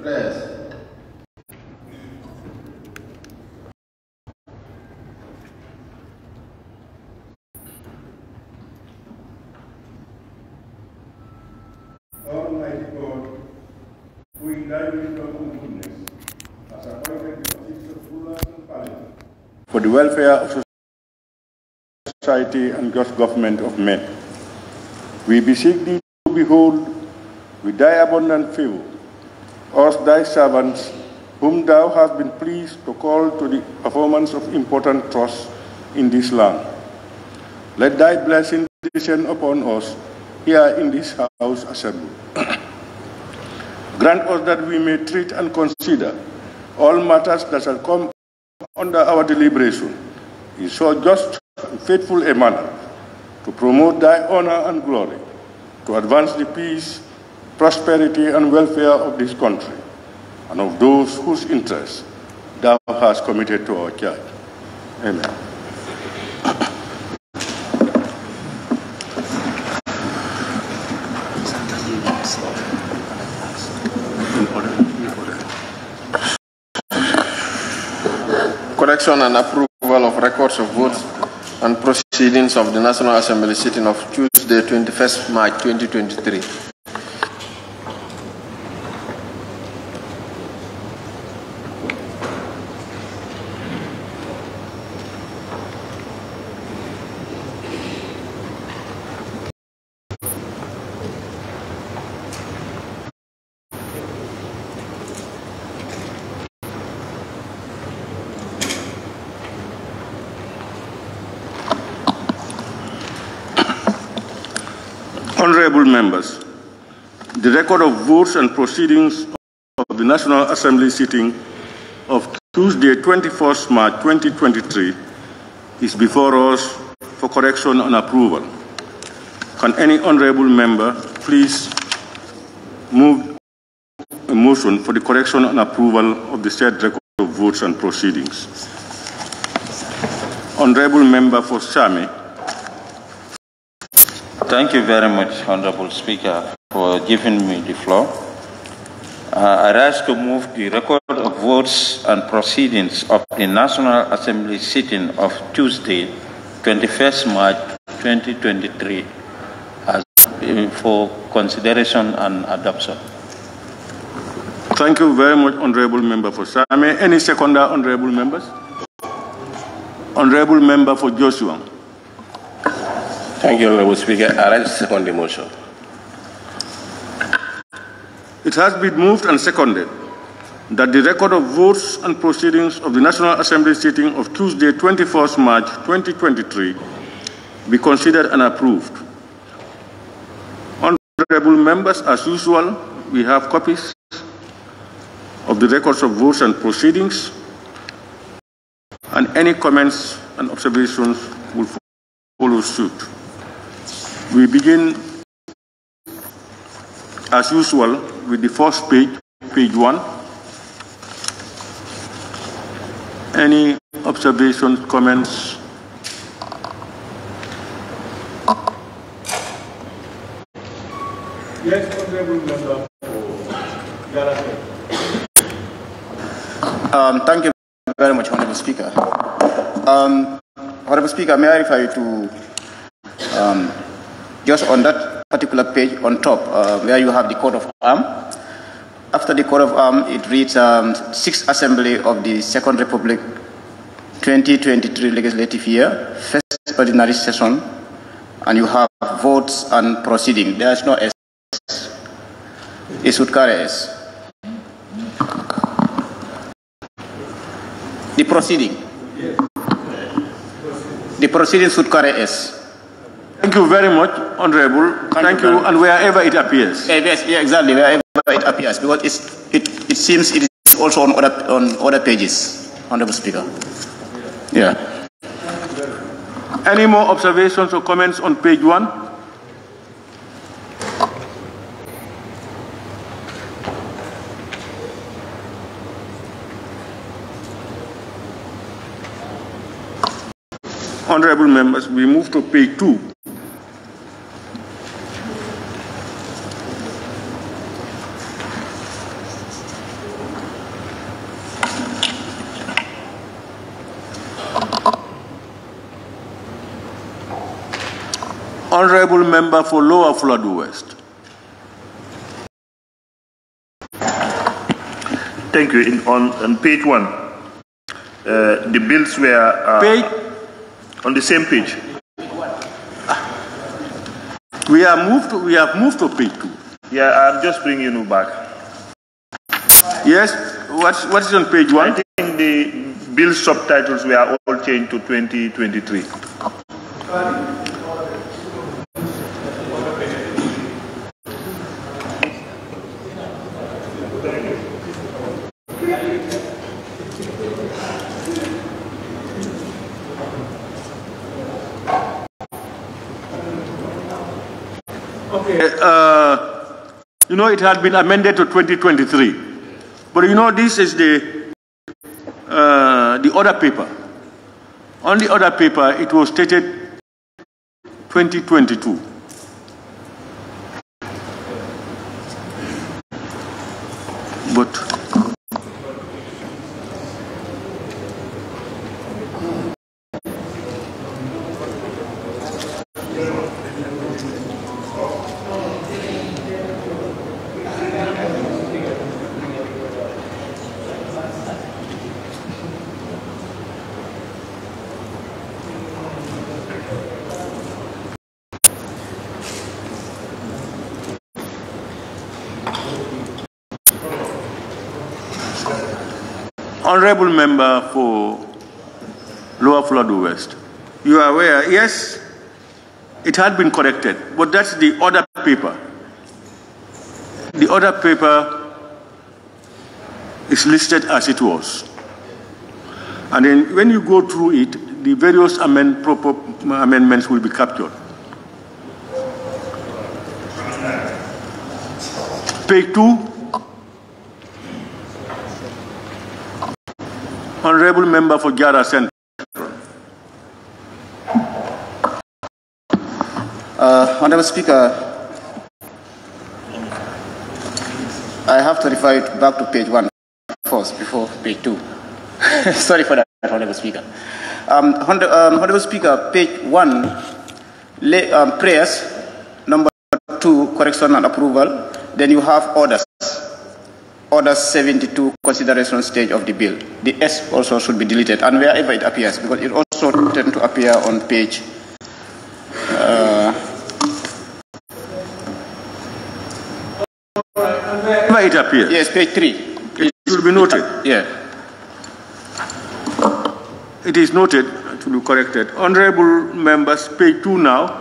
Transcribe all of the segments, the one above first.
Press. Almighty God, who in thy wisdom and goodness has appointed the office of rulers and parliament for the welfare of society and just government of men, we beseech thee to behold with thy abundant favor us thy servants, whom thou hast been pleased to call to the performance of important trusts in this land. Let thy blessing descend upon us here in this house assembly. Grant us that we may treat and consider all matters that shall come under our deliberation in so just and faithful a manner to promote thy honor and glory, to advance the peace, prosperity, and welfare of this country and of those whose interests thou hast committed to our church. Amen. Correction and approval of records of votes and proceedings of the National Assembly sitting of Tuesday, 21st March 2023. Honorable members, the record of votes and proceedings of the National Assembly sitting of Tuesday, 21st March 2023 is before us for correction and approval. Can any honorable member please move a motion for the correction and approval of the said record of votes and proceedings? Honorable member for 𝒂𝒏. Thank you very much, Honorable Speaker, for giving me the floor. I rise to move the record of votes and proceedings of the National Assembly sitting of Tuesday, 21st March 2023, as for consideration and adoption. Thank you very much, Honorable Member for 𝒂𝒏. Any seconder, Honorable Members? Honorable Member for Joshua. Thank you, Honorable Speaker. I rise to second the motion. It has been moved and seconded that the record of votes and proceedings of the National Assembly sitting of Tuesday, 21st March 2023 be considered and approved. Honorable members, as usual, we have copies of the records of votes and proceedings, and any comments and observations will follow suit. We begin, as usual, with the first page, page 1. Any observations, comments? Yes, Honorable Member. Thank you very much, Honorable Speaker. Honorable Speaker, may I refer you to just on that particular page on top, where you have the coat of arms. After the coat of arms, it reads 6th Assembly of the Second Republic 2023 Legislative Year, First Ordinary Session, and you have votes and proceeding. There is no S. It should carry S. The proceeding. The proceeding should carry S. Thank you very much, Honorable. Thank you, and wherever it appears. Yes, yeah, exactly, wherever it appears, because it seems it is also on other pages, Honorable Speaker. Yeah. Any more observations or comments on page 1? Honorable members, we move to page 2. Honorable Member for Lower Flood West. Thank you. On page 1, the bills were on the same page. We have moved to page 2. Yeah, I'm just bringing you back. Yes, what's on page 1? I think the bill subtitles were all changed to 2023. You know, it had been amended to 2023. But you know, this is the other paper. On the other paper, it was stated 2022. But Honorable Member for Lower Flood West, you are aware, yes, it had been corrected, but that's the other paper. The other paper is listed as it was. And then when you go through it, the various amendments will be captured. Page 2. Honorable Member for Jara Central. Honorable Speaker, I have to refer it back to page 1 first before page 2. Sorry for that, Honorable Speaker. Honorable Speaker, page 1, prayers, number 2, correction and approval. Then you have orders. Order 72, consideration stage of the bill. The S also should be deleted, and wherever it appears, because it also tends to appear on page. Wherever it appears. Yes, page 3. It should be noted. Yeah. It is noted to be corrected. Honorable Members, page 2 now.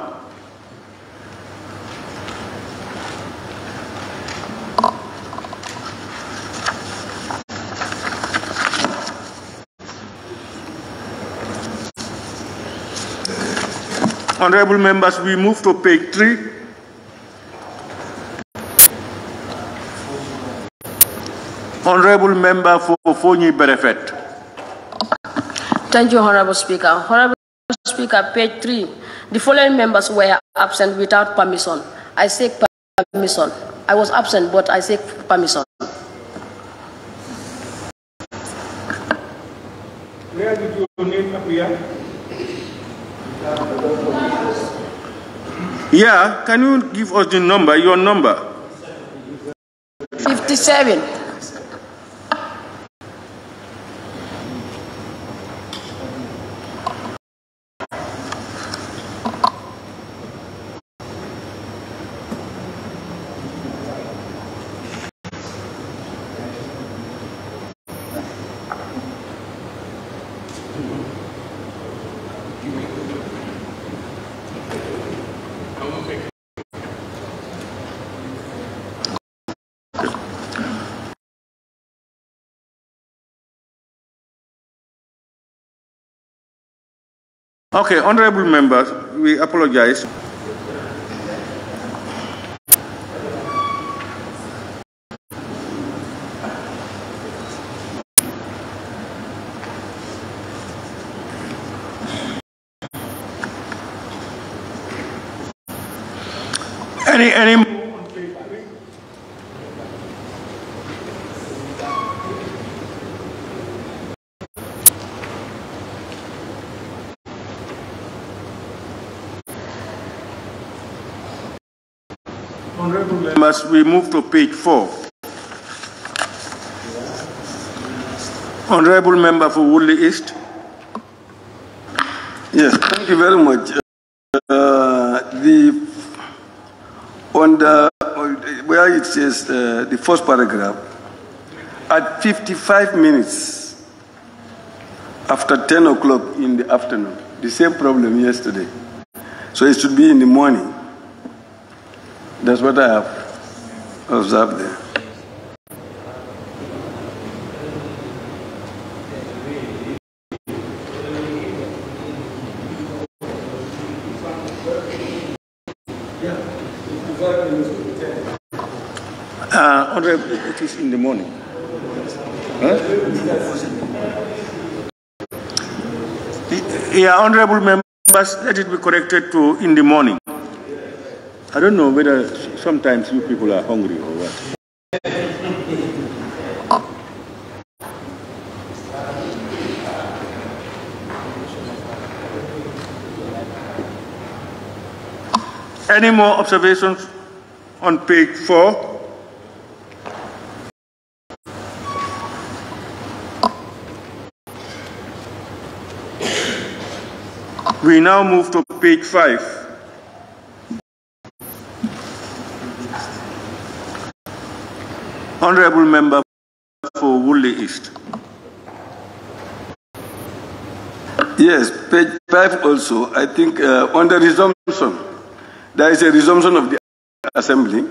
Honorable Members, we move to page 3. Honorable Member for 𝒂𝒊𝒏. Thank you, Honorable Speaker. Honorable Speaker, page 3. The following members were absent without permission. I seek permission. I was absent, but I seek permission. Where did your name appear? Yeah, can you give us the number, your number? 57. Okay, honorable members, we apologize. Any Honorable members, we move to page 4. Honorable member for Woodley East. Yes, thank you very much. Where it says the first paragraph, at 55 minutes after 10 o'clock in the afternoon, the same problem yesterday. So it should be in the morning. That's what I have observed there. Honorable, it is in the morning. Huh? Yeah, honorable members, let it be corrected to in the morning. I don't know whether sometimes you people are hungry or what. Any more observations on page 4? We now move to page 5. Honorable member for Woodley East. Yes, page 5 also. I think on the resumption, there is a resumption of the assembly,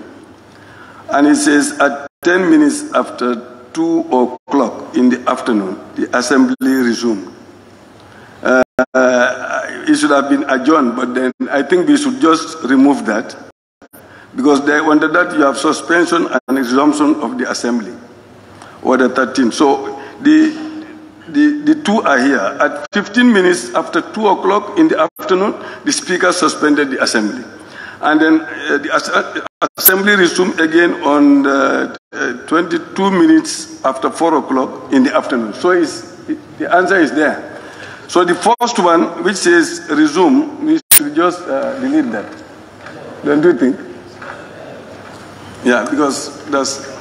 and it says at 10 minutes after 2 o'clock in the afternoon, the assembly resumed. It should have been adjourned, but then I think we should just remove that, because under that you have suspension and resumption of the assembly, or the 13th. So the two are here. At 15 minutes after 2 o'clock in the afternoon, the speaker suspended the assembly. And then the assembly resumed again on 22 minutes after 4 o'clock in the afternoon. So the answer is there. So the first one, which says resume, we should just delete that. Don't you think? Yeah, because that's...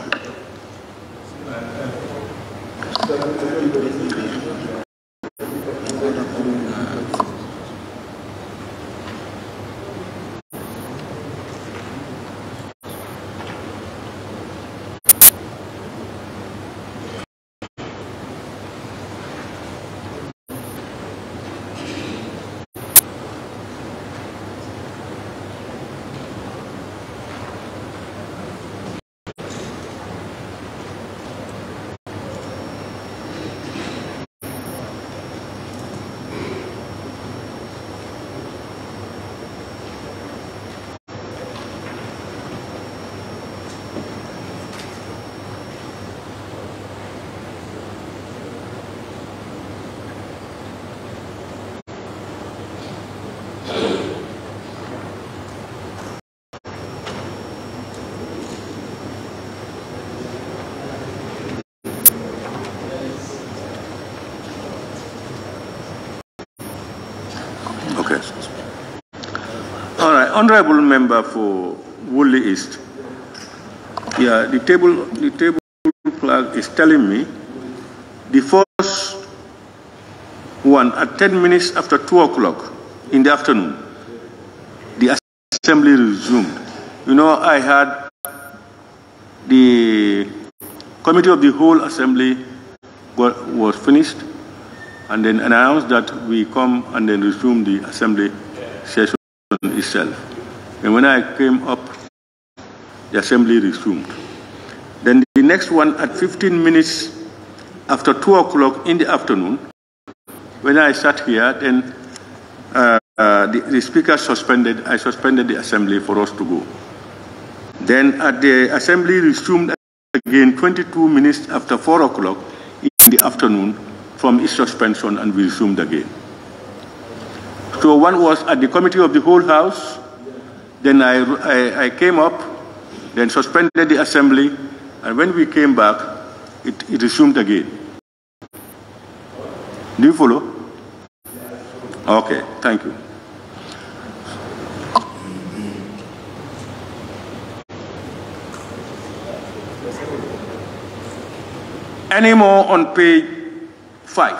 All right, honorable member for Woodley East. Yeah, the table clerk is telling me the first one at 10 minutes after 2 o'clock in the afternoon, the assembly resumed. You know, I had the committee of the whole assembly was finished, and then announced that we come and then resume the assembly session itself. And when I came up, the assembly resumed. Then the next one at 15 minutes after 2 o'clock in the afternoon, when I sat here, then the speaker suspended. I suspended the assembly for us to go. Then at the assembly resumed again 22 minutes after 4 o'clock in the afternoon from its suspension, and we resumed again. So one was at the committee of the whole house. Then I came up, then suspended the assembly, and when we came back, it resumed again. Do you follow? Okay, thank you. Any more on page 5?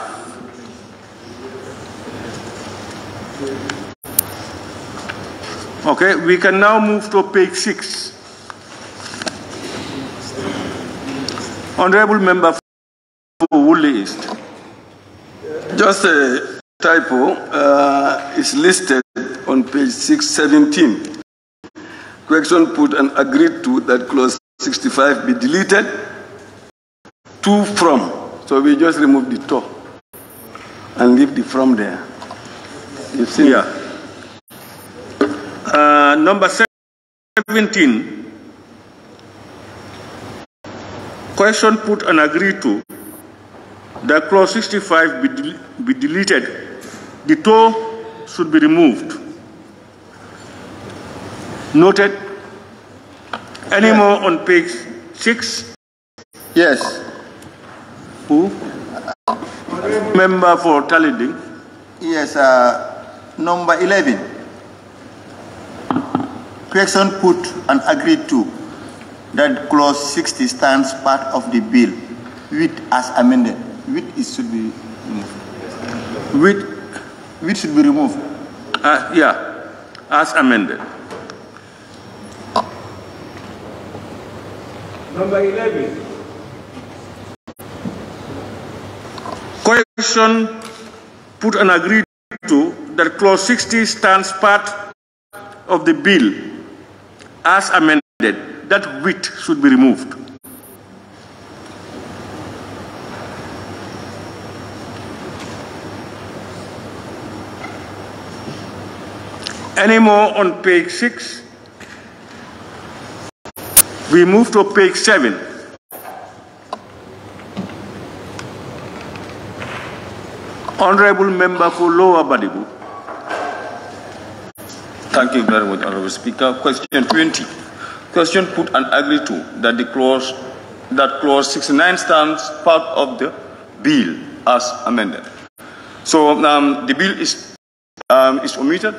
Okay, we can now move to page 6. Honorable Member for Woodley East. Just a typo. Is listed on page 617. Correction put and agreed to that clause 65 be deleted. To from. So we just remove the to and leave the from there. You see? Yeah. Number 17. Question put and agreed to that clause 65 be deleted. The to should be removed. Noted. Any more on page 6? Yes. Who? Member for Talinding. Yes, number 11. Question put and agreed to that clause 60 stands part of the bill with as amended. With it should be removed. With should be removed. Yeah, as amended. Number 11. Question put and agreed to that clause 60 stands part of the bill as amended. That with should be removed. Any more on page 6? We move to page 7. Honorable Member for Lower Badibu. Thank you very much, Honorable Speaker. Question 20. Question put and agreed to that clause 69 stands part of the bill as amended. So the bill is omitted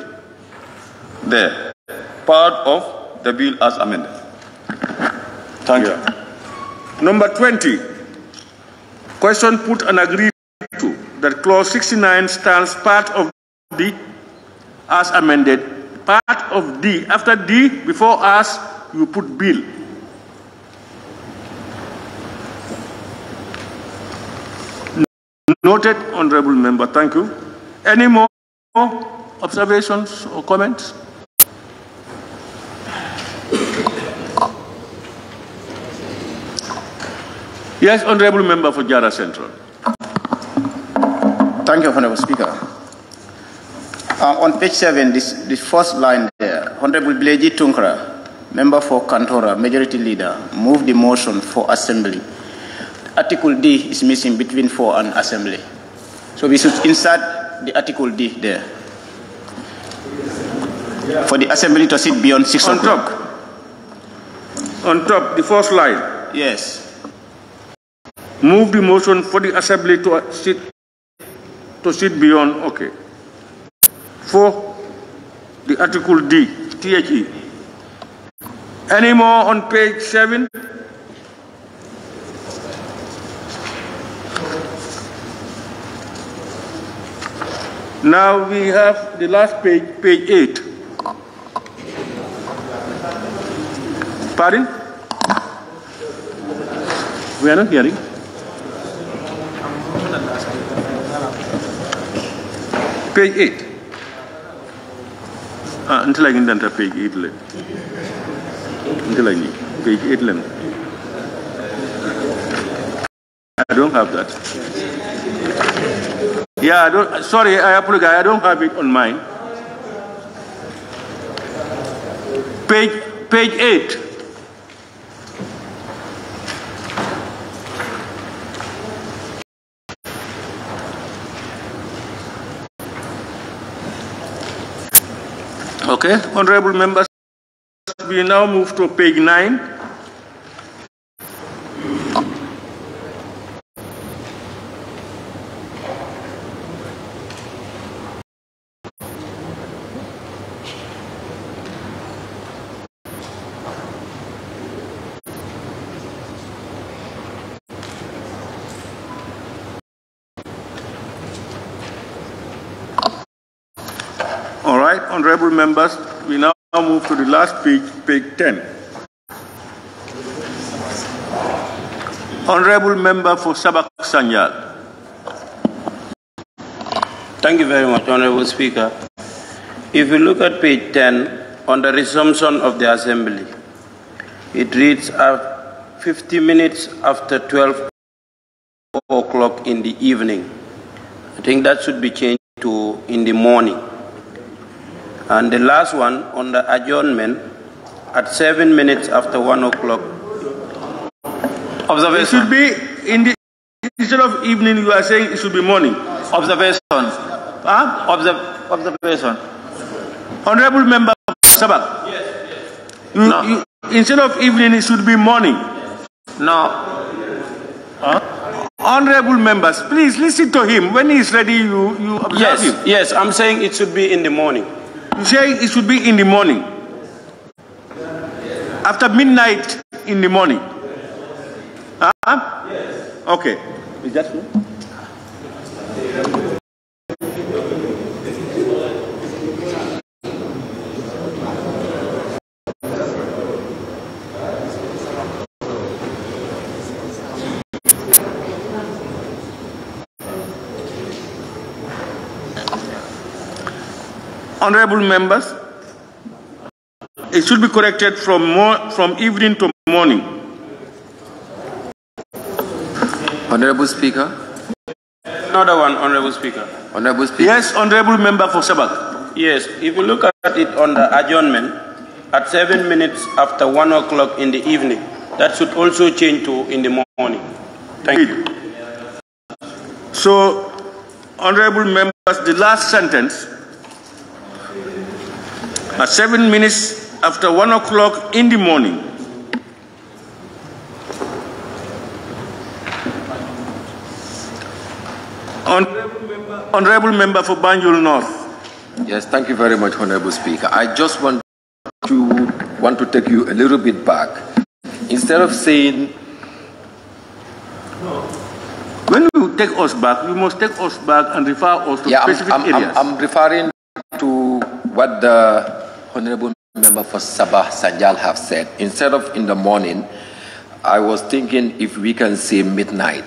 there. Part of the bill as amended. Thank you. Number 20. Question put and agreed to that clause 69 stands part of the as amended. Part of D. After D, before as, you put bill. Noted, Honorable Member. Thank you. Any more observations or comments? Yes, Honorable Member for Jara Central. Thank you, Honorable Speaker. On page 7, this first line there, Honorable 𝒂𝒄𝒄𝒏, Member for Kantora, Majority Leader, moved the motion for Assembly. Article D is missing between for and Assembly. So we should insert the Article D there. For the Assembly to sit beyond 6 o'clock. On top, the first line. Yes. Move the motion for the Assembly to sit beyond, okay. For the Article D, THE. Any more on page 7? Now we have the last page, page 8. Pardon? We are not hearing. Page 8. Until I can enter page 8. Until I need page 8. I don't have that. Yeah, sorry, I apologize. I don't have it on mine. Page 8. Okay, honorable members, we now move to page 9. All right, honorable members, we now move to the last page, page 10. Honorable member for 𝒂𝒏𝒔. Thank you very much, Honorable Speaker. If you look at page 10, on the resumption of the Assembly, it reads 50 minutes after 12 o'clock in the evening. I think that should be changed to in the morning. And the last one, on the adjournment, at 7 minutes after 1 o'clock. Observation. It should be in the, instead of evening, you are saying it should be morning. Observation. Observation. Honorable member 𝒂𝒏𝒔. Yes. Instead of evening, it should be morning. No. Honorable members, please listen to him. When he is ready, you observe him. Yes, I'm saying it should be in the morning. You say it should be in the morning. After midnight in the morning. Yes. Okay. Is that true? Honorable members, it should be corrected from evening to morning. Honorable Speaker. Another one, Honorable Speaker. Honorable Speaker. Yes, Honorable Member for 𝒂𝒏𝒔. Yes, if you look at it on the adjournment, at 7 minutes after 1 o'clock in the evening, that should also change to in the morning. Thank you. So, Honorable Members, the last sentence, at 7 minutes after 1 o'clock in the morning. Honorable Member for Banjul North. Yes, thank you very much, Honorable Speaker. I just want to take you a little bit back. Instead of saying... When you take us back, you must take us back and refer us to specific areas. I'm referring to what the Honorable Member for 𝒂𝒏𝒔 have said. Instead of in the morning, I was thinking if we can say midnight.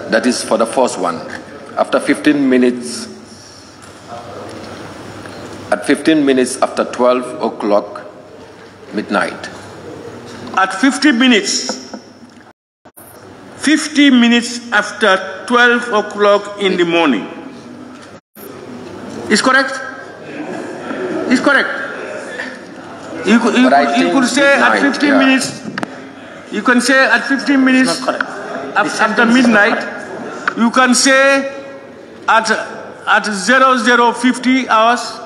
That is for the first one. After 15 minutes, at 15 minutes after 12 o'clock, midnight. At 50 minutes after 12 o'clock in the morning. Is correct? Is correct. You could say at 15 minutes. You can say at 15 minutes after midnight. You can say at 0050 hours.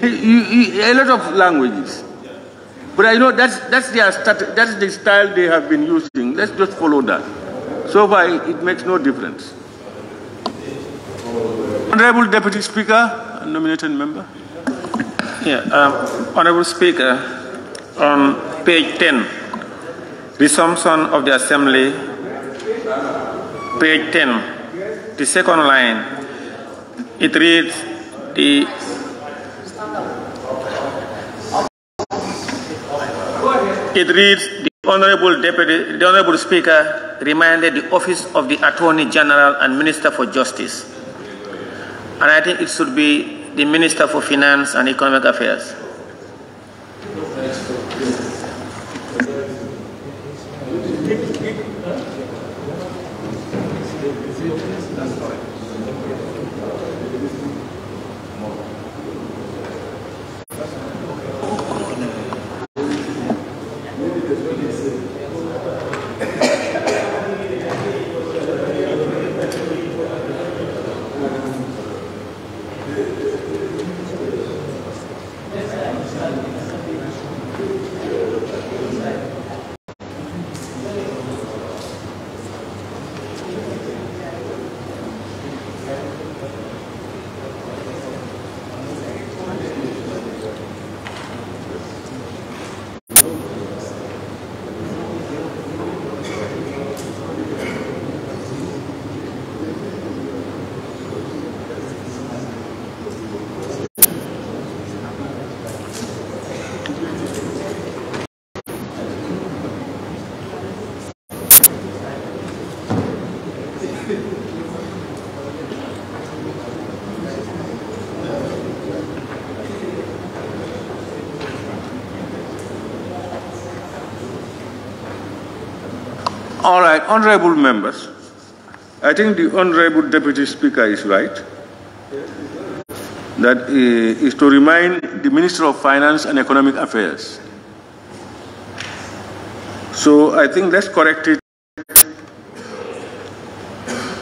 A lot of languages. But I know that's the style they have been using. Let's just follow that. So far, it makes no difference. Honorable Deputy Speaker, nominated member. Honorable Speaker, on page 10, resumption of the Assembly, page 10, the second line, it reads the Honorable Speaker reminded the Office of the Attorney General and Minister for Justice. And I think it should be the Minister for Finance and Economic Affairs. All right, honorable members, I think the honorable Deputy Speaker is right. That is to remind the Minister of Finance and Economic Affairs. So I think let's correct it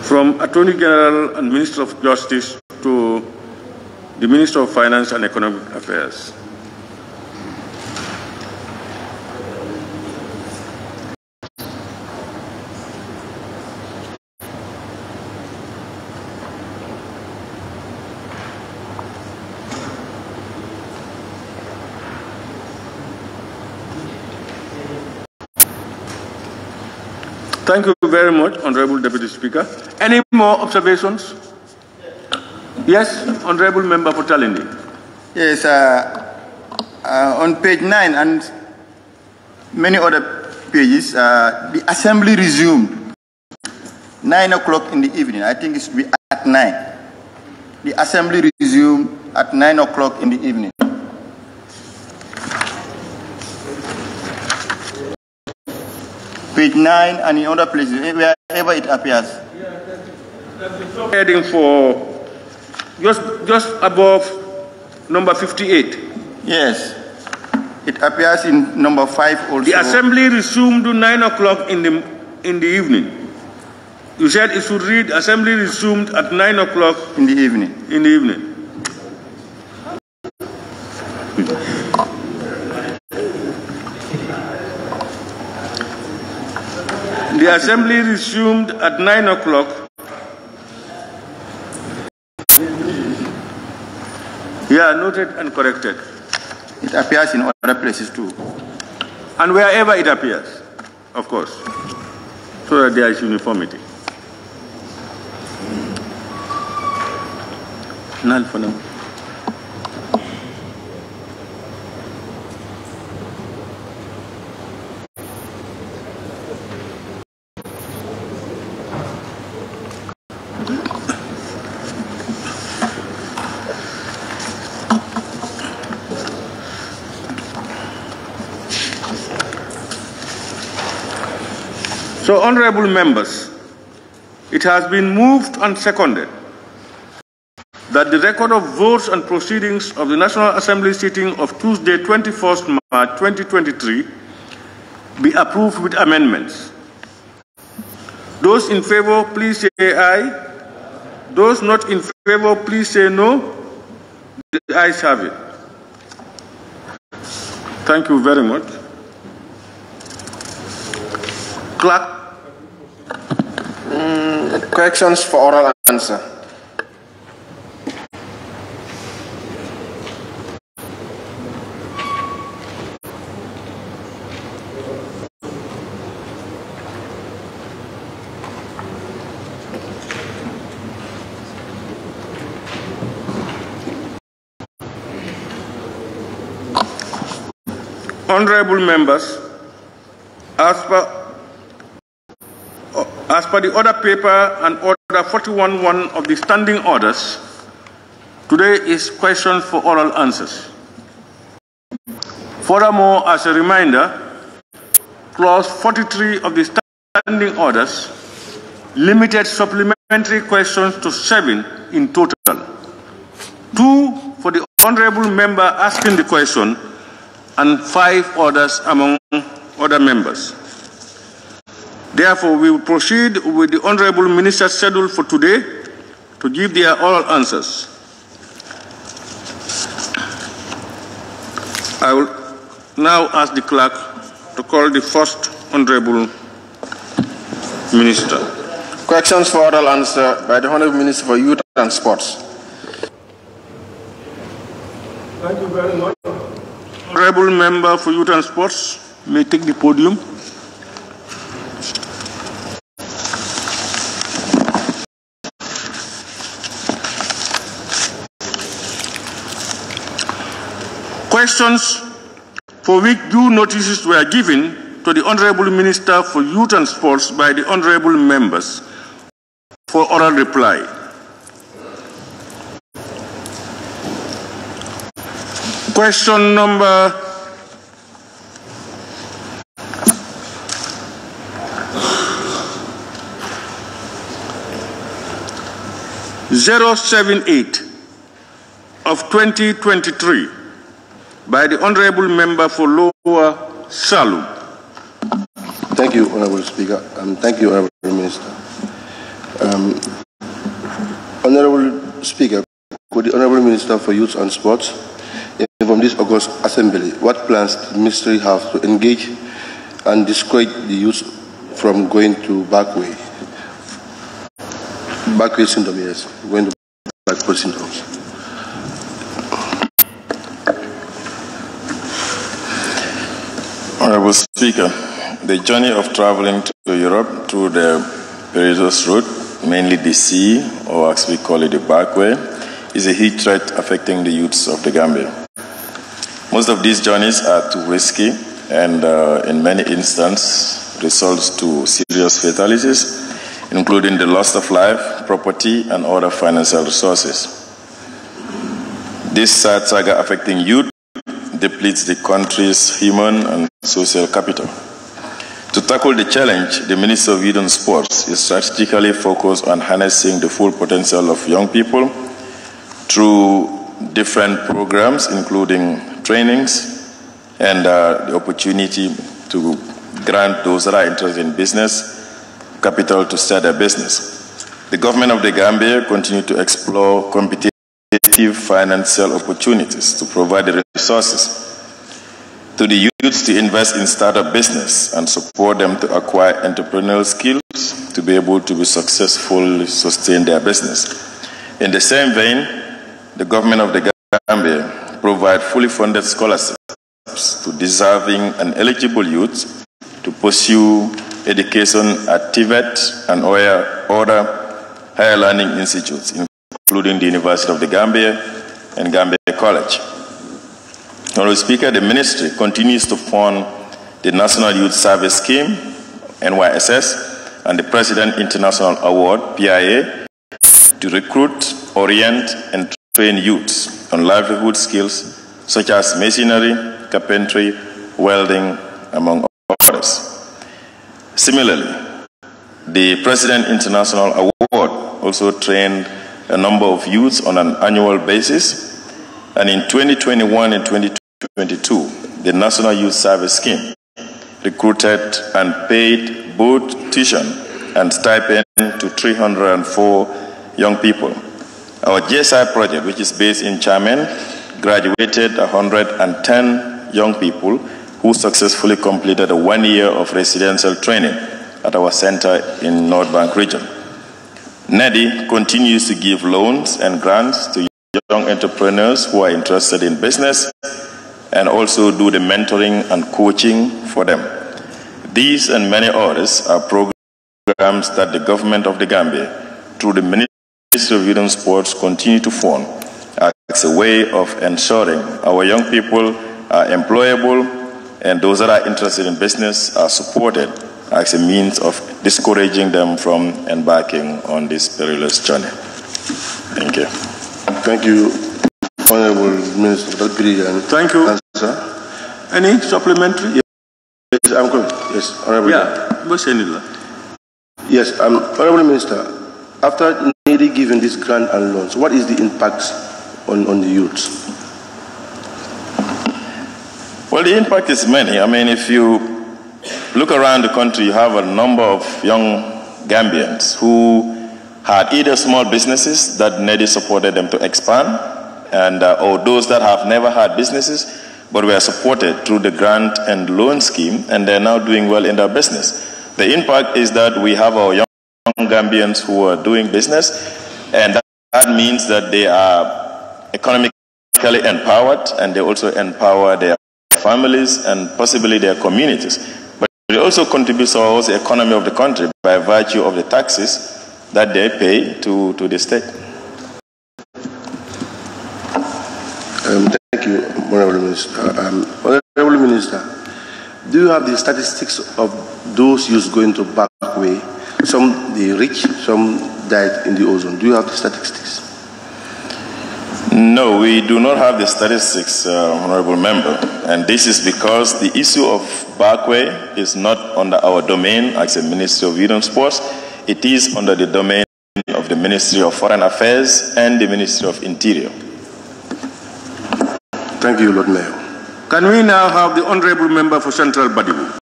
from Attorney General and Minister of Justice to the Minister of Finance and Economic Affairs. Thank you very much, Honorable Deputy Speaker. Any more observations? Yes, Honorable Member for Talindi. Yes, on page 9 and many other pages, the assembly resumed 9 o'clock in the evening. I think it should be at 9. The assembly resumed at 9 o'clock in the evening. Page 9 and in other places, wherever it appears. Heading for just above number 58. Yes. It appears in number 5 also. The assembly resumed 9 o'clock in the evening. You said it should read assembly resumed at 9 o'clock in the evening. In the evening. The assembly resumed at 9 o'clock. Yeah, noted and corrected. It appears in other places too. And wherever it appears, of course, so that there is uniformity. Null for now. So, honorable members, it has been moved and seconded that the record of votes and proceedings of the National Assembly sitting of Tuesday, 21st March 2023 be approved with amendments. Those in favor, please say aye. Those not in favor, please say no. The ayes have it. Thank you very much. Clerk. Questions for oral answer. Honorable members, as per the order paper and order 41.1 of the standing orders, today is questions for oral answers. Furthermore, as a reminder, clause 43 of the standing orders limited supplementary questions to 7 in total. 2 for the honorable member asking the question and 5 others among other members. Therefore, we will proceed with the Honorable Minister's schedule for today to give their oral answers. I will now ask the clerk to call the first Honorable Minister. Questions for oral answer by the Honorable Minister for Youth and Sports. Thank you very much. Honorable Member for Youth and Sports may take the podium. Questions for which due notices were given to the Honorable Minister for Youth and Sports by the Honorable Members for oral reply. Question number 078 of 2023 by the Honorable Member for Lower Salum. Thank you, Honorable Speaker, and thank you, Honorable Minister. Honorable Speaker, could the Honorable Minister for Youth and Sports inform this August Assembly what plans the Ministry have to engage and discourage the youth from going to backway syndrome, yes, going to backward syndromes. Honorable Speaker, the journey of traveling to Europe through the perilous route, mainly the sea, or as we call it, the backway, is a huge threat affecting the youths of the Gambia. Most of these journeys are too risky and in many instances results to serious fatalities, including the loss of life, property, and other financial resources. This sad saga affecting youth depletes the country's human and social capital. To tackle the challenge, the Minister of Youth and Sports is strategically focused on harnessing the full potential of young people through different programs, including trainings and the opportunity to grant those that are interested in business capital to start their business. The government of the Gambia continues to explore competitive financial opportunities to provide the resources to the youths to invest in startup business and support them to acquire entrepreneurial skills to be able to be successfully sustain their business. In the same vein, the government of the Gambia provide fully funded scholarships to deserving and eligible youths to pursue education at TVET and other higher learning institutes, including the University of the Gambia and Gambia College. Honorable Speaker, the Ministry continues to fund the National Youth Service Scheme, NYSS, and the President International Award, PIA, to recruit, orient, and train youths on livelihood skills such as masonry, carpentry, welding, among others. Similarly, the President International Award also trained a number of youths on an annual basis, and in 2021 and 2022, the National Youth Service Scheme recruited and paid both tuition and stipend to 304 young people. Our GSI project, which is based in Chairman, graduated 110 young people who successfully completed 1 year of residential training at our center in North Bank region. NEDI continues to give loans and grants to young entrepreneurs who are interested in business and also do the mentoring and coaching for them. These and many others are programs that the government of the Gambia, through the Ministry of Youth and Sports, continue to fund as a way of ensuring our young people are employable and those that are interested in business are supported as a means of discouraging them from embarking on this perilous journey. Thank you. Thank you, Honorable Minister, for that brilliant Thank you. answer. Any supplementary? Yes, I'm good. Yes, Honorable. Yes, Honorable Minister, after nearly giving this grant and loans, what is the impact on the youths? Well, the impact is many. I mean, if you look around the country, you have a number of young Gambians who had either small businesses that NEDI supported them to expand, and or those that have never had businesses but were supported through the grant and loan scheme, and they're now doing well in their business. The impact is that we have our young Gambians who are doing business, and that means that they are economically empowered, and they also empower their families and possibly their communities. But it also contributes towards the economy of the country by virtue of the taxes that they pay to the state. Thank you, Honorable Minister. Honorable Minister, do you have the statistics of those youths going to backway? Some they reach, some died in the ozone. Do you have the statistics? No, we do not have the statistics, Honorable Member. And this is because the issue of 𝒂𝒏 is not under our domain as a Ministry of Youth and Sports. It is under the domain of the Ministry of Foreign Affairs and the Ministry of Interior. Thank you, Lord Mayor. Can we now have the Honorable Member for Central Badibu?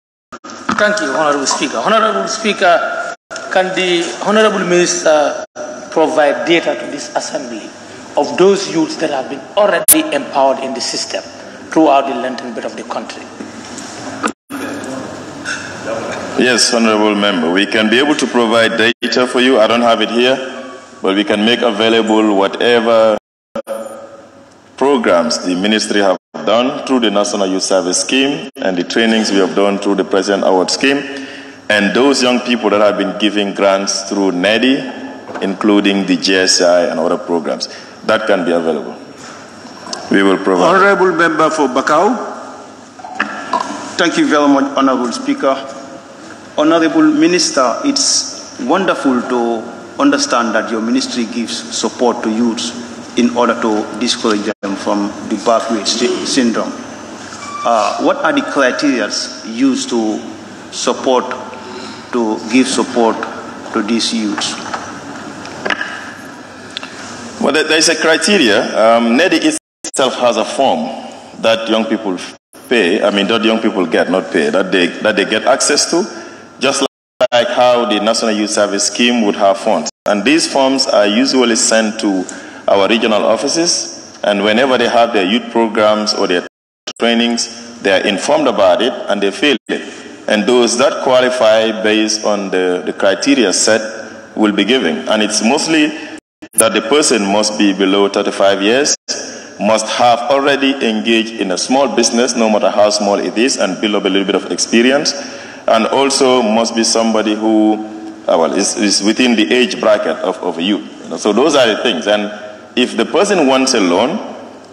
Thank you, Honorable Speaker. Honorable Speaker, can the Honorable Minister provide data to this Assembly of those youths that have been already empowered in the system throughout the length and breadth of the country? Yes, Honorable Member, we can be able to provide data for you. I don't have it here, but we can make available whatever programs the Ministry have done through the National Youth Service Scheme and the trainings we have done through the President Award Scheme, and those young people that have been giving grants through NEDI, including the GSI and other programs. That can be available. We will provide. Honorable Member for Bakau. Thank you very much, Honorable Speaker. Honorable Minister, it's wonderful to understand that your ministry gives support to youths in order to discourage them from the 𝒂𝒏 syndrome. What are the criteria used to give support to these youths? Well, there is a criteria. NEDI itself has a form that young people pay. That young people get, not pay, that they get access to, just like how the National Youth Service Scheme would have forms. And these forms are usually sent to our regional offices, and whenever they have their youth programs or their trainings, they are informed about it and they fill it. And those that qualify based on the criteria set will be given. And it's mostly that the person must be below 35 years, must have already engaged in a small business, no matter how small it is, and build up a little bit of experience, and also must be somebody who is within the age bracket of a youth. So those are the things. And if the person wants a loan,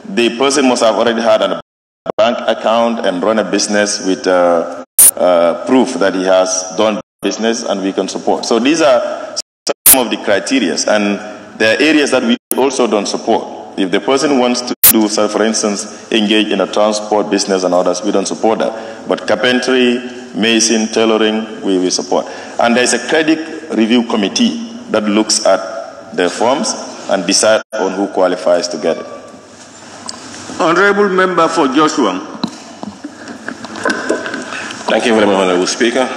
the person must have already had a bank account and run a business with proof that he has done business, and we can support. So these are some of the criteria, and there are areas that we also don't support. If the person wants to do, so for instance, engage in a transport business and others, we don't support that. But carpentry, mason, tailoring, we support. And there's a credit review committee that looks at the forms and decide on who qualifies to get it. Honorable Member for Joshua. Thank you very much, Honorable Speaker.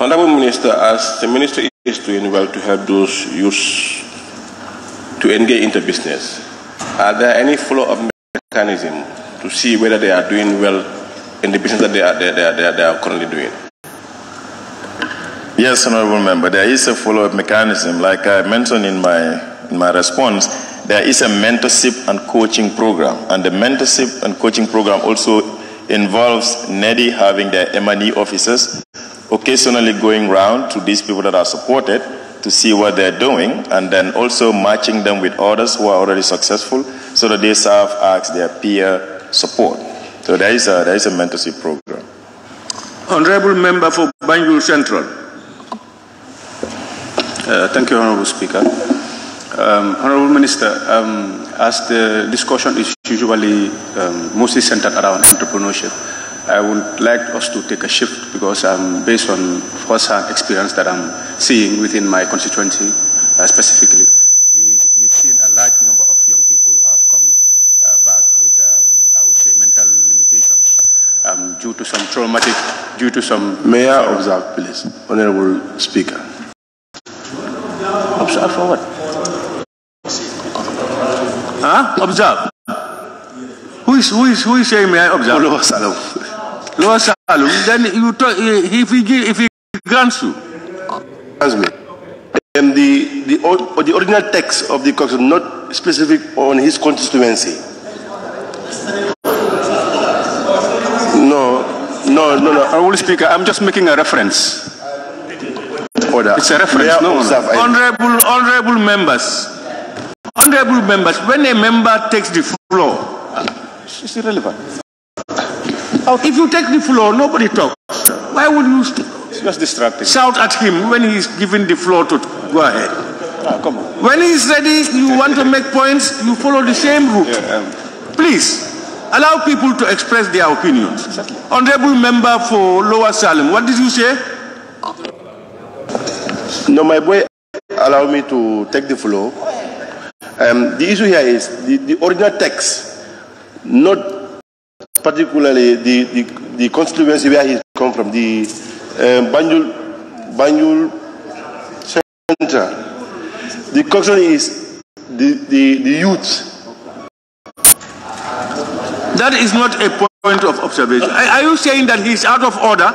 Honorable Minister, as the Ministry is doing well to help those youths to engage into business, are there any follow-up mechanism to see whether they are doing well in the business that they are currently doing? Yes, Honorable Member, there is a follow-up mechanism. Like I mentioned in my response, there is a mentorship and coaching program, and the mentorship and coaching program also involves NEDI having their M&E officers occasionally going around to these people that are supported to see what they're doing, and then also matching them with others who are already successful so that they serve as their peer support. So there is a mentorship program. Honorable Member for Banjul Central. Thank you, Honorable Speaker. Honorable Minister, as the discussion is usually mostly centered around entrepreneurship, I would like us to take a shift because based on first-hand experience that I'm seeing within my constituency specifically, we've seen a large number of young people who have come back with, I would say, mental limitations due to some May I observe, please, Honorable Speaker? Observe for what? Observe. Who is saying may I observe? Lower Salom. Lower Salom. Then you talk, if he grants you. Excuse me. The original text of the constitution not specific on his constituency. No. Honorable Speaker, I'm just making a reference. Order. It's a reference. Honorable members, when a member takes the floor, it's irrelevant. If you take the floor, nobody talks. Why would you? just distracting. Shout at him when he is given the floor to go ahead. Come on. When he is ready, you want to make points, you follow the same route. Please, allow people to express their opinions. Exactly. Honorable Member for Lower Salem, what did you say? No, my boy, allow me to take the floor. The issue here is the original text, not particularly the constituency where he's come from, the Banjul Central. The question is the youth. That is not a point of observation. Are you saying that he is out of order?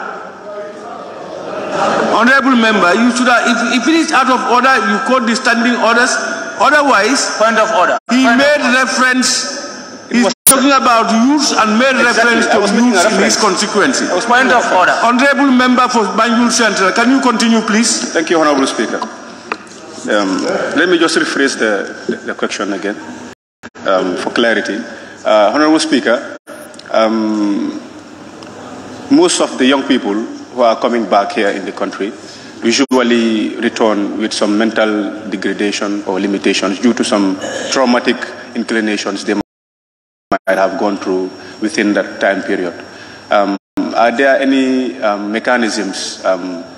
Honorable Member, you should have, if it is out of order, you quote the standing orders. Otherwise, point of order. He made reference. He's talking about youth and made reference to youth in his constituency. Point of order. Honorable Member for Banjul Central, can you continue, please? Thank you, Honorable Speaker. Let me just rephrase the question again for clarity. Honorable Speaker, most of the young people who are coming back here in the country usually return with some mental degradation or limitations due to some traumatic inclinations they might have gone through within that time period. Are there any mechanisms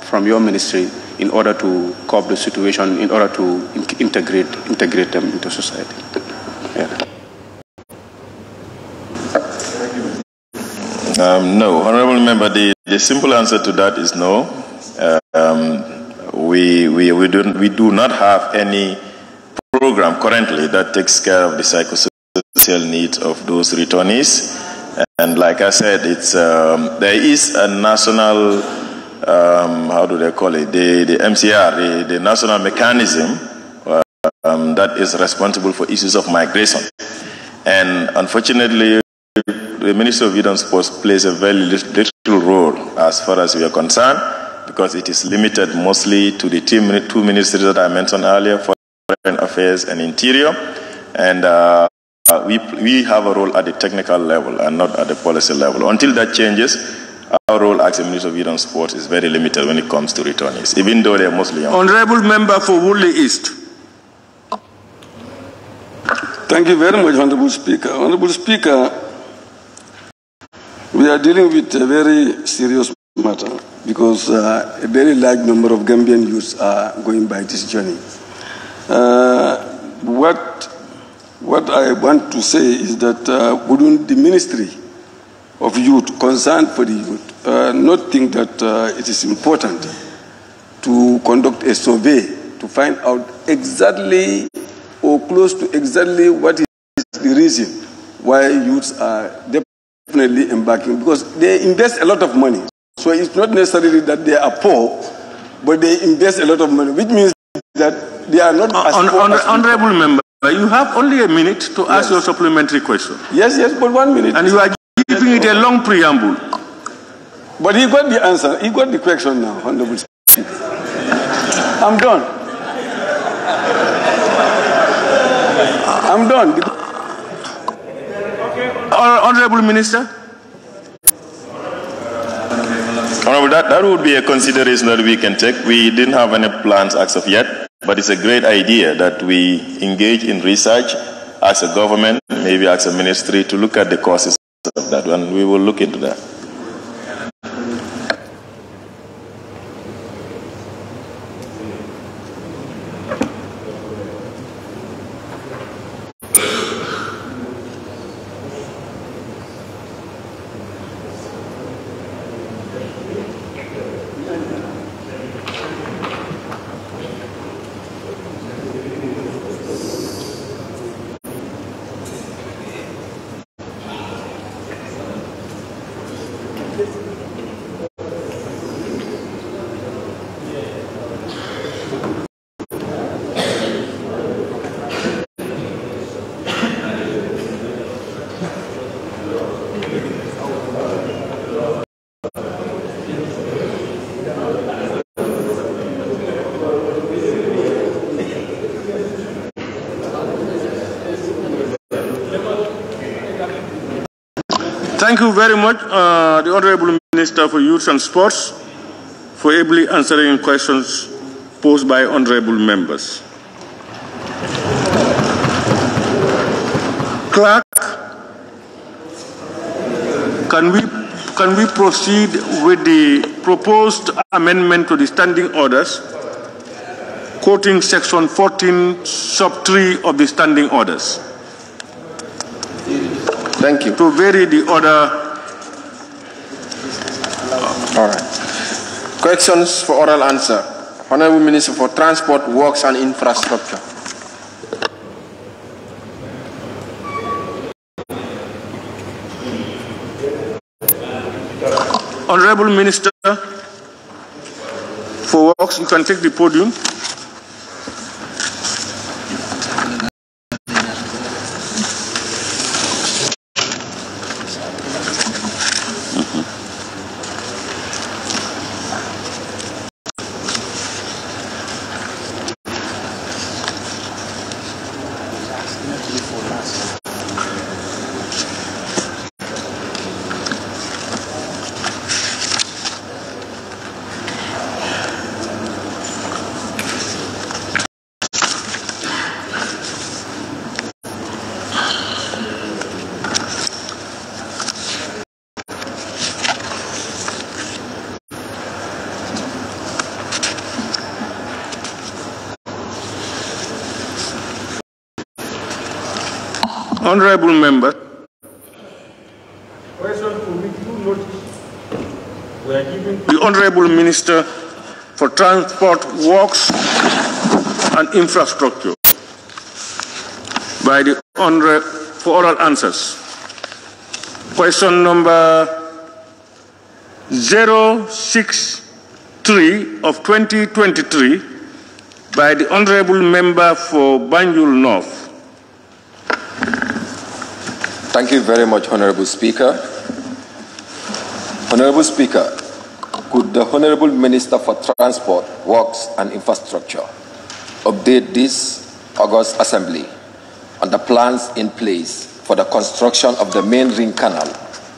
from your ministry in order to cope the situation, in order to integrate them into society? No, Honorable Member, the simple answer to that is no. We do not have any program currently that takes care of the psychosocial needs of those returnees. And like I said, it's there is a national, how do they call it, the MCR, the national mechanism that is responsible for issues of migration. And unfortunately, the Ministry of Youth and Sports plays a very little role as far as we are concerned, because it is limited mostly to the two ministries that I mentioned earlier, Foreign Affairs and Interior. And we have a role at the technical level and not at the policy level. Until that changes, our role as the Ministry of Youth and Sports is very limited when it comes to returnees, even though they are mostly young. Honorable Member for Woodley East. Thank you very much, Honorable Speaker. Honorable Speaker, we are dealing with a very serious matter because a very large number of Gambian youths are going by this journey. What I want to say is that wouldn't the Ministry of Youth, concerned for the youth, not think that it is important to conduct a survey to find out exactly or close to exactly what is the reason why youths are definitely embarking, because they invest a lot of money. So it's not necessarily that they are poor, but they invest a lot of money, which means that they are not as poor as Honorable Member, you have only a minute to ask your supplementary question. Yes, but 1 minute. And you are giving it a long preamble. But he got the answer. He got the question now, Honorable Speaker. I'm done. I'm done. Honorable Minister. Honorable, that would be a consideration that we can take. We didn't have any plans as of yet, but it's a great idea that we engage in research as a government, maybe as a ministry, to look at the causes of that, and we will look into that. Thank you very much, the Honorable Minister for Youth and Sports, for ably answering questions posed by honorable members. Clerk, can we proceed with the proposed amendment to the standing orders, quoting section 14, sub 3 of the standing orders? Thank you. To vary the order. All right. Questions for oral answer. Honorable Minister for Transport, Works and Infrastructure. Honorable Minister for Works, you can take the podium. Honorable members, the Honorable Minister for Transport, Works and Infrastructure by the for oral answers. Question number 063 of 2023 by the Honorable Member for Banjul North. Thank you very much, Honorable Speaker. Honorable Speaker, could the Honorable Minister for Transport, Works and Infrastructure update this August Assembly on the plans in place for the construction of the main ring canal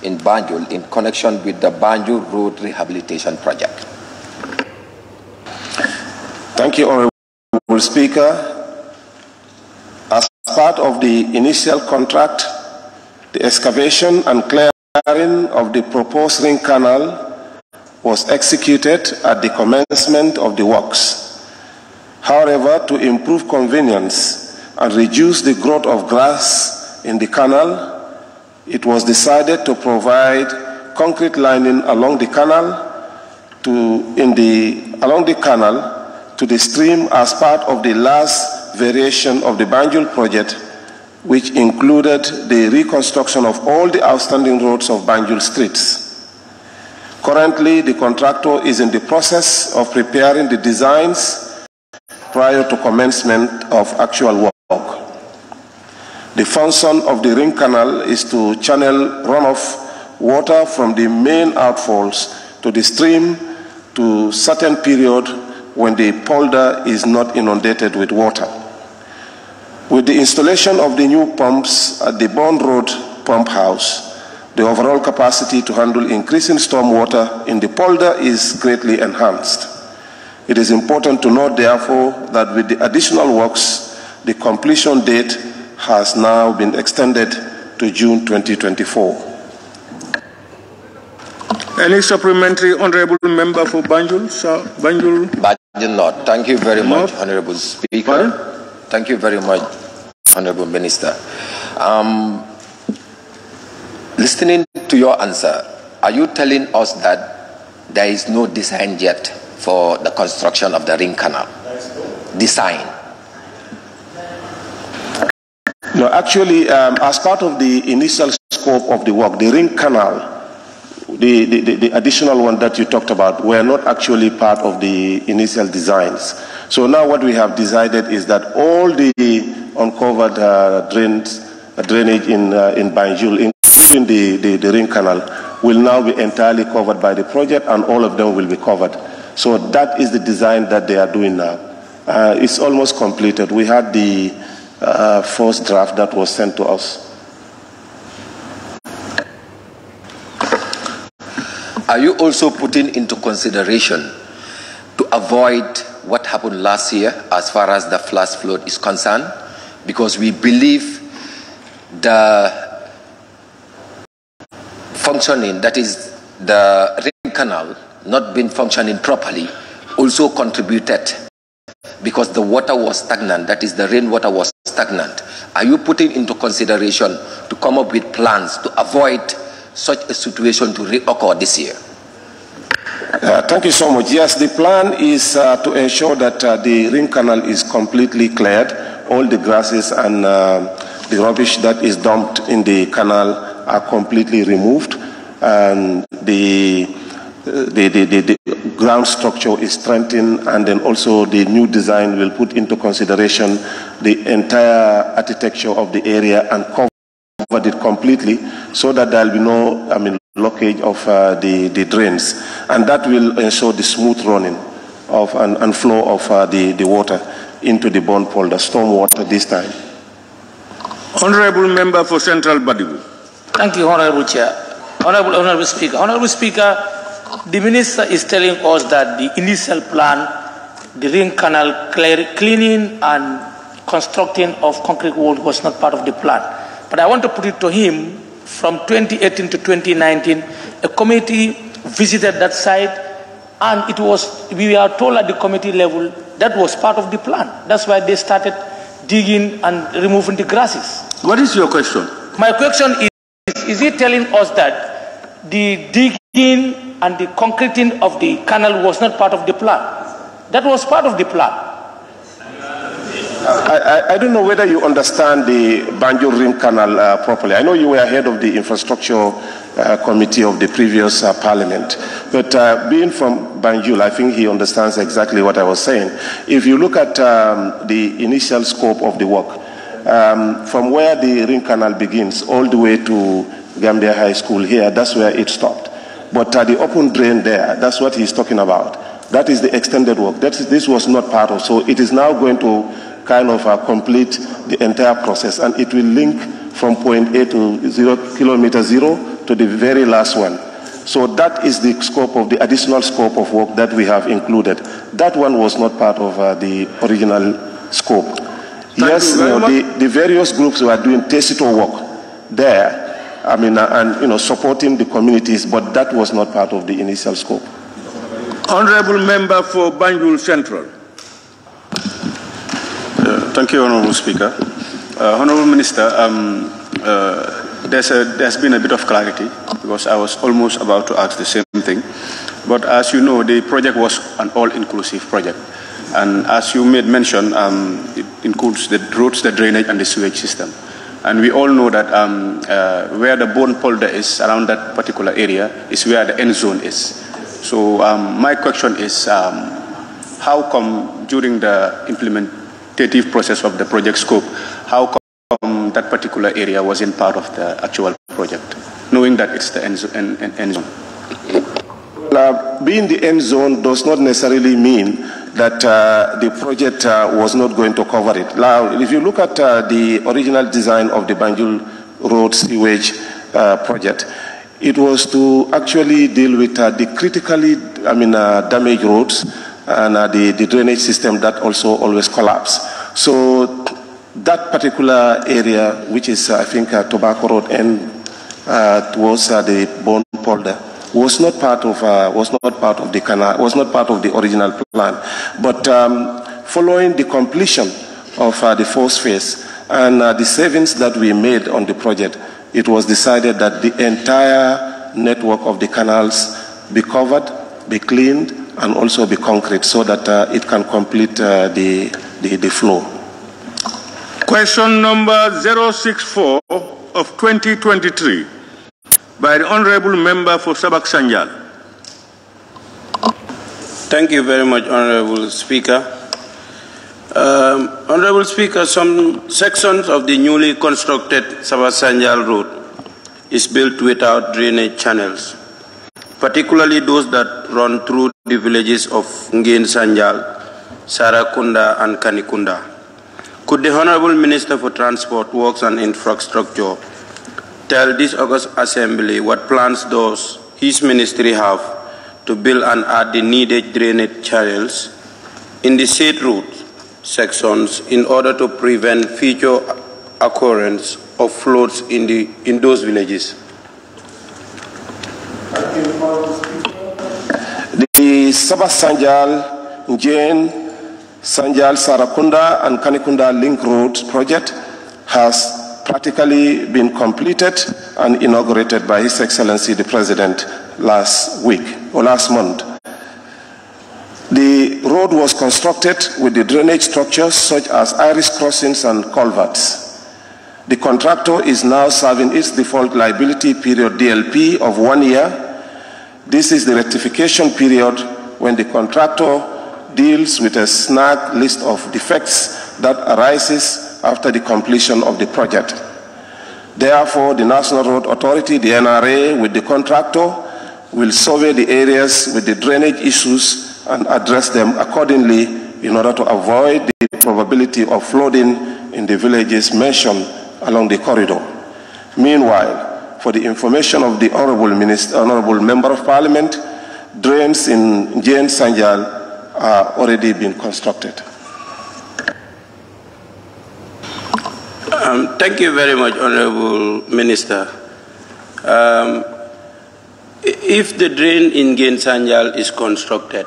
in Banjul in connection with the Banjul Road Rehabilitation Project? Thank you, Honorable Speaker. As part of the initial contract, the excavation and clearing of the proposed ring canal was executed at the commencement of the works. However, to improve convenience and reduce the growth of grass in the canal, it was decided to provide concrete lining along the canal to the stream as part of the last variation of the Banjul project, which included the reconstruction of all the outstanding roads of Banjul streets. Currently, the contractor is in the process of preparing the designs prior to commencement of actual work. The function of the ring canal is to channel runoff water from the main outfalls to the stream to a certain period when the polder is not inundated with water. With the installation of the new pumps at the Bond Road pump house, the overall capacity to handle increasing storm water in the polder is greatly enhanced. It is important to note, therefore, that with the additional works, the completion date has now been extended to June 2024. Any supplementary, Honorable Member for Banjul? Banjul North. Thank you very much, Honorable Speaker. Thank you very much, Honorable Minister. Listening to your answer, are you telling us that there is no design yet for the construction of the ring canal? Design? No, actually, as part of the initial scope of the work, the ring canal, the additional one that you talked about, were not actually part of the initial designs. So now what we have decided is that all the uncovered drainage in Banjul, including the ring canal, will now be entirely covered by the project, and all of them will be covered. So that is the design that they are doing now. It's almost completed. We had the first draft that was sent to us. Are you also putting into consideration avoid what happened last year as far as the flash flood is concerned, because we believe the functioning, that is the rain canal not been functioning properly, also contributed because the water was stagnant, that is the rainwater was stagnant. Are you putting into consideration to come up with plans to avoid such a situation to reoccur this year? Thank you so much. Yes, the plan is to ensure that the rain canal is completely cleared. All the grasses and the rubbish that is dumped in the canal are completely removed, and the ground structure is strengthened, and then also the new design will put into consideration the entire architecture of the area and covered it completely, so that there will be no, blockage of the drains, and that will ensure the smooth running of and flow of the water into the bond pool, the storm water this time. Honorable Member for Central Banjul. Thank you, Honorable Chair. Honorable Speaker. Honorable Speaker, the Minister is telling us that the initial plan, the rain canal cleaning and constructing of concrete wall was not part of the plan. But I want to put it to him, from 2018 to 2019, a committee visited that site, and we are told at the committee level that was part of the plan. That's why they started digging and removing the grasses. What is your question? My question is he telling us that the digging and the concreting of the canal was not part of the plan? That was part of the plan. I don't know whether you understand the Banjul Rim Canal properly. I know you were head of the infrastructure committee of the previous parliament, but being from Banjul, I think he understands exactly what I was saying. If you look at the initial scope of the work, from where the Rim Canal begins all the way to Gambia High School here, that's where it stopped. But the open drain there, that's what he's talking about. That is the extended work. This was not part of, so it is now going to kind of complete the entire process, and it will link from point A to kilometer 0 to the very last one. So that is the scope of the additional scope of work that we have included. That one was not part of the original scope. Yes, the various groups were doing tacit work there, and supporting the communities, but that was not part of the initial scope. Honorable Member for Banjul Central. Thank you, Honorable Speaker. Honorable Minister, there's been a bit of clarity, because I was almost about to ask the same thing. But as you know, the project was an all-inclusive project. And as you made mention, it includes the roads, the drainage, and the sewage system. And we all know that where the bone polder is, around that particular area, is where the end zone is. So my question is, how come during the implementative process of the project scope, how come that particular area wasn't part of the actual project, knowing that it's the end zone? Being the end zone does not necessarily mean that the project was not going to cover it. Now, if you look at the original design of the Banjul Road Sewage project, it was to actually deal with the critically damaged roads and the drainage system that also always collapse. So that particular area, which is I think Tobacco Road and towards the bone polder, was not part of the canal, was not part of the original plan. But following the completion of the first phase and the savings that we made on the project, it was decided that the entire network of the canals be covered, be cleaned, and also be concrete, so that it can complete the flow. Question number 064 of 2023 by the Honorable Member for 𝒂𝒏. Thank you very much, Honorable Speaker. Honorable Speaker, some sections of the newly constructed 𝒂𝒏 Road is built without drainage channels, particularly those that run through the villages of Ngin Sanjal, Sarakunda, and Kanikunda. Could the Honorable Minister for Transport, Works and Infrastructure tell this August Assembly what plans does his ministry have to build and add the needed drainage channels in the said route sections in order to prevent future occurrence of floods in those villages. The Sabah Sanjal, Njen, Sanjal Sarakunda and Kanikunda Link Road project has practically been completed and inaugurated by His Excellency the President last month. The road was constructed with the drainage structures such as iris crossings and culverts. The contractor is now serving its default liability period DLP of 1 year. This is the rectification period when the contractor deals with a snag list of defects that arises after the completion of the project. Therefore, the National Road Authority, the NRA, with the contractor, will survey the areas with the drainage issues and address them accordingly in order to avoid the probability of flooding in the villages mentioned along the corridor. Meanwhile, for the information of the Honorable Member of Parliament, drains in Jain Sanjal are already being constructed. Thank you very much, Honorable Minister. If the drain in Jain Sanjal is constructed,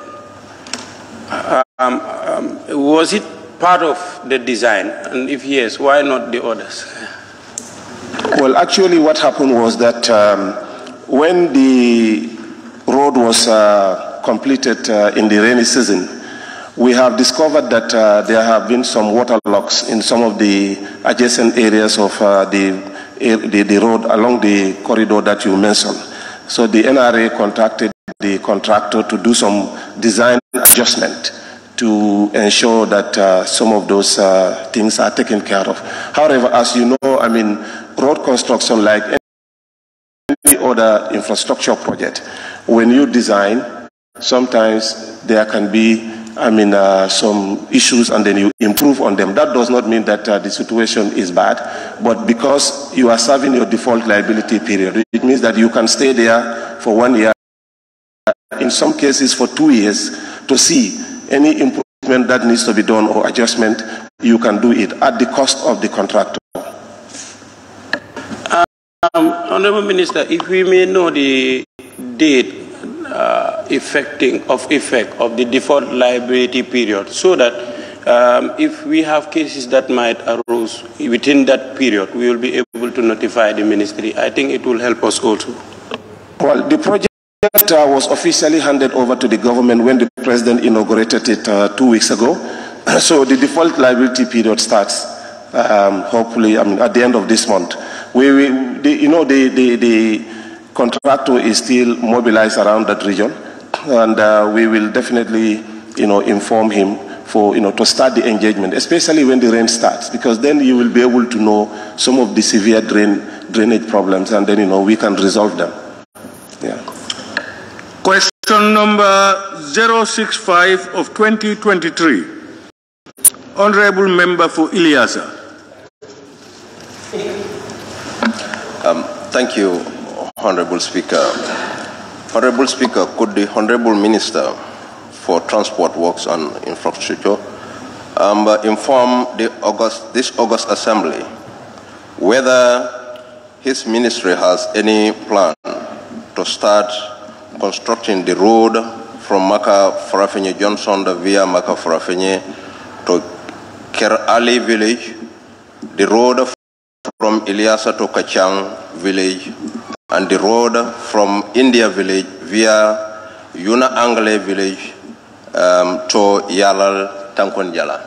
was it part of the design? And if yes, why not the others? Well, actually what happened was that when the road was completed in the rainy season, we have discovered that there have been some water locks in some of the adjacent areas of the road along the corridor that you mentioned. So the NRA contacted the contractor to do some design adjustment to ensure that some of those things are taken care of. However, as you know, I mean, road construction, like any other infrastructure project, when you design, sometimes there can be, some issues and then you improve on them. That does not mean that the situation is bad, but because you are serving your default liability period, it means that you can stay there for 1 year, in some cases for 2 years, to see any improvement that needs to be done or adjustment. You can do it at the cost of the contractor. Honorable Minister, if we may know the date effect of the default liability period, so that if we have cases that might arise within that period, we will be able to notify the ministry. I think it will help us also. Well, the project was officially handed over to the government when the President inaugurated it 2 weeks ago. So the default liability period starts hopefully at the end of this month. The contractor is still mobilized around that region, and we will definitely inform him for to start the engagement, especially when the rain starts, because then you will be able to know some of the severe drainage problems, and then we can resolve them. Yeah. Question number 065 of 2023. Honorable Member for Ileasa. Thank you, Honorable Speaker. Honorable Speaker, could the Honorable Minister for Transport, Works and Infrastructure inform this August Assembly whether his ministry has any plan to start constructing the road from Maka Farafenye Johnson via Maka Farafenye to Ker-Ali village, the road from Ileasa to Kachang village, and the road from India village via Yuna Angle village to Yalal Tankonjala.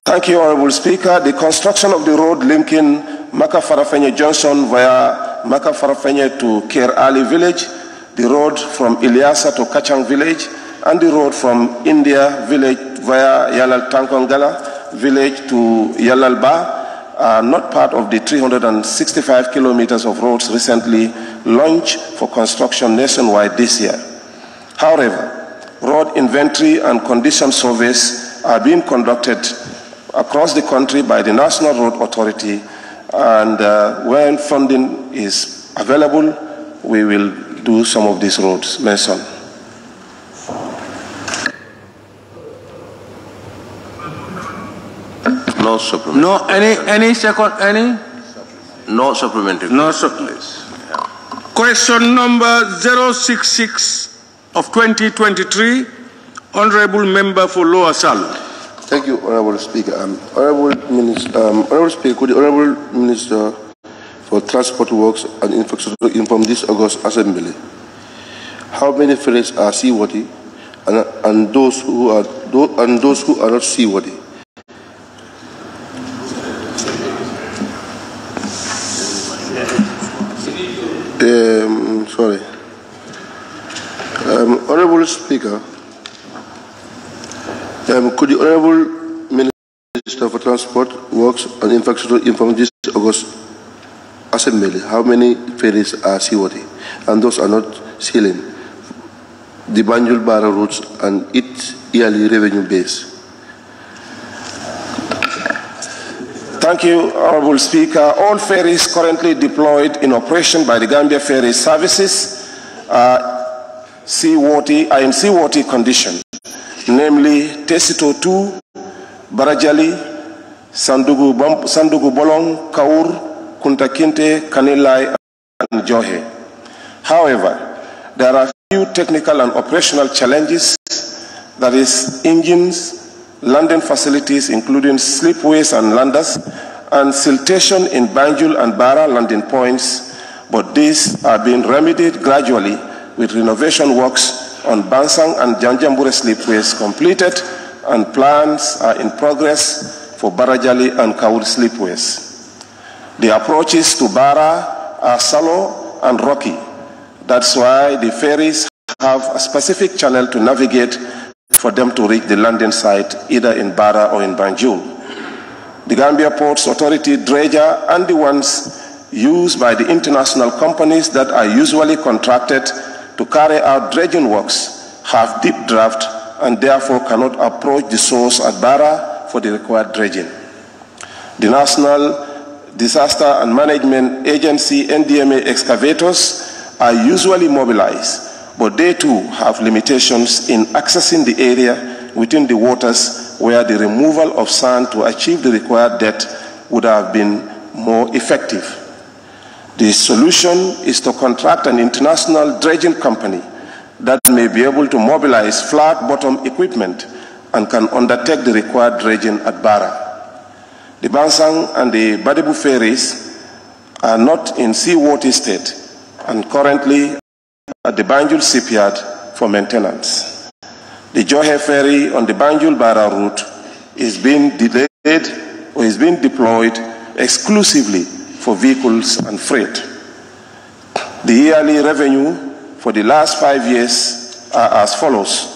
Thank you, Honorable Speaker. The construction of the road linking Maka Farafenye Johnson via Maka Farafenye to Ker-Ali village, the road from Ileasa to Kachang village, and the road from India village via Yalal Tankongala village to Yalalba are not part of the 365 kilometers of roads recently launched for construction nationwide this year. However, road inventory and condition surveys are being conducted across the country by the National Road Authority, and when funding is available, we will do some of these roads mentioned. No supplementary. No, any second, any? No supplementary. No supplementary. Question number 066 of 2023, Honorable Member for Lower Sal. Thank you, Honorable Speaker. Honorable Speaker, could the Honorable Minister for Transport Works and Infrastructure inform this August Assembly how many ferries are seaworthy and those who are not seaworthy? Honorable Speaker, could the Honorable Minister for Transport, Works and Infrastructure inform this August Assembly how many ferries are seaworthy and those are not sailing the Banjul Barra routes and its yearly revenue base? Thank you, Honorable Speaker. All ferries currently deployed in operation by the Gambia Ferry Services are in seaworthy condition, namely Tesito 2, Barajali, Sandugu Bolong, Kaur, Kunta Kinte, Kanilai, and Johe. However, there are few technical and operational challenges, that is engines, landing facilities including slipways and landers, and siltation in Banjul and Barra landing points, but these are being remedied gradually with renovation works on Bansang and Janjambure slipways completed, and plans are in progress for Barajali and Kaur slipways. The approaches to Barra are shallow and rocky. That's why the ferries have a specific channel to navigate for them to reach the landing site either in Barra or in Banjul. The Gambia Ports Authority dredger and the ones used by the international companies that are usually contracted to carry out dredging works have deep draft and therefore cannot approach the source at Barra for the required dredging. The National Disaster and Management Agency NDMA excavators are usually mobilized, but they too have limitations in accessing the area within the waters where the removal of sand to achieve the required depth would have been more effective. The solution is to contract an international dredging company that may be able to mobilize flat-bottom equipment and can undertake the required dredging at Barra. The Bansang and the Badibu ferries are not in seaworthy state and currently at the Banjul shipyard for maintenance. The Johe ferry on the Banjul Barra route is being delayed or is being deployed exclusively for vehicles and freight. The yearly revenue for the last 5 years are as follows.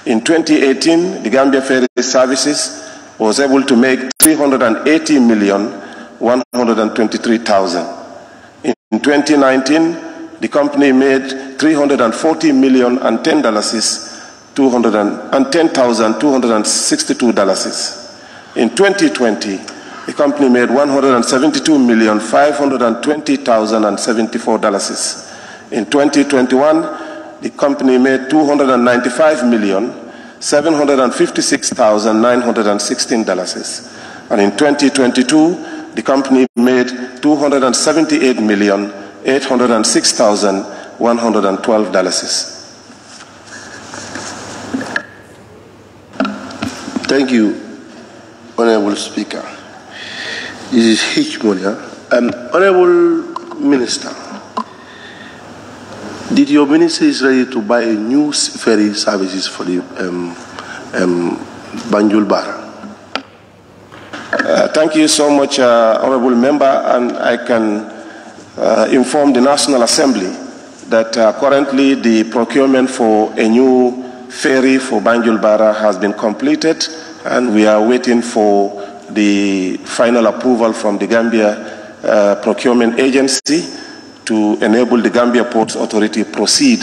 In 2018, the Gambia Ferry Services was able to make $380,123,000. In 2019, the company made $340,210,262. In 2020, the company made $172,520,074. In 2021, the company made $295,756,916. And in 2022, the company made $278,806,112. Thank you, Honorable Speaker. This is H. Monia. Honorable Minister, did your ministry is ready to buy a new ferry services for the Banjul Barra? Thank you so much, Honorable Member, and I can inform the National Assembly that currently the procurement for a new ferry for Banjul Barra has been completed, and we are waiting for the final approval from the Gambia Procurement Agency to enable the Gambia Ports Authority proceed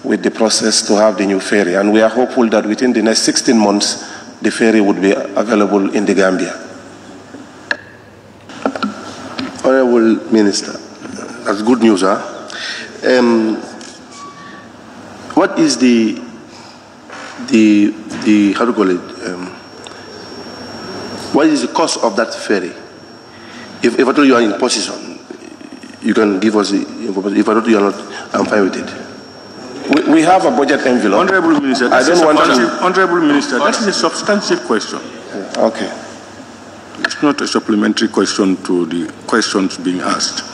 with the process to have the new ferry. And we are hopeful that within the next 16 months, the ferry would be available in the Gambia. Honorable Minister, that's good news, huh? what is the how to call it? What is the cost of that ferry? If I told you are in position, you can give us the information. If I told you are not, I'm fine with it. We have a budget envelope. Honorable Minister, I don't want to. Honorable Minister, that is a substantive question. Okay. It's not a supplementary question to the questions being asked.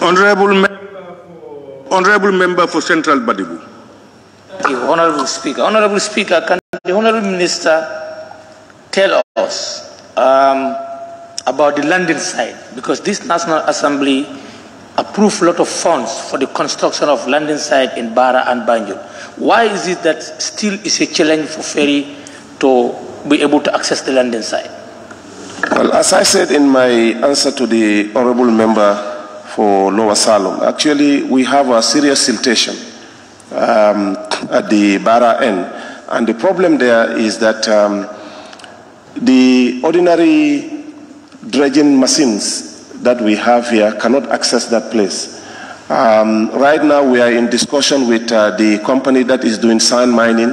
Honorable Member for Central Badibu. Thank you, Honorable Speaker. Honorable Speaker, can the Honorable Minister tell us about the landing site? Because this National Assembly approved a lot of funds for the construction of landing site in Bara and Banjul. Why is it that still is a challenge for ferry to be able to access the landing site? Well, as I said in my answer to the Honorable Member for Lower Salom, actually we have a serious siltation at the Bara end. And the problem there is that the ordinary dredging machines that we have here cannot access that place. Right now we are in discussion with the company that is doing sand mining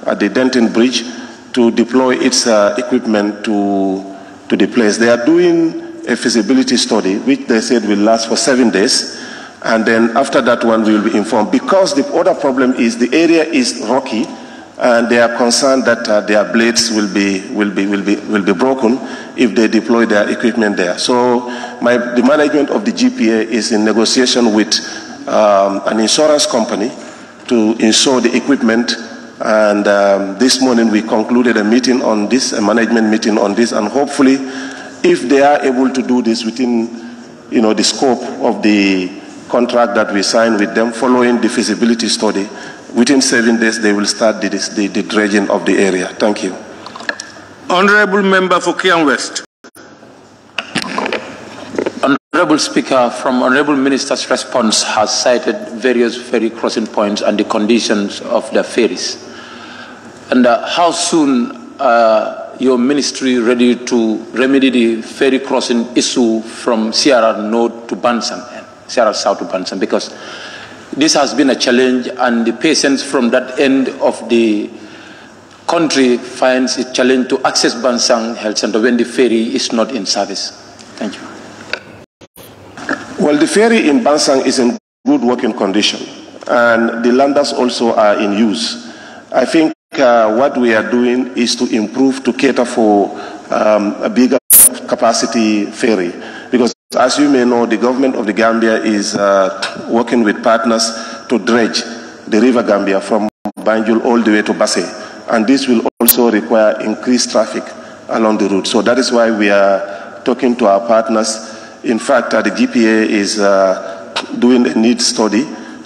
at the Denton Bridge to deploy its equipment to the place. They are doing a feasibility study, which they said will last for 7 days. And then after that one we will be informed. Because the other problem is the area is rocky, and they are concerned that their blades will be broken if they deploy their equipment there. So the management of the GPA is in negotiation with an insurance company to insure the equipment. And this morning we concluded a meeting on this, a management meeting on this, and hopefully, if they are able to do this within, the scope of the contract that we signed with them, following the feasibility study, within 7 days they will start the dredging of the area. Thank you. Honorable Member for Kiang West. Honorable Speaker, from Honorable Minister's response has cited various ferry crossing points and the conditions of the ferries. And how soon your ministry ready to remedy the ferry crossing issue from Sierra North to Bansang and Sierra South to Bansang? Because this has been a challenge, and the patients from that end of the country finds it challenging to access Bansang Health Center when the ferry is not in service. Thank you. Well, the ferry in Bansang is in good working condition, and the landers also are in use. I think what we are doing is to improve to cater for a bigger capacity ferry, because as you may know, the government of the Gambia is working with partners to dredge the River Gambia from Banjul all the way to Basse, and this will also require increased traffic along the route. So that is why we are talking to our partners. In fact, the GPA is doing a need study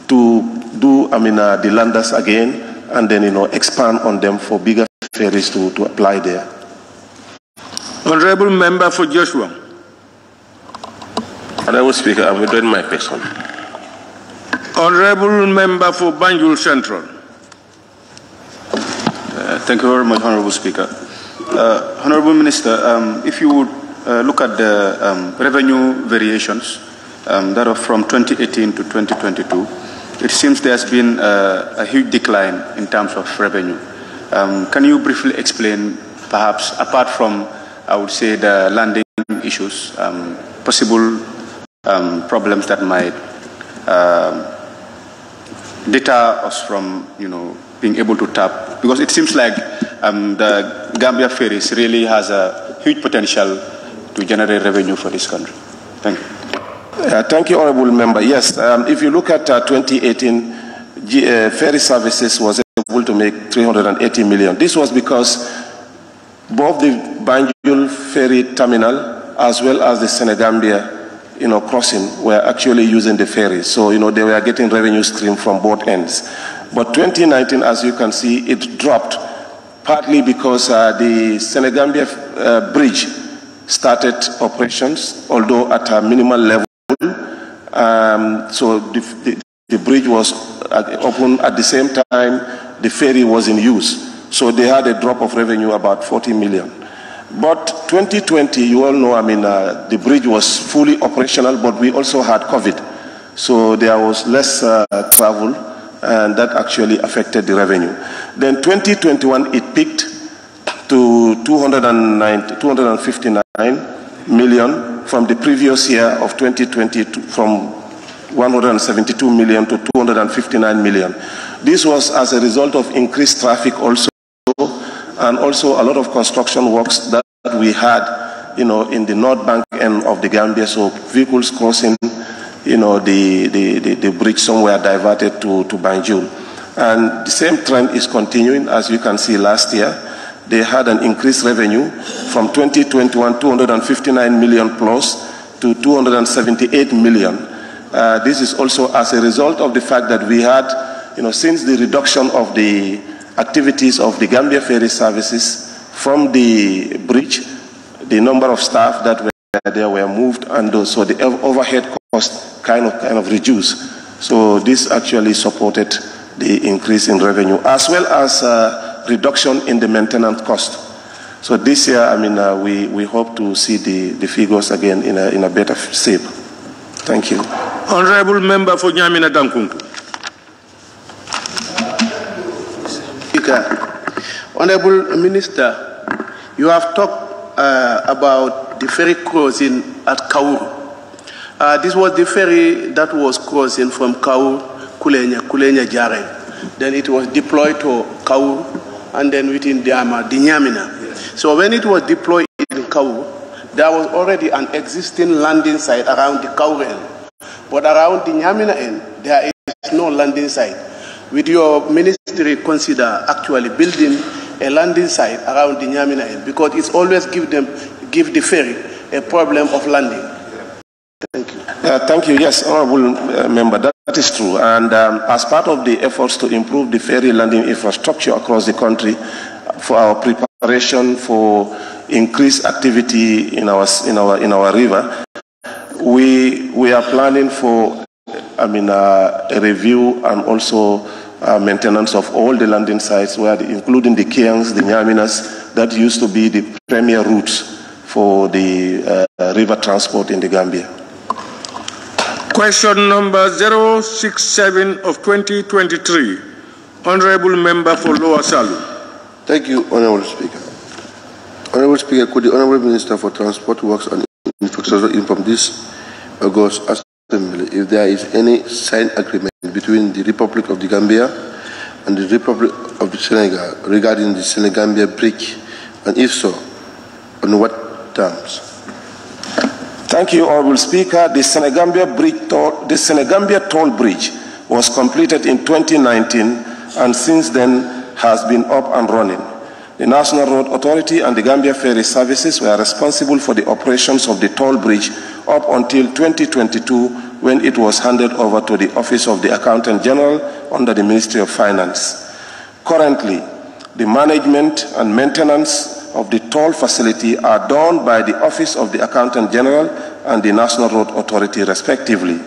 to do the landers again, and then expand on them for bigger ferries to apply there. Honorable Member for Joshua. Honorable Speaker, I'm withdrawing my question. Honorable Member for Banjul Central. Thank you very much, Honorable Speaker. Honorable Minister, if you would look at the revenue variations that are from 2018 to 2022, it seems there's been a huge decline in terms of revenue. Can you briefly explain, perhaps, apart from, I would say, the landing issues, possible problems that might deter us from, being able to tap? Because it seems like the Gambia ferries really has a huge potential to generate revenue for this country. Thank you. Thank you, Honorable Member. Yes, if you look at 2018, ferry services was able to make 380 million. This was because both the Banjul ferry terminal as well as the Senegambia crossing were actually using the ferries. So, they were getting revenue stream from both ends. But 2019, as you can see, it dropped partly because the Senegambia bridge started operations, although at a minimal level. So the bridge was open at the same time the ferry was in use. So they had a drop of revenue about 40 million. But 2020, you all know, the bridge was fully operational, but we also had COVID. So there was less travel. and that actually affected the revenue. Then 2021, it peaked to 259 million from the previous year of 2020, from 172 million to 259 million. This was as a result of increased traffic also, and also a lot of construction works that we had, in the north bank end of the Gambia. So vehicles crossing, the bridge somewhere diverted to Banjul. And the same trend is continuing. As you can see, last year, they had an increased revenue from 2021, 259 million plus to 278 million. This is also as a result of the fact that we had, since the reduction of the activities of the Gambia ferry services from the bridge, the number of staff that were there were moved, and so the overhead cost kind of reduced. So this actually supported the increase in revenue, as well as reduction in the maintenance cost. So this year, we hope to see the figures again in a better shape. Thank you. Honorable Member for Nyamina Dankunku. Honorable Minister, you have talked about the ferry crossing at Kauru. This was the ferry that was crossing from Kauru, Kulenya Jaren. Then it was deployed to Kauru, and then within the Nyamina. So when it was deployed in Kauru, there was already an existing landing site around the Kauru end. But around the Nyamina end, there is no landing site. Would your ministry consider actually building a landing site around the Nyamina end? Because it's always give the ferry a problem of landing. Thank you. Thank you. Yes, Honorable Member, that is true. And as part of the efforts to improve the ferry landing infrastructure across the country, for our preparation for increased activity in our river, we are planning for a review and also maintenance of all the landing sites, including the Kiangs, the Nyaminas, that used to be the premier routes for the river transport in the Gambia. Question number 067 of 2023. Honorable Member for Lower Salu. Thank you, Honorable Speaker. Honorable Speaker, could the Honorable Minister for Transport, Works and Infrastructure inform this August Assembly if there is any signed agreement between the Republic of the Gambia and the Republic of the Senegal regarding the Senegambia Bridge, and if so, on what terms? Thank you, Honorable Speaker. The Senegambia toll bridge was completed in 2019 and since then has been up and running. The National Road Authority and the Gambia Ferry Services were responsible for the operations of the toll bridge up until 2022, when it was handed over to the Office of the Accountant General under the Ministry of Finance. Currently, the management and maintenance of the toll facility are done by the Office of the Accountant General and the National Road Authority, respectively.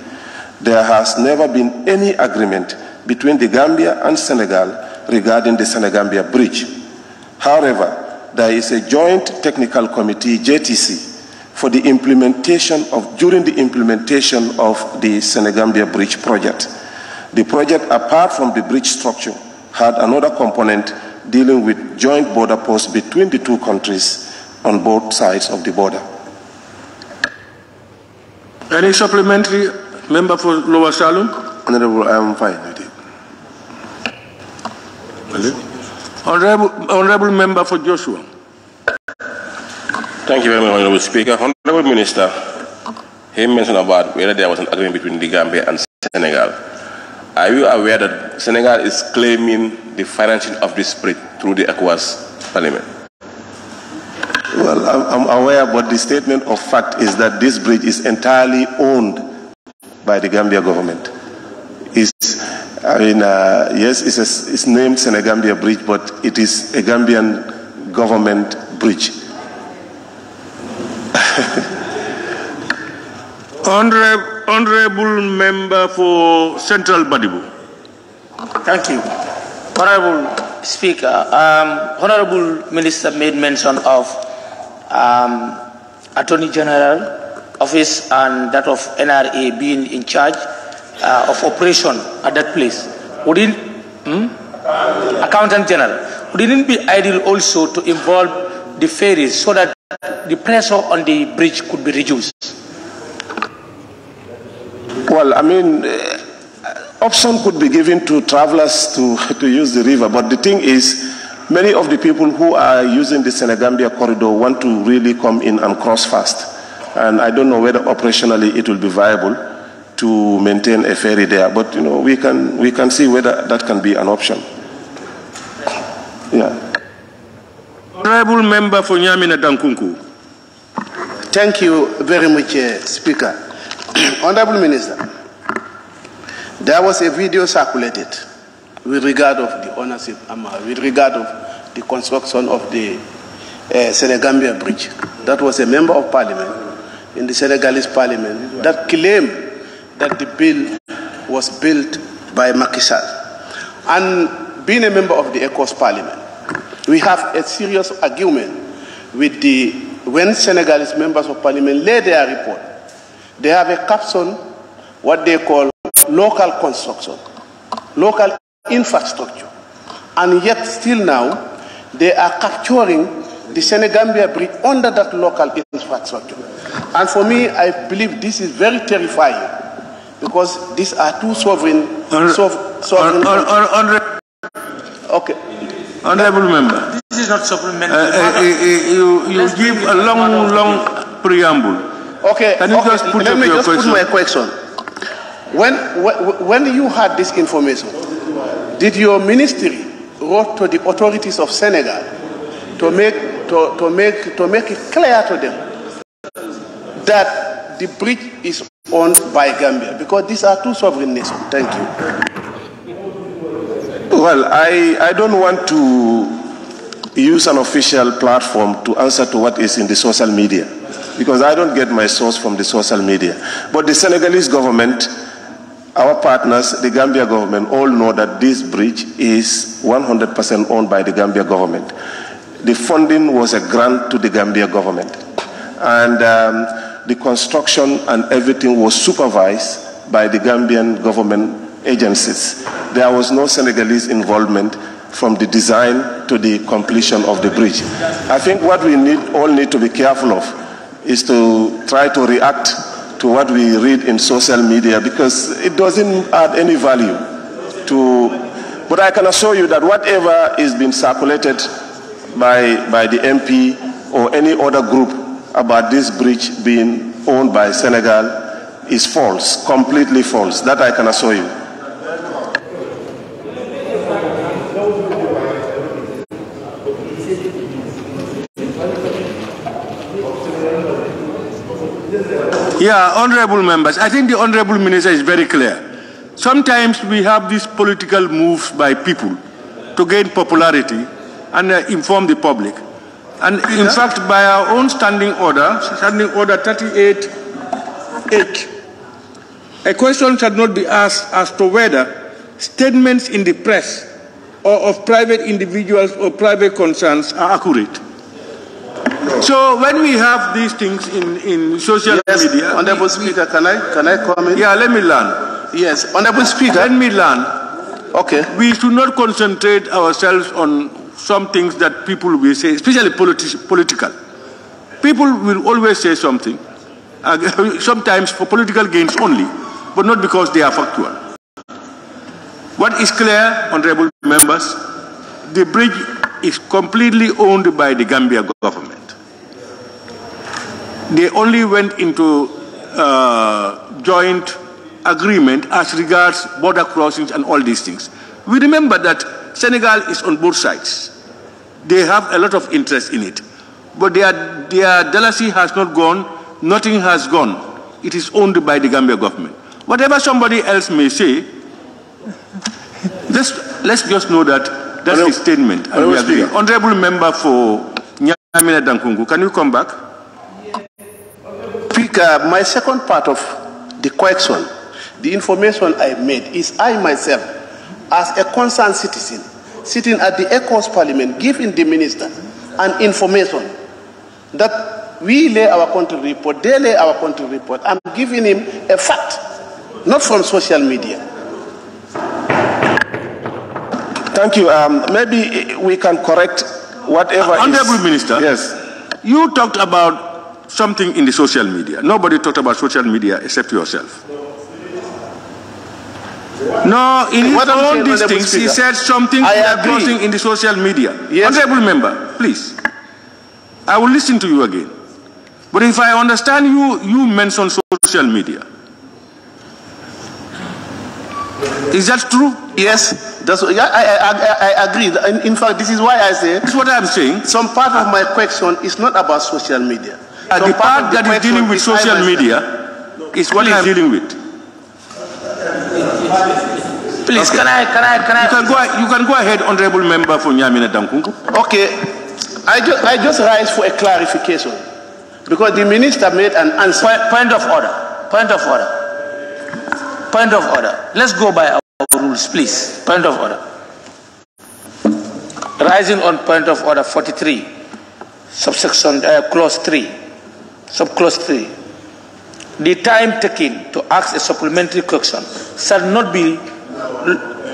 There has never been any agreement between the Gambia and Senegal regarding the Senegambia Bridge. However, there is a joint technical committee, JTC, for the during the implementation of the Senegambia Bridge project. The project, apart from the bridge structure, had another component dealing with joint border posts between the two countries on both sides of the border. Any supplementary? Member for Lower Salum? Honorable, I am fine with it. Honorable Member for Joshua. Thank you very much, Honorable Speaker. Honorable Minister, he mentioned about whether there was an agreement between the Gambia and Senegal. Are you aware that Senegal is claiming the financing of this bridge through the ECOWAS Parliament? Well, I'm aware, but the statement of fact is that this bridge is entirely owned by the Gambia government. Yes, it's named Senegambia Bridge, but it is a Gambian government bridge. Honorable Member for Central Badibu. Thank you. Honorable Speaker, Honorable Minister made mention of Attorney General Office and that of NRA being in charge of operation at that place. Accountant General, wouldn't it be ideal also to involve the ferries so that the pressure on the bridge could be reduced? Well, I mean, option could be given to travelers to use the river, but the thing is, many of the people who are using the Senegambia corridor want to really come in and cross fast. And I don't know whether operationally it will be viable to maintain a ferry there, but you know, we can see whether that can be an option. Yeah. Honorable Member for Nyamina Dankunku. Thank you very much, Speaker. Honorable Minister, there was a video circulated with regard of the ownership, with regard of the construction of the Senegambia Bridge. That was a member of parliament in the Senegalese parliament that claimed that the bill was built by Macky Sall. And being a member of the ECOWAS parliament, we have a serious argument with when Senegalese members of parliament lay their report, they have a caption, what they call local construction, local infrastructure. And yet still now, they are capturing the Senegambia Bridge under that local infrastructure. And for me, I believe this is very terrifying because these are two sovereign. Okay. Honorable Member. This is not supplementary. You give a long preamble. Okay. Can you just put let me your just question? put my question. When you had this information, did your ministry wrote to the authorities of Senegal to make it clear to them that the bridge is owned by Gambia? Because these are two sovereign nations. Thank you. Well, I don't want to use an official platform to answer to what is in the social media, because I don't get my source from the social media. But the Senegalese government, our partners, the Gambia government, all know that this bridge is 100% owned by the Gambia government. The funding was a grant to the Gambia government. And the construction and everything was supervised by the Gambian government agencies. There was no Senegalese involvement from the design to the completion of the bridge. I think what we all need to be careful of is to try to react to what we read in social media, because it doesn't add any value to. But I can assure you that whatever is being circulated by the MP or any other group about this bridge being owned by Senegal is false, completely false. That I can assure you. Yeah, honorable members, I think the honorable minister is very clear. Sometimes we have these political moves by people to gain popularity and inform the public. And in fact, by our own standing order 38H, a question should not be asked as to whether statements in the press or of private individuals or private concerns are accurate. So when we have these things in social media... Honorable Speaker, can I comment? Yeah, let me learn. Yes, Honorable Speaker. Let me learn. Okay. We should not concentrate ourselves on some things that people will say, especially political. People will always say something, sometimes for political gains only, but not because they are factual. What is clear, honorable members, the bridge is completely owned by the Gambia government. They only went into joint agreement as regards border crossings and all these things. We remember that Senegal is on both sides. They have a lot of interest in it. But their jealousy has not gone, nothing has gone. It is owned by the Gambia government. Whatever somebody else may say, let's just know that that's the statement. And we agree. Honorable member for Nyamina Dankungu, can you come back? Speaker, my second part of the question, the information I made is I myself, as a concerned citizen, sitting at the ECOWAS Parliament, giving the minister an information that we lay our country report, they lay our country report. I'm giving him a fact, not from social media. Thank you. Maybe we can correct whatever Honorable Minister. Yes. You talked about something in the social media. Nobody talked about social media except yourself. No, in his own these things, he said something crossing in the social media. Yes. Honorable member, please. I will listen to you again. But if I understand you, you mentioned social media. Is that true? Yes, I agree. In fact, this is why I say. That's what I'm saying. Some part of my question is not about social media. The part that is dealing with social media is what I'm dealing with. Please, okay. can I? You can go ahead, honorable member for Nyamina Dankungu. Okay, I just rise for a clarification because the minister made an answer. Point of order. Point of order. Point of order. Let's go by our rules, please. Point of order. Rising on point of order 43, subsection clause 3, subclause 3. The time taken to ask a supplementary question shall not be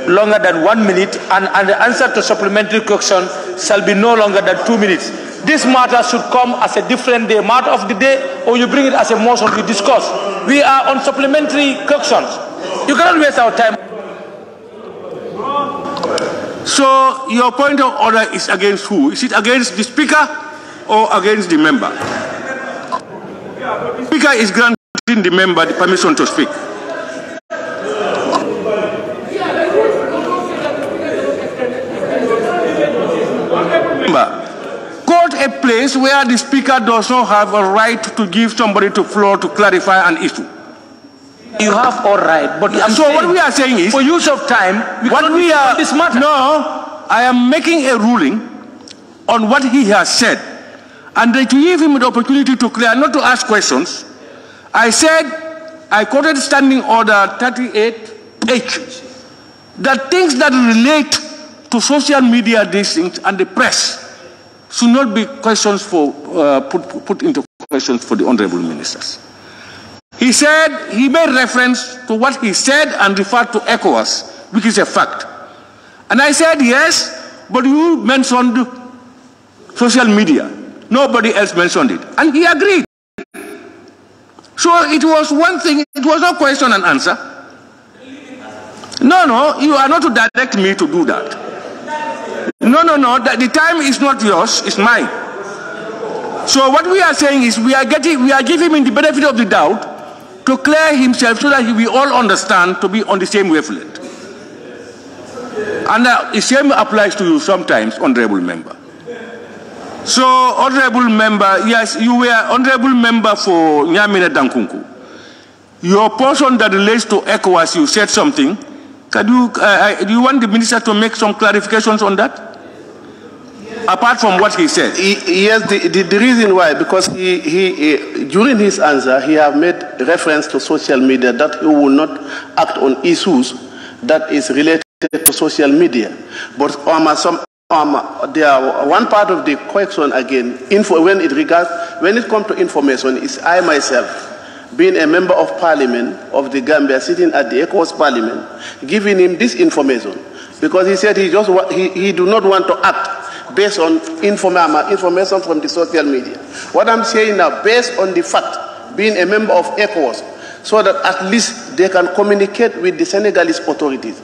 longer than 1 minute, and the answer to supplementary question shall be no longer than 2 minutes. This matter should come as a different day, matter of the day, or you bring it as a motion we discuss. We are on supplementary questions. You cannot waste our time. So your point of order is against who? Is it against the speaker or against the member? The speaker is granting the member the permission to speak. Quote a place where the speaker does not have a right to give somebody the floor to clarify an issue. You have all right, but what we are saying is, for use of time, this matter. No, I am making a ruling on what he has said, and to give him the opportunity to clear, not to ask questions. I said, I quoted Standing Order 38H, that things that relate to social media, these things, and the press should not be questions for put into questions for the honorable ministers. He said, he made reference to what he said and referred to ECOWAS, which is a fact. And I said, yes, but you mentioned social media. Nobody else mentioned it. And he agreed. So it was one thing, it was not question and answer. No, you are not to direct me to do that. No, the time is not yours, it's mine. So what we are saying is we are giving him the benefit of the doubt to clear himself so that we all understand to be on the same wavelength. And the same applies to you sometimes, honorable member. So, honorable member, yes, you were honorable member for Nyamina Dankungu. Your portion that relates to ECOWAS, you said something. Do you want the minister to make some clarifications on that? Apart from what he said. Yes, the reason why, because he during his answer, he have made reference to social media that he will not act on issues that is related to social media. But there are one part of the question again, when it comes to information, is I myself, being a member of parliament of the Gambia, sitting at the ECOWAS parliament, giving him this information. Because he said he do not want to act based on information from the social media. What I'm saying now, based on the fact, being a member of ECOWAS, so that at least they can communicate with the Senegalese authorities.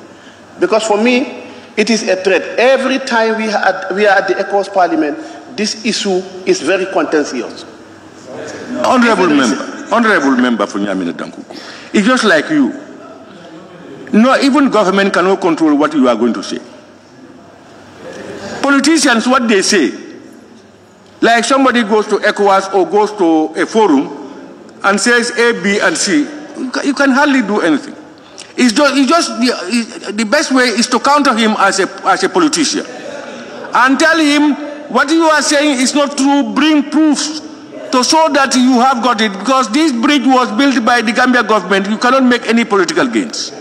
Because for me, it is a threat. Every time we are at the ECOWAS parliament, this issue is very contentious. Honorable member for Nyamina Dankungu, it's just like you. No, even government cannot control what you are going to say. Politicians, what they say, like somebody goes to ECOWAS or goes to a forum and says A, B, and C, you can hardly do anything. The best way is to counter him as a politician and tell him what you are saying is not true, bring proofs to show that you have got it, because this bridge was built by the Gambia government. You cannot make any political gains.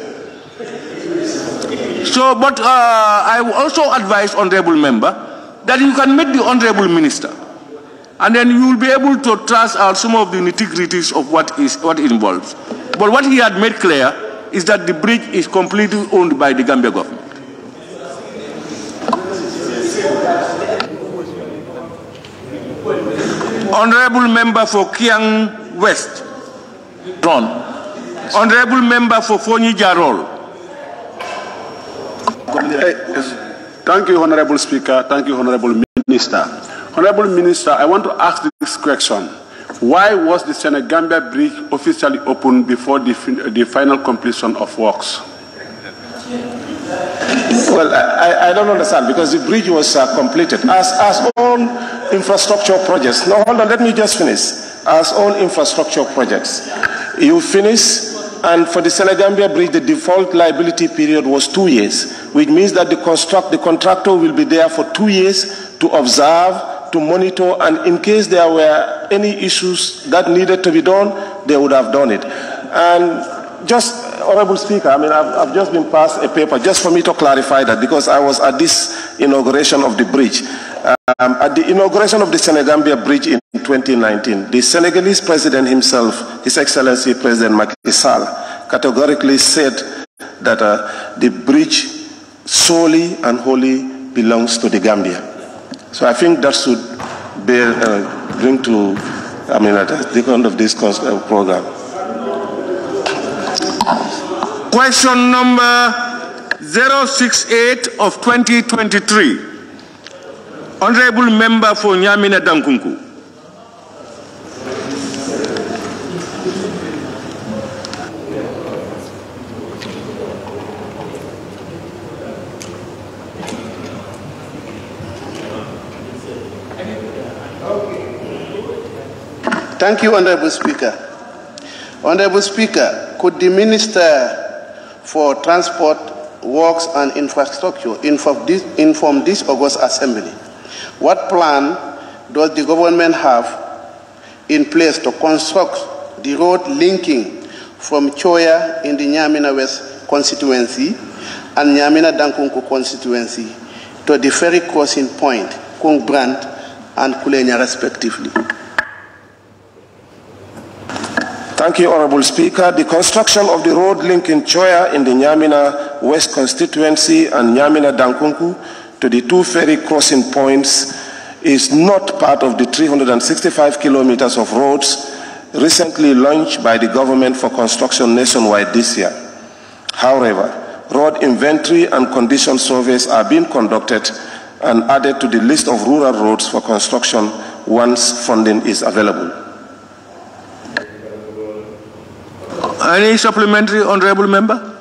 So, but I will also advise honorable member that you can meet the honorable minister, and then you will be able to trace out some of the nitty-gritties of what it involves. But what he had made clear is that the bridge is completely owned by the Gambia government. Honorable Member for Kiang West. Ron. Honorable Member for Fonyi Jarol. Thank you, Honorable Speaker. Thank you, Honorable Minister. Honorable Minister, I want to ask this question. Why was the Senegambia Bridge officially opened before the final completion of works? Well, I don't understand, because the bridge was completed. As all infrastructure projects, no, hold on, let me just finish. As all infrastructure projects, you finish, and for the Senegambia Bridge, the default liability period was 2 years, which means that the contractor will be there for 2 years to observe, to monitor, and in case there were any issues that needed to be done, they would have done it. And just, Honorable Speaker, I mean, I've just been passed a paper just for me to clarify that, because I was at this inauguration of the bridge. At the inauguration of the Senegambia Bridge in 2019, the Senegalese president himself, His Excellency President Macky Sall, categorically said that the bridge solely and wholly belongs to the Gambia. So I think that should bring to, I mean, at the end of this program. Question number 068 of 2023. Honorable Member for Nyamina Dankunku. Thank you, Honorable Speaker. Honorable Speaker, could the Minister for Transport, Works and Infrastructure inform this August Assembly? What plan does the government have in place to construct the road linking from Choya in the Nyamina West constituency and Nyamina Dankunku constituency to the ferry crossing point, Kungbrand and Kulenya respectively? Thank you, Honorable Speaker. The construction of the road linking Choya in the Nyamina West constituency and Nyamina Dankunku to the 2 ferry crossing points is not part of the 365 kilometers of roads recently launched by the government for construction nationwide this year. However, road inventory and condition surveys are being conducted and added to the list of rural roads for construction once funding is available. Any supplementary, Honorable Member?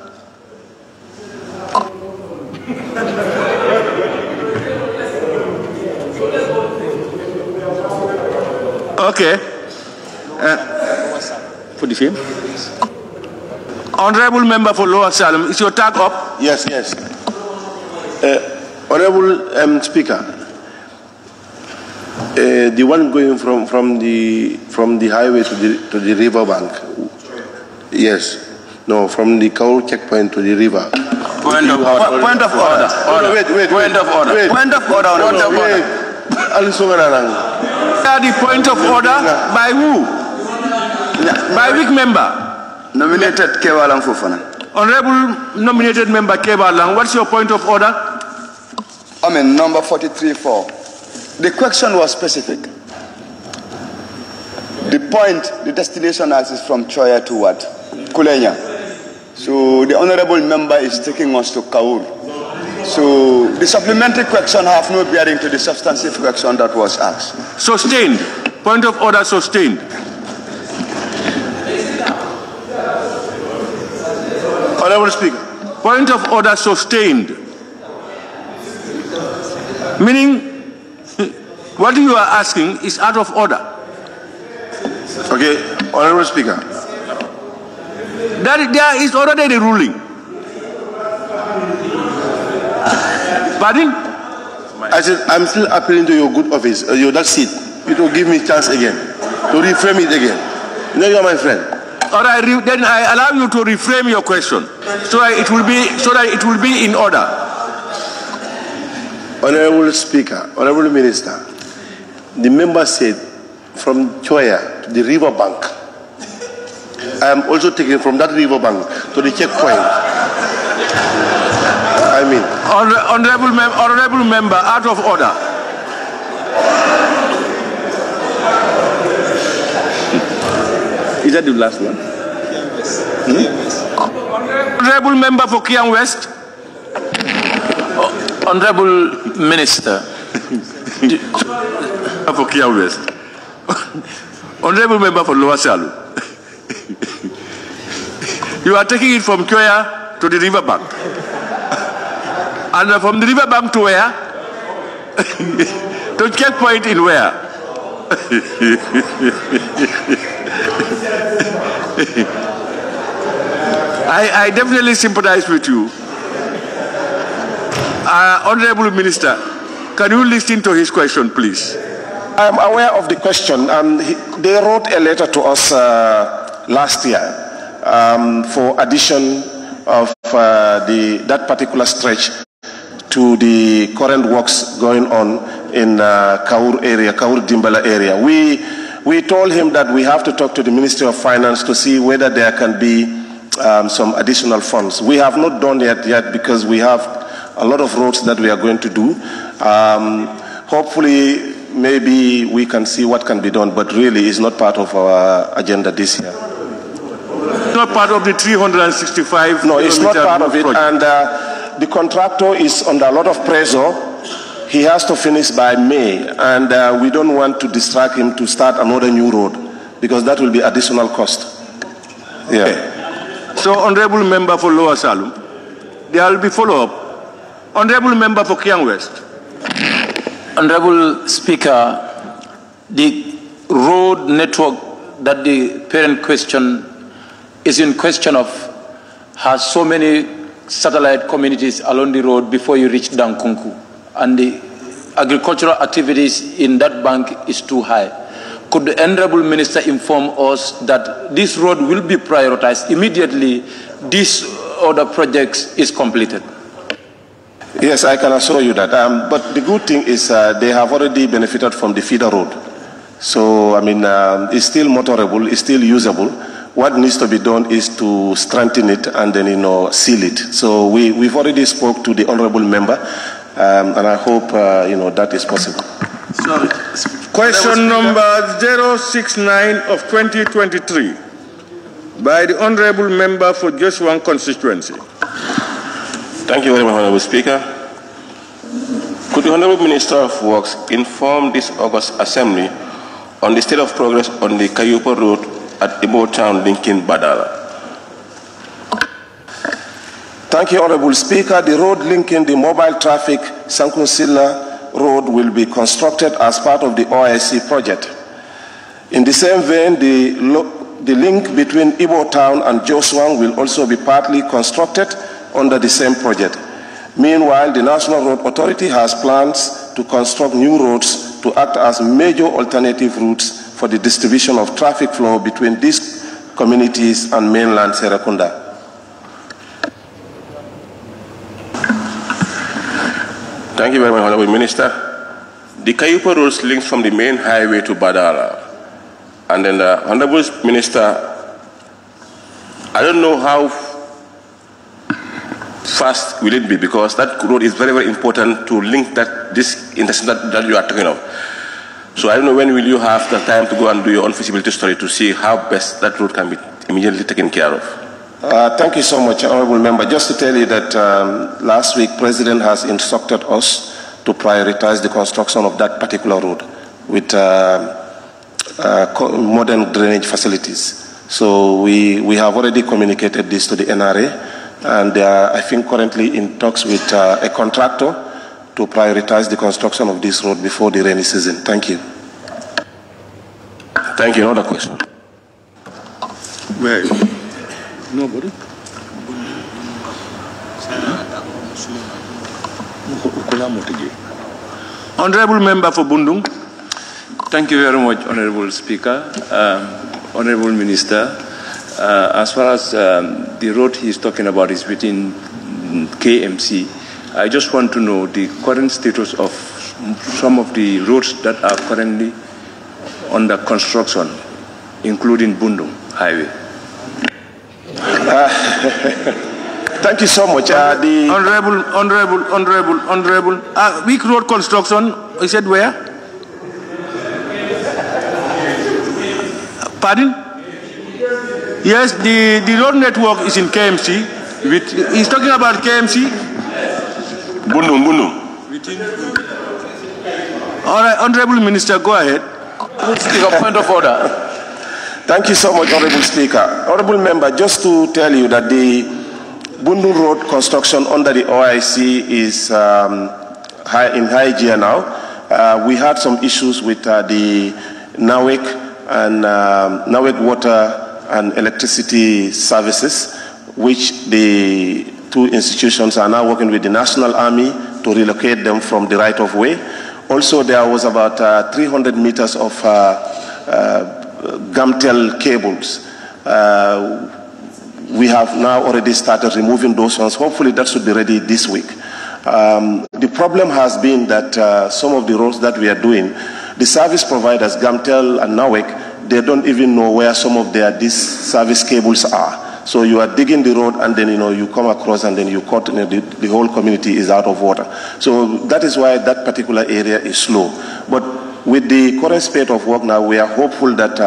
Okay. For the same? Honorable Member for Lower Salem, is your tag up? Yes, yes. Honorable Speaker, the one going from the highway to the river bank. Yes. No, from the Kaur checkpoint to the river. Point of order. Point of order. Wait. Point of order. Wait. Point of order. Point of order. The point of order by who? By which member? Nominated Kewalang Fofana. Honorable nominated member Kewalang, what's your point of order? I mean, number 43-4. The question was specific. The point, the destination is from Choya to what? Kulenya. So the honorable member is taking us to Kaur. So the supplementary question have no bearing to the substantive question that was asked. Sustained. Point of order sustained. Honorable Speaker. Point of order sustained. Meaning, what you are asking is out of order. Okay, Honorable Speaker. There is already the ruling. Pardon? I said, I'm still appealing to your good office, that seat. You to give me a chance again, to reframe it again. You know, you are my friend. All right, then I allow you to reframe your question, so that it will be in order. Honorable Speaker, Honorable Minister, the member said from Choya to the river bank. I am also taking from that river bank to the checkpoint. I mean, honorable member, out of order. that the last one? Honorable member for Kiang West. Honorable Minister. For Kiang West. Honorable member for Lower Salu. You are taking it from Kyoya to the riverbank. And from the riverbank to where? To checkpoint in where? I definitely sympathize with you. Honorable Minister, can you listen to his question, please? I'm aware of the question. They wrote a letter to us last year for addition of that particular stretch to the current works going on in Kaur area, Kaur Dimbala area. We told him that we have to talk to the Ministry of Finance to see whether there can be some additional funds. We have not done that yet because we have a lot of roads that we are going to do. Hopefully, maybe we can see what can be done, but really it's not part of our agenda this year. Not part of the 365? No, it's not part of it, and the contractor is under a lot of pressure. He has to finish by May, and we don't want to distract him to start another new road because that will be additional cost. Yeah. Okay. So, Honorable Member for Lower Salum, there will be follow-up. Honorable Member for Kiang West. Honorable Speaker, the road network that the parent question is in question of has so many satellite communities along the road before you reach Dankunku, and the agricultural activities in that bank is too high. Could the Honorable Minister inform us that this road will be prioritized immediately this other projects is completed? Yes, I can assure you that. But the good thing is they have already benefited from the feeder road. So, I mean, it's still motorable, it's still usable. What needs to be done is to strengthen it and then, seal it. So we've already spoke to the Honorable Member, and I hope, that is possible. Sorry. Question number 069 of 2023 by the Honorable Member for just one constituency. Thank you very much, Honorable Speaker. Could the Honorable Minister of Works inform this August Assembly on the state of progress on the Kayupa Road at Ibo Town linking Badala? Thank you, Honorable Speaker. The road linking the mobile traffic 𝒂𝒂𝒂𝒂 Road will be constructed as part of the OIC project. In the same vein, the link between Ibo Town and Joswang will also be partly constructed under the same project. Meanwhile, the National Road Authority has plans to construct new roads to act as major alternative routes for the distribution of traffic flow between these communities and mainland Serekunda. Thank you very much, Honorable Minister. The Kayupa road links from the main highway to Badala. And then the Honorable Minister, I don't know how fast will it be, because that road is very, very important to link this intersection that you are talking of. So I don't know when will you have the time to go and do your own feasibility study to see how best that road can be immediately taken care of. Thank you so much, Honorable Member. Just to tell you that last week, President has instructed us to prioritize the construction of that particular road with modern drainage facilities. So we have already communicated this to the NRA, and I think currently in talks with a contractor to prioritize the construction of this road before the rainy season. Thank you. Thank you. Another question. Where? Nobody? Honorable Member for Bundung. Thank you very much, Honorable Speaker. Honorable Minister, as far as the road he's talking about is within KMC, I just want to know the current status of some of the roads that are currently under construction, including Bundung Highway. Thank you so much. Honorable. Weak road construction, you said where? Pardon? Yes, the road network is in KMC. He's talking about KMC. Bunu. All right, Honorable Minister, go ahead. Speaker, point of order. Thank you so much, Honorable Speaker. Honorable Member, just to tell you that the Bundu Road construction under the OIC is in high gear now. We had some issues with the NAWEC and NAWEC water and electricity services, which the two institutions are now working with the National Army to relocate them from the right-of-way. Also, there was about 300 meters of GAMTEL cables. We have now already started removing those ones. Hopefully, that should be ready this week. The problem has been that some of the roads that we are doing, the service providers, GAMTEL and NAWEC, they don't even know where some of these service cables are. So you are digging the road and then you come across and then you cut, the whole community is out of water. So that is why that particular area is slow. But with the current state of work now, we are hopeful that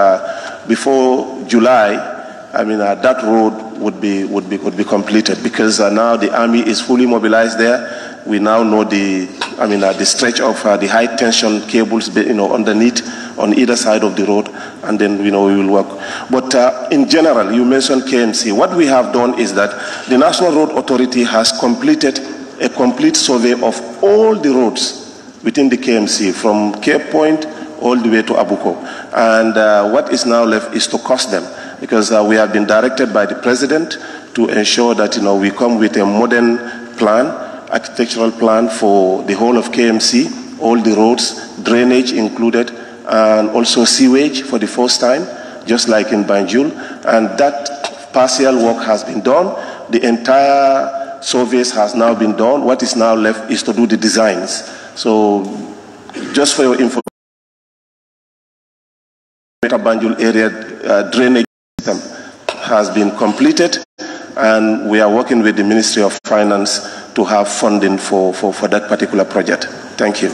before July, that road would be completed, because now the army is fully mobilized there. We now know the stretch of the high tension cables, underneath on either side of the road, and then we will work. But in general, you mentioned KMC. What we have done is that the National Road Authority has completed a complete survey of all the roads within the KMC, from Cape Point all the way to Abuko. And what is now left is to cost them, because we have been directed by the President to ensure that we come with a modern plan, architectural plan for the whole of KMC, all the roads, drainage included, and also sewage for the first time, just like in Banjul. And that partial work has been done. The entire surveys has now been done. What is now left is to do the designs. So just for your information, Banjul area drainage system has been completed, and we are working with the Ministry of Finance to have funding for that particular project. Thank you.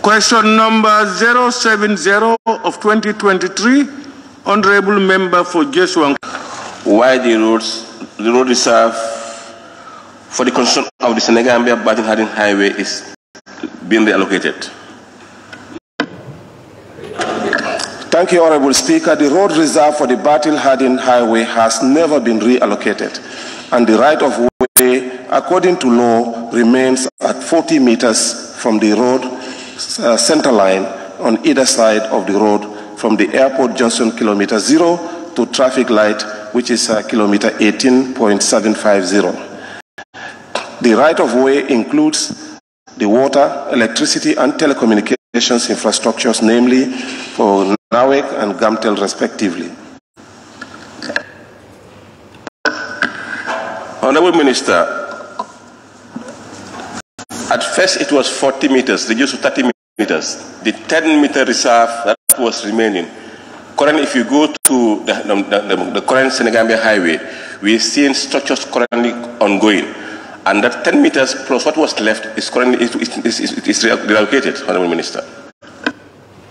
Question number 070 of 2023, Honorable Member for Jeswang. Why the road reserve for the construction of the Senegambia-Batin Highway is being reallocated? Thank you, Honorable Speaker. The road reserve for the Batil-Hardin Highway has never been reallocated, and the right-of-way, according to law, remains at 40 meters from the road center line on either side of the road, from the airport junction kilometer 0 to traffic light, which is kilometer 18.750. The right-of-way includes the water, electricity, and telecommunications infrastructures, namely for NAWEC and GAMTEL respectively. Honorable Minister, at first it was 40 meters, reduced to 30 meters. The 10-meter reserve that was remaining. Currently, if you go to the current Senegambia Highway, we're seeing structures currently ongoing. And that 10 meters plus what was left is currently reallocated, Honorable Minister.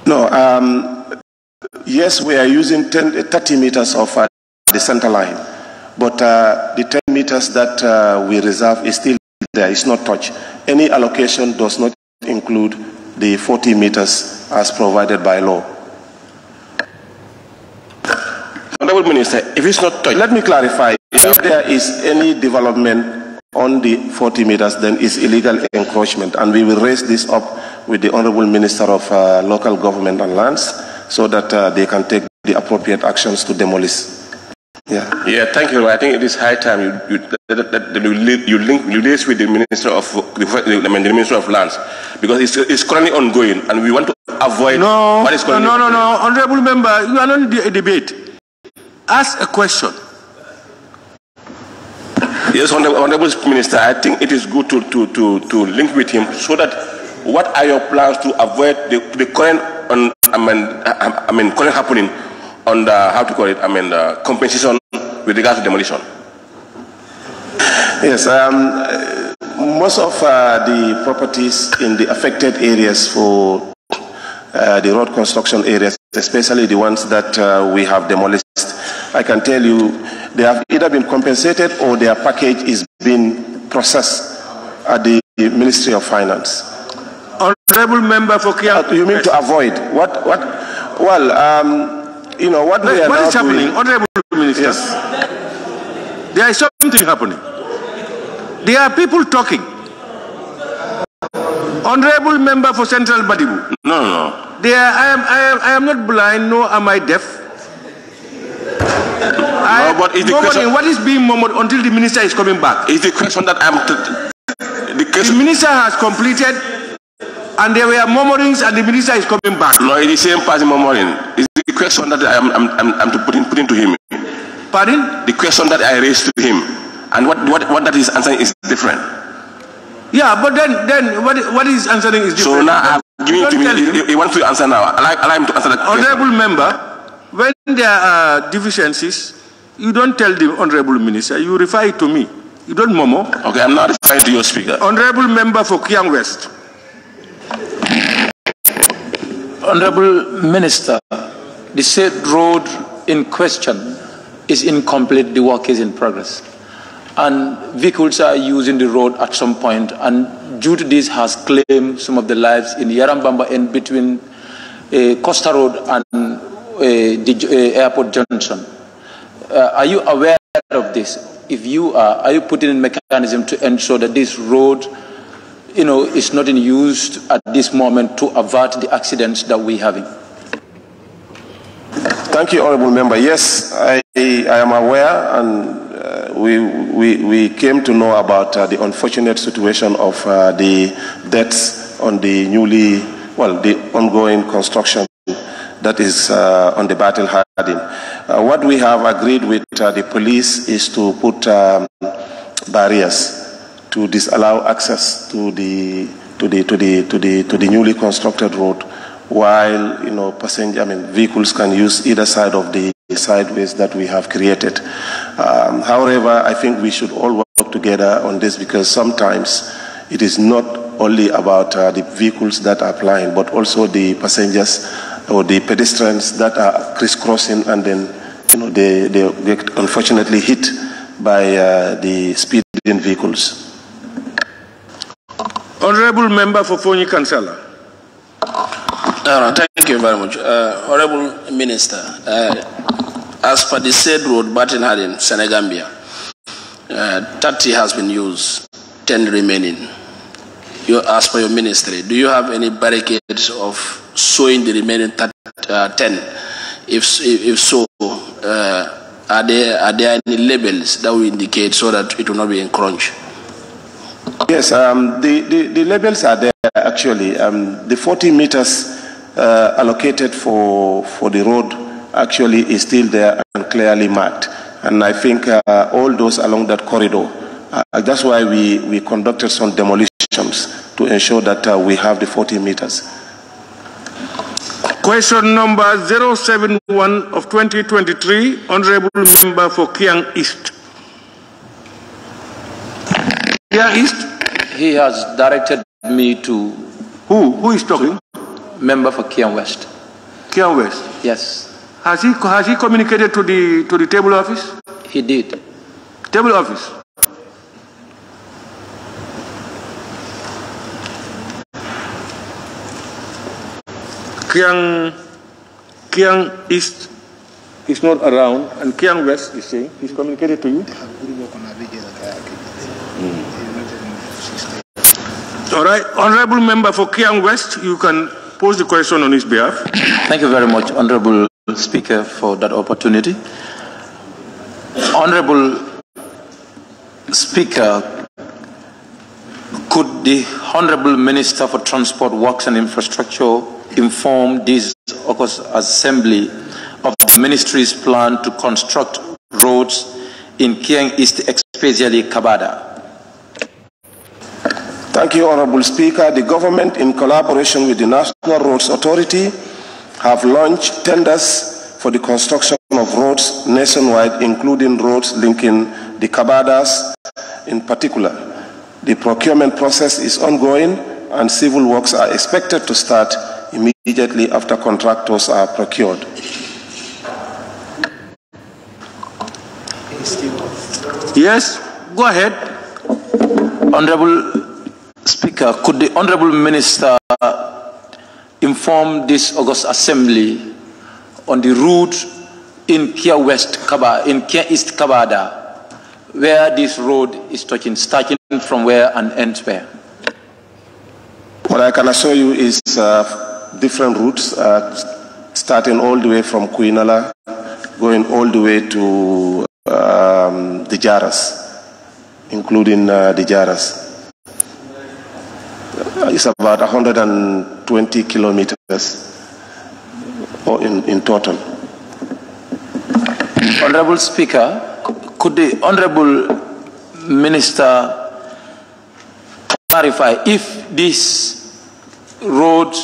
No, yes, we are using 30 meters of the center line, but the 10 meters that we reserve is still there, it's not touched. Any allocation does not include the 40 meters as provided by law. Honorable Minister, if it's not touched... Let me clarify. If there is any development on the 40 meters, then it's illegal encroachment, and we will raise this up with the Honorable Minister of Local Government and Lands so that they can take the appropriate actions to demolish. Yeah, thank you. I think it is high time you liaise with the Minister of the Minister of Lands, because it's currently ongoing, and we want to avoid what is currently. No, Honorable Member, you are not in a debate. Ask a question. Yes, Honorable Minister, I think it is good to link with him so that what are your plans to avoid the current current happening on the compensation with regards to demolition? Yes, most of the properties in the affected areas for the road construction areas, especially the ones that we have demolished. I can tell you they have either been compensated or their package is being processed at the Ministry of Finance. Honorable member for Kiang. You mean to avoid what? Well, you know what we are what now is happening, doing. Honorable Minister? Yes. There is something happening. There are people talking. Honorable member for Central Badibu. No. I am not blind, nor am I deaf. But is the question, what is being murmured until the minister is coming back? Is the question that the minister has completed, and there were murmurings, and the minister is coming back. No, it's the same person murmuring. It's the question that I'm to put into him. Pardon? The question that I raised to him, and what that is answering is different. Yeah, but then what is answering is different. So now I'm giving it to me. He wants to answer now. Allow him to answer that question. Honorable member, when there are deficiencies, you don't tell the honorable minister. You refer it to me. You don't murmur. Okay, I'm not referring to your speaker. Honorable member for Kiang West. Honorable Minister, the said road in question is incomplete. The work is in progress. And vehicles are using the road at some point, and due to this has claimed some of the lives in Yarambamba and between Costa Road and the airport junction. Are you aware of this? If you are you putting in mechanism to ensure that this road, is not in use at this moment to avert the accidents that we're having? Thank you, honorable member. Yes, I am aware, and we came to know about the unfortunate situation of the deaths on the the ongoing construction that is on the Battle Hardin. What we have agreed with the police is to put barriers to disallow access to the newly constructed road, while vehicles can use either side of the sideways that we have created. However, I think we should all work together on this, because sometimes it is not only about the vehicles that are flying, but also the passengers or the pedestrians that are crisscrossing, and then they get unfortunately hit by the speeding vehicles. Honorable member for Fonyi Kansala. Thank you very much. Honorable Minister, as per the said road, Battle Hardin, Senegambia, 30 has been used, 10 remaining. As per your ministry, do you have any barricades of showing the remaining 10? If so, are there any labels that will indicate so that it will not be encroached? Yes, the labels are there actually. The 40 meters allocated for the road actually is still there and clearly marked. And I think all those along that corridor, that's why we conducted some demolitions to ensure that we have the 40 meters. Question number 071 of 2023, Honorable Member for Kiang East. Kiang East? He has directed me to... Who is talking? Member for Kiang West. Kiang West? Yes. Has he communicated to the table office? He did. Table office? Kiang East is not around, and Kiang West is saying he's communicated to you. All right, Honorable Member for Kiang West, you can pose the question on his behalf. Thank you very much, Honorable Speaker, for that opportunity. Honorable Speaker, could the Honorable Minister for Transport, Works and Infrastructure inform this August Assembly of the Ministry's plan to construct roads in Kiang East, especially Kabada? Thank you, Honorable Speaker. The government, in collaboration with the National Roads Authority, have launched tenders for the construction of roads nationwide, including roads linking the Kabadas in particular. The procurement process is ongoing, and civil works are expected to start immediately immediately after contractors are procured. Yes, go ahead. Honorable Speaker, could the Honorable Minister inform this August Assembly on the route in Kia East Kabada, where this road is touching, starting from where and ends where? What I can assure you is different routes, starting all the way from Kuinala, going all the way to the Jaras, including the Jaras. It's about 120 kilometers in total. Honorable Speaker, could the Honorable Minister clarify if this road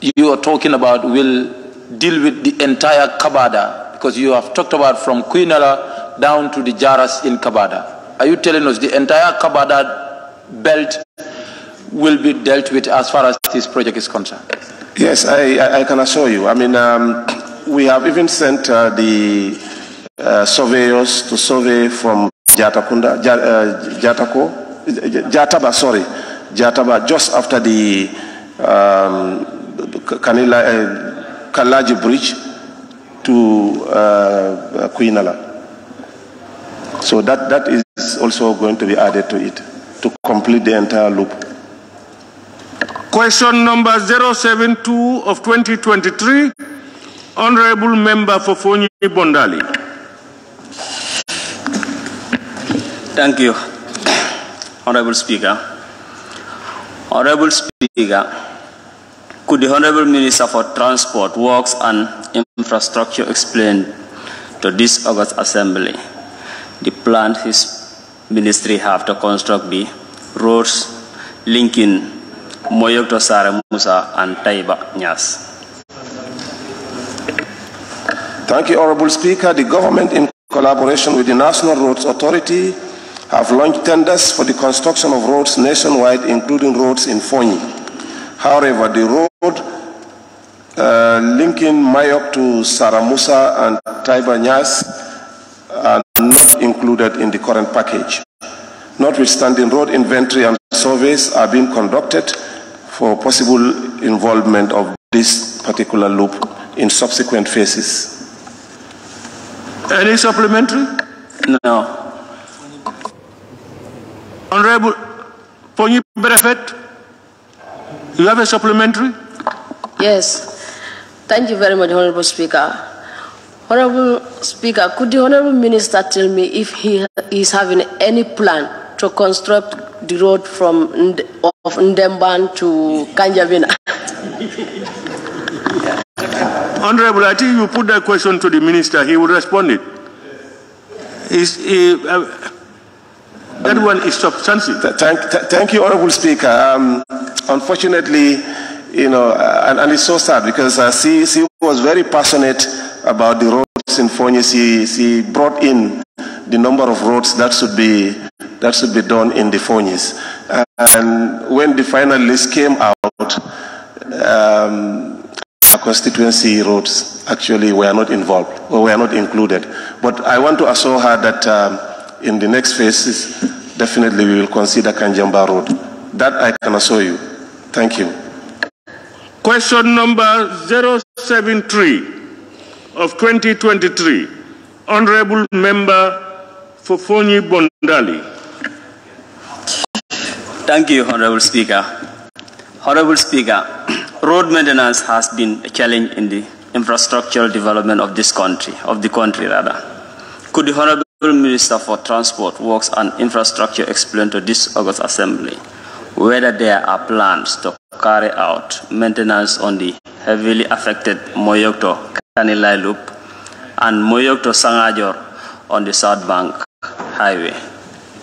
you are talking about will deal with the entire Kabada? Because you have talked about from Kuinala down to the Jaras in Kabada. Are you telling us the entire Kabada belt will be dealt with as far as this project is concerned? Yes, I can assure you. I mean, we have even sent the surveyors to survey from Jataba, just after the Kalaji Bridge to Kuinala. So that is also going to be added to it to complete the entire loop. Question number 072 of 2023, Honorable Member for Fonyi Bondali. Thank you, Honorable Speaker. Honorable Speaker, could the Honorable Minister for Transport, Works and Infrastructure explain to this August Assembly the plan his ministry have to construct the roads linking Moyok to Saramusa and Taiba-Nyas? Thank you, Honorable Speaker. The government, in collaboration with the National Roads Authority, have launched tenders for the construction of roads nationwide, including roads in Fonyi. However, the road linking Mayok to Saramusa and Taiba-Nyas are not included in the current package. Notwithstanding, road inventory and surveys are being conducted for possible involvement of this particular loop in subsequent phases. Any supplementary? No. Honorable Fonyi Brefet, you have a supplementary? Yes. Thank you very much, Honorable Speaker. Honorable Speaker, could the Honorable Minister tell me if he is having any plan to construct the road from Ndemban to Kanjavina? Honorable, I think you put that question to the Minister, he will respond it. That one is substantive. Thank you, Honorable Speaker. Unfortunately, you know, and it's so sad because she was very passionate about the roads in Fonyi. She brought in the number of roads that should be done in the Fonyis. And when the final list came out, our constituency roads actually were not involved or were not included. But I want to assure her that in the next phases, definitely we will consider Kanjamba Road. That I can assure you. Thank you. Question number 073 of 2023, Honorable Member for Fonyi Bondali. Thank you, Honorable Speaker. Honorable Speaker, road maintenance has been a challenge in the infrastructural development of this country, Could the Honorable Minister for Transport, Works and Infrastructure explain to this August Assembly whether there are plans to carry out maintenance on the heavily affected Moyok to Kanilai Loop and Moyok to Sangajor on the South Bank Highway,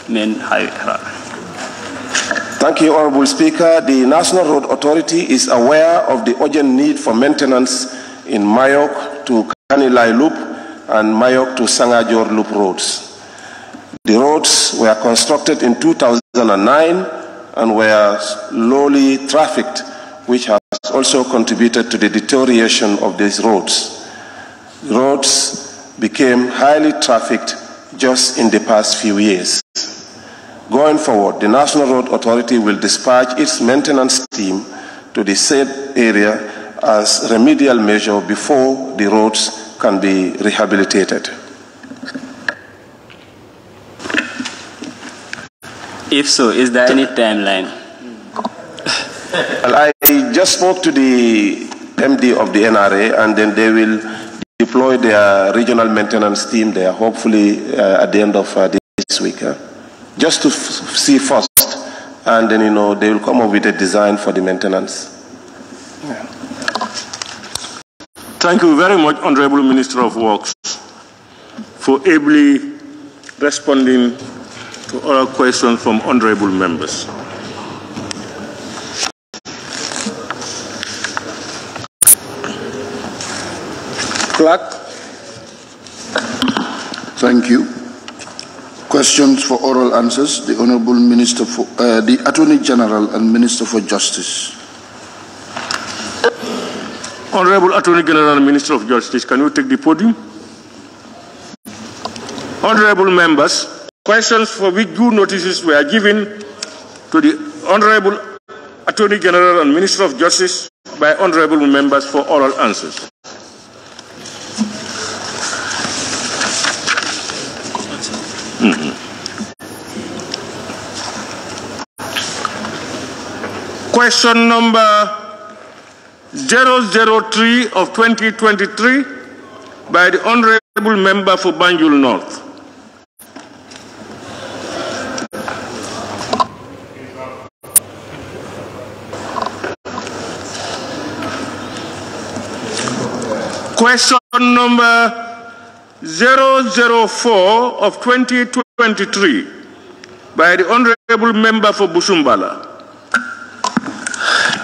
main highway? Thank you, Honorable Speaker. The National Road Authority is aware of the urgent need for maintenance in Mayok to Kanilai Loop and Mayok to Sangajor Loop roads. The roads were constructed in 2009 and were lowly trafficked, which has also contributed to the deterioration of these roads. Roads became highly trafficked just in the past few years. Going forward, the National Road Authority will dispatch its maintenance team to the said area as remedial measure before the roads can be rehabilitated. If so, is there any timeline? Well, I just spoke to the MD of the NRA, and then they will deploy their regional maintenance team there, hopefully at the end of this week, just to see first, and then, they will come up with a design for the maintenance. Yeah. Thank you very much, Honorable Minister of Works, for ably responding to all questions from honorable members. Clerk. Thank you. Questions for oral answers. The Honorable Minister for the Attorney General and Minister for Justice. Honorable Attorney General and Minister of Justice, can you take the podium? Honorable members, questions for which due notices were given to the Honorable Attorney General and Minister of Justice by honorable members for oral answers. Question number 003 of 2023 by the honorable member for Banjul North. Question number 004 of 2023 by the honorable member for Busumbala.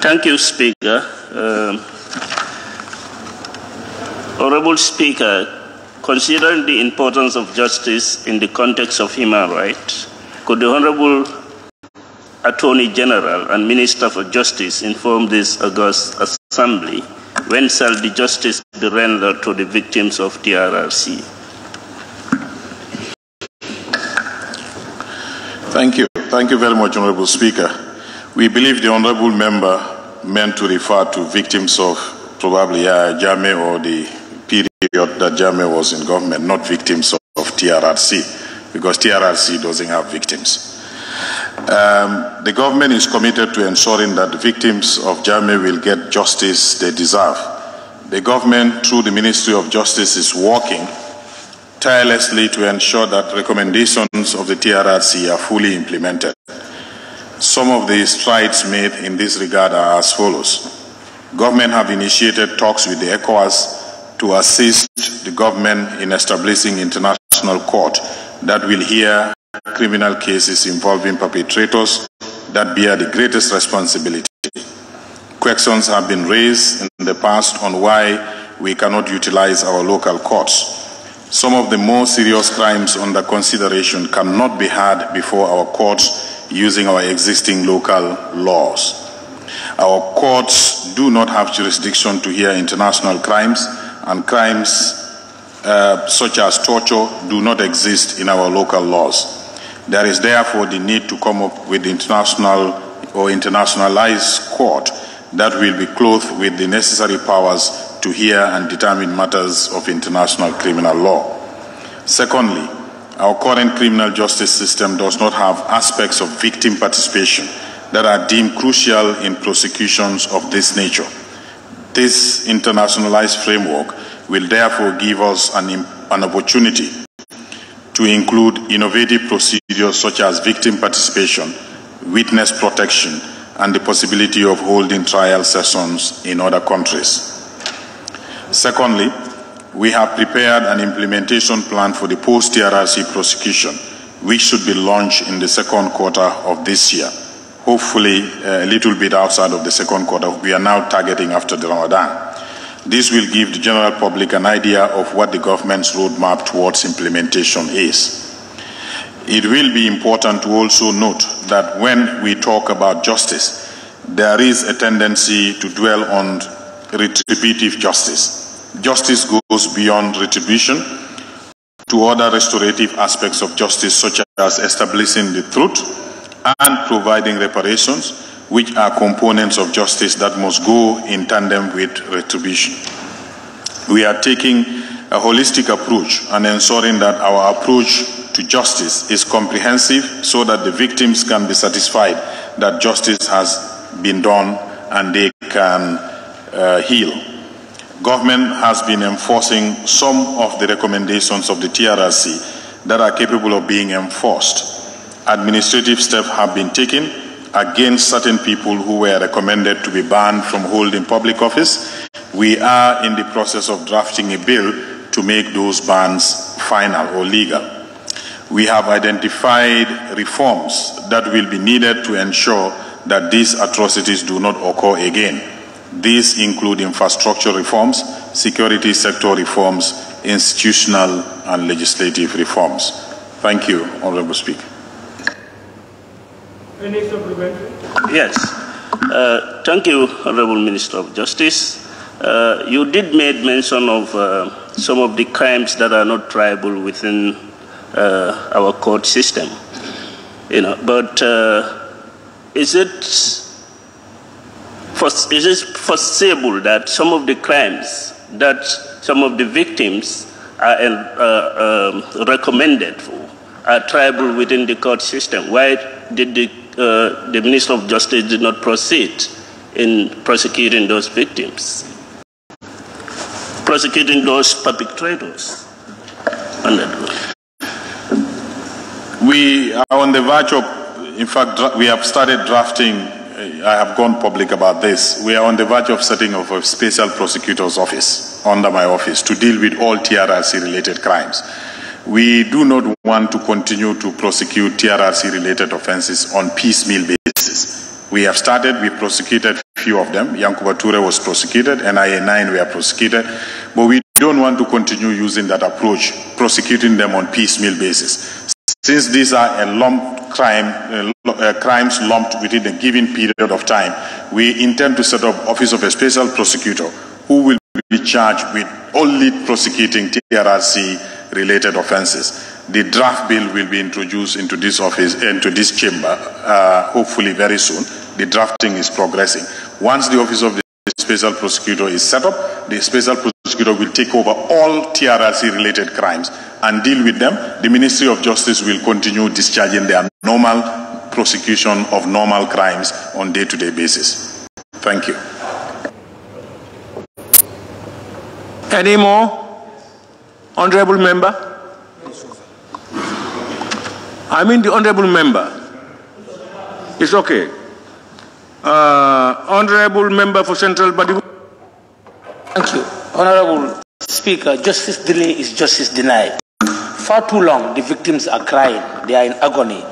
Thank you, Speaker. Honorable Speaker, considering the importance of justice in the context of human rights, could the Honorable Attorney General and Minister for Justice inform this august Assembly when shall the justice be rendered to the victims of TRRC? Thank you. Thank you very much, Honorable Speaker. We believe the Honorable Member meant to refer to victims of probably Jammeh or the period that Jammeh was in government, not victims of TRRC, because TRRC doesn't have victims. The government is committed to ensuring that the victims of Jammeh will get justice they deserve. The government, through the Ministry of Justice, is working tirelessly to ensure that recommendations of the TRRC are fully implemented. Some of the strides made in this regard are as follows. Government have initiated talks with the ECOWAS to assist the government in establishing international court that will hear criminal cases involving perpetrators that bear the greatest responsibility. Questions have been raised in the past on why we cannot utilize our local courts. Some of the more serious crimes under consideration cannot be heard before our courts using our existing local laws. Our courts do not have jurisdiction to hear international crimes, and crimes such as torture do not exist in our local laws. There is therefore the need to come up with international or internationalized court that will be clothed with the necessary powers to hear and determine matters of international criminal law. Secondly, our current criminal justice system does not have aspects of victim participation that are deemed crucial in prosecutions of this nature. This internationalized framework will therefore give us an opportunity to include innovative procedures such as victim participation, witness protection, and the possibility of holding trial sessions in other countries. Secondly, we have prepared an implementation plan for the post-TRRC prosecution, which should be launched in the second quarter of this year. Hopefully, a little bit outside of the second quarter. We are now targeting after the Ramadan. This will give the general public an idea of what the government's roadmap towards implementation is. It will be important to also note that when we talk about justice, there is a tendency to dwell on retributive justice. Justice goes beyond retribution to other restorative aspects of justice, such as establishing the truth and providing reparations, which are components of justice that must go in tandem with retribution. We are taking a holistic approach and ensuring that our approach to justice is comprehensive so that the victims can be satisfied that justice has been done and they can heal. Government has been enforcing some of the recommendations of the TRRC that are capable of being enforced. Administrative steps have been taken against certain people who were recommended to be banned from holding public office. We are in the process of drafting a bill to make those bans final or legal. We have identified reforms that will be needed to ensure that these atrocities do not occur again. These include infrastructure reforms, security sector reforms, institutional and legislative reforms. Thank you, Honorable Speaker. Any supplementary? Yes. Thank you, Honorable Minister of Justice. You did make mention of some of the crimes that are not triable within our court system. But is it foreseeable that some of the crimes that some of the victims are recommended for are triable within the court system? Why did the Minister of Justice did not proceed in prosecuting those victims, prosecuting those perpetrators? We are on the verge of, in fact, we have started drafting, I have gone public about this, we are on the verge of setting up a special prosecutor's office under my office to deal with all TRRC-related crimes. We do not want to continue to prosecute TRRC-related offenses on piecemeal basis. We have started, we prosecuted a few of them. Yankuba Ture was prosecuted, NIA 9 were prosecuted, but we don't want to continue using that approach, prosecuting them on piecemeal basis. Since these are a lumped crimes lumped within a given period of time, we intend to set up Office of a Special Prosecutor who will be charged with only prosecuting TRRC-related offenses. The draft bill will be introduced into this office, into this chamber, hopefully very soon. The drafting is progressing. Once the Office of the Special Prosecutor is set up, the Special Prosecutor will take over all TRRC-related crimes and deal with them. The Ministry of Justice will continue discharging their normal prosecution of normal crimes on a day-to-day basis. Thank you. Any more? Honorable Member? I mean the Honorable Member. It's okay. Honorable Member for Central Body. Thank you. Honorable Speaker, justice delay is justice denied. Far too long, the victims are crying. They are in agony.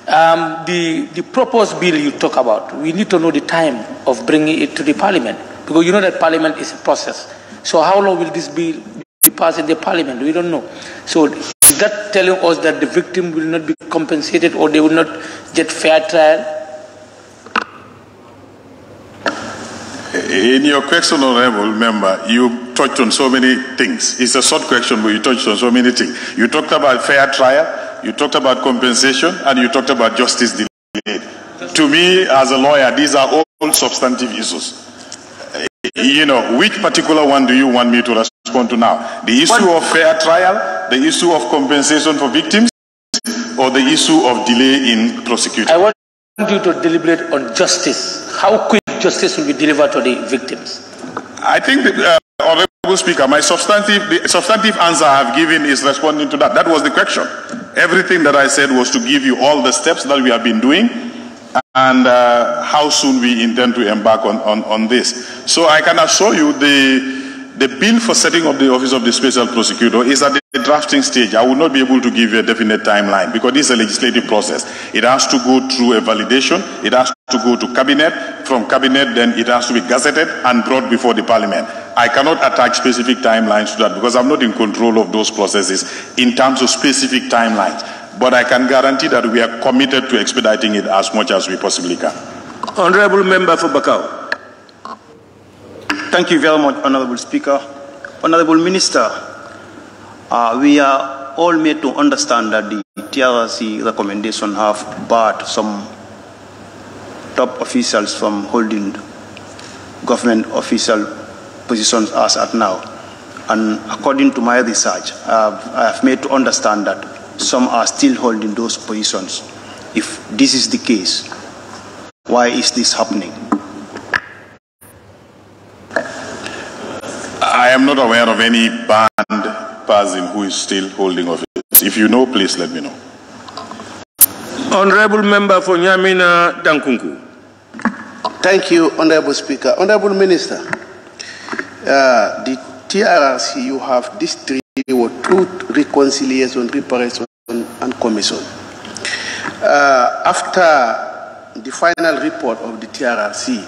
The proposed bill you talk about, we need to know the time of bringing it to the Parliament, because you know that Parliament is a process. So how long will this bill be passed in the Parliament? We don't know. So is that telling us that the victim will not be compensated or they will not get fair trial? In your question, Honorable Member, you touched on so many things. It's a short question, but you touched on so many things. You talked about fair trial, you talked about compensation, and you talked about justice delayed. To me, as a lawyer, these are all substantive issues. You know, which particular one do you want me to respond to now? The issue of fair trial, the issue of compensation for victims, or the issue of delay in prosecution? I want you to deliberate on justice. How quick justice will be delivered to the victims? I think, Honorable Speaker, the substantive answer I have given is responding to that. That was the question. Everything that I said was to give you all the steps that we have been doing and how soon we intend to embark on this. So I can assure you the bill for setting up the Office of the Special Prosecutor is at the drafting stage. I will not be able to give you a definite timeline because this is a legislative process. It has to go through a validation. It has to go to Cabinet. From Cabinet, then it has to be gazetted and brought before the Parliament. I cannot attach specific timelines to that because I'm not in control of those processes in terms of specific timelines. But I can guarantee that we are committed to expediting it as much as we possibly can. Honorable Member for Bakau. Thank you very much, Honorable Speaker. Honorable Minister, we are all made to understand that the TRRC recommendation have barred some top officials from holding government official positions as at now. And according to my research, I have made to understand that some are still holding those positions. If this is the case, why is this happening? I am not aware of any banned person who is still holding office. If you know, please let me know. Honorable Member for Nyamina Dankunku. Thank you, Honorable Speaker. Honorable Minister, the TRRC, you have these three: truth, reconciliation, reparation, and commission. After the final report of the TRRC,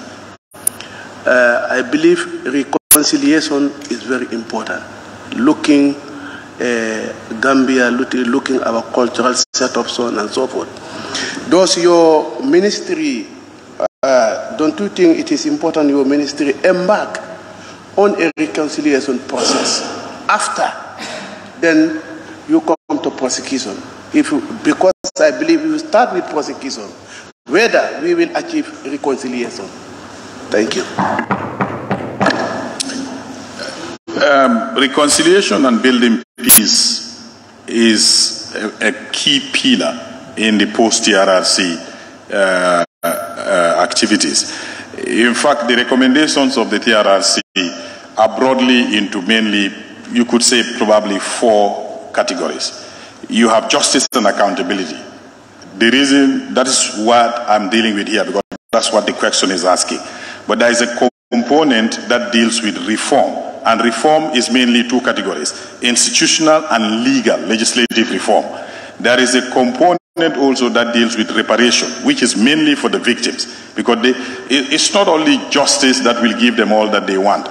I believe reconciliation is very important. Looking Gambia, looking our cultural setup, so on and so forth. Does your ministry, don't you think it is important your ministry embark on a reconciliation process? After, then you come to prosecution. Because I believe you start with prosecution, whether we will achieve reconciliation. Thank you. Reconciliation and building peace is a key pillar in the post-TRRC activities. In fact, the recommendations of the TRRC are broadly into mainly, you could say, probably 4 categories. You have justice and accountability. The reason, that is what I'm dealing with here, because that's what the question is asking. But there is a component that deals with reform. And reform is mainly 2 categories: institutional and legal, legislative reform. There is a component also that deals with reparation, which is mainly for the victims, because it's not only justice that will give them all that they want.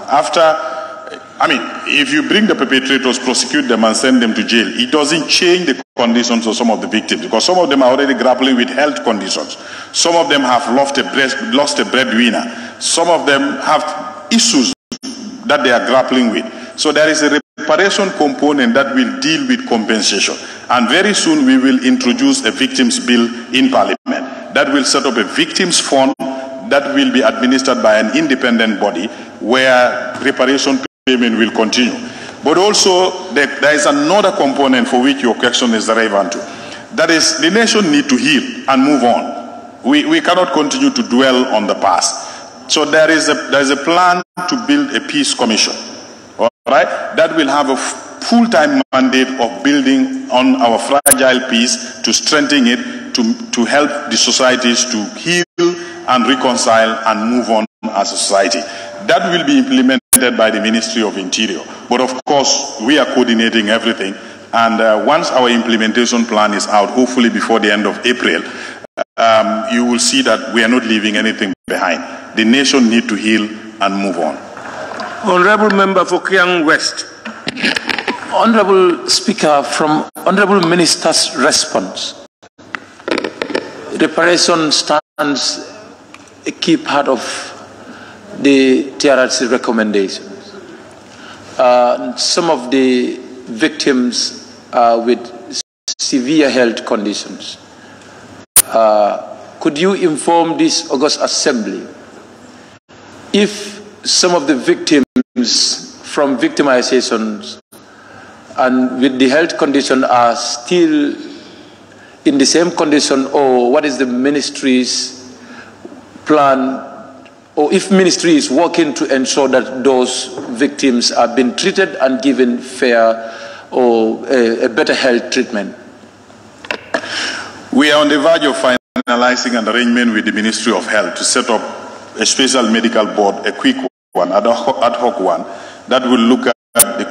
If you bring the perpetrators, prosecute them and send them to jail, it doesn't change the conditions of some of the victims, because some of them are already grappling with health conditions. Some of them have lost a breadwinner. Some of them have issues that they are grappling with. So there is a reparation component that will deal with compensation. And very soon we will introduce a victims bill in Parliament that will set up a victims fund that will be administered by an independent body where reparation payment will continue. But also there is another component for which your question is relevant to. That is, the nation need to heal and move on. We cannot continue to dwell on the past. So there is a plan to build a peace commission, all right, that will have a full-time mandate of building on our fragile peace, to strengthen it, to help the societies to heal and reconcile and move on as a society. That will be implemented by the Ministry of Interior. But of course, we are coordinating everything. And once our implementation plan is out, hopefully before the end of April, you will see that we are not leaving anything behind. The nation needs to heal and move on. Honorable Member for Kiang West. Honorable Speaker, from Honorable Minister's response, reparation stands a key part of the TRRC recommendations. Some of the victims with severe health conditions. Could you inform this August Assembly if some of the victims from victimizations and with the health condition are still in the same condition, or what is the ministry's plan, or if ministry is working to ensure that those victims are being treated and given fair or a better health treatment? We are on the verge of finalizing an arrangement with the Ministry of Health to set up a special medical board, a quick one, ad hoc one, that will look at the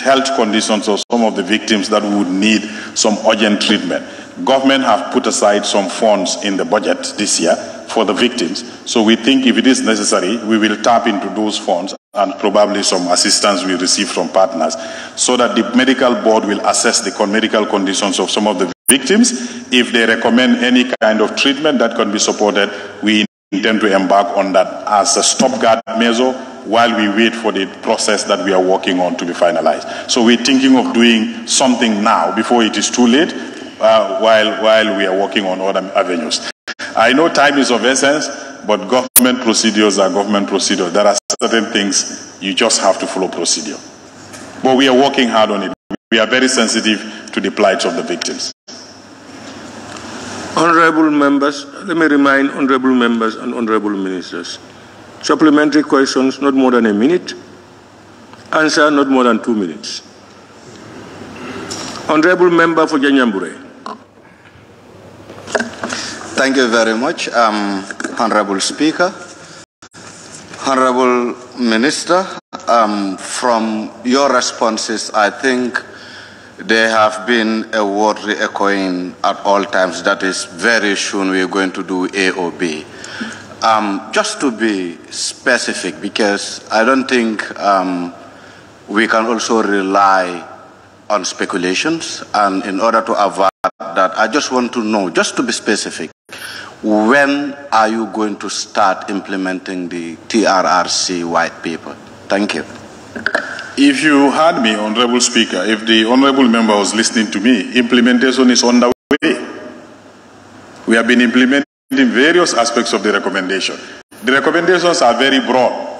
health conditions of some of the victims that would need some urgent treatment. Government have put aside some funds in the budget this year for the victims. So we think if it is necessary, we will tap into those funds and probably some assistance we receive from partners, so that the medical board will assess the medical conditions of some of the victims. If they recommend any kind of treatment that can be supported, we intend to embark on that as a stopgap measure while we wait for the process that we are working on to be finalized. So we're thinking of doing something now before it is too late, while we are working on other avenues. I know time is of essence, but government procedures are government procedures. There are certain things you just have to follow procedure. But we are working hard on it. We are very sensitive to the plight of the victims. Honorable members, let me remind honorable members and honorable ministers. Supplementary questions, not more than a minute. Answer, not more than 2 minutes. Honorable member for Janyambure. Thank you very much, Honorable Speaker. Honorable Minister, from your responses, I think there have been a word re-echoing at all times, that is very soon we are going to do A or B. Just to be specific, because I don't think we can also rely on speculations, and in order to avoid that, I just want to know, just to be specific, when are you going to start implementing the TRRC white paper? Thank you. If you heard me, Honorable Speaker, if the Honorable Member was listening to me, implementation is on the way. We have been implementing various aspects of the recommendation. The recommendations are very broad.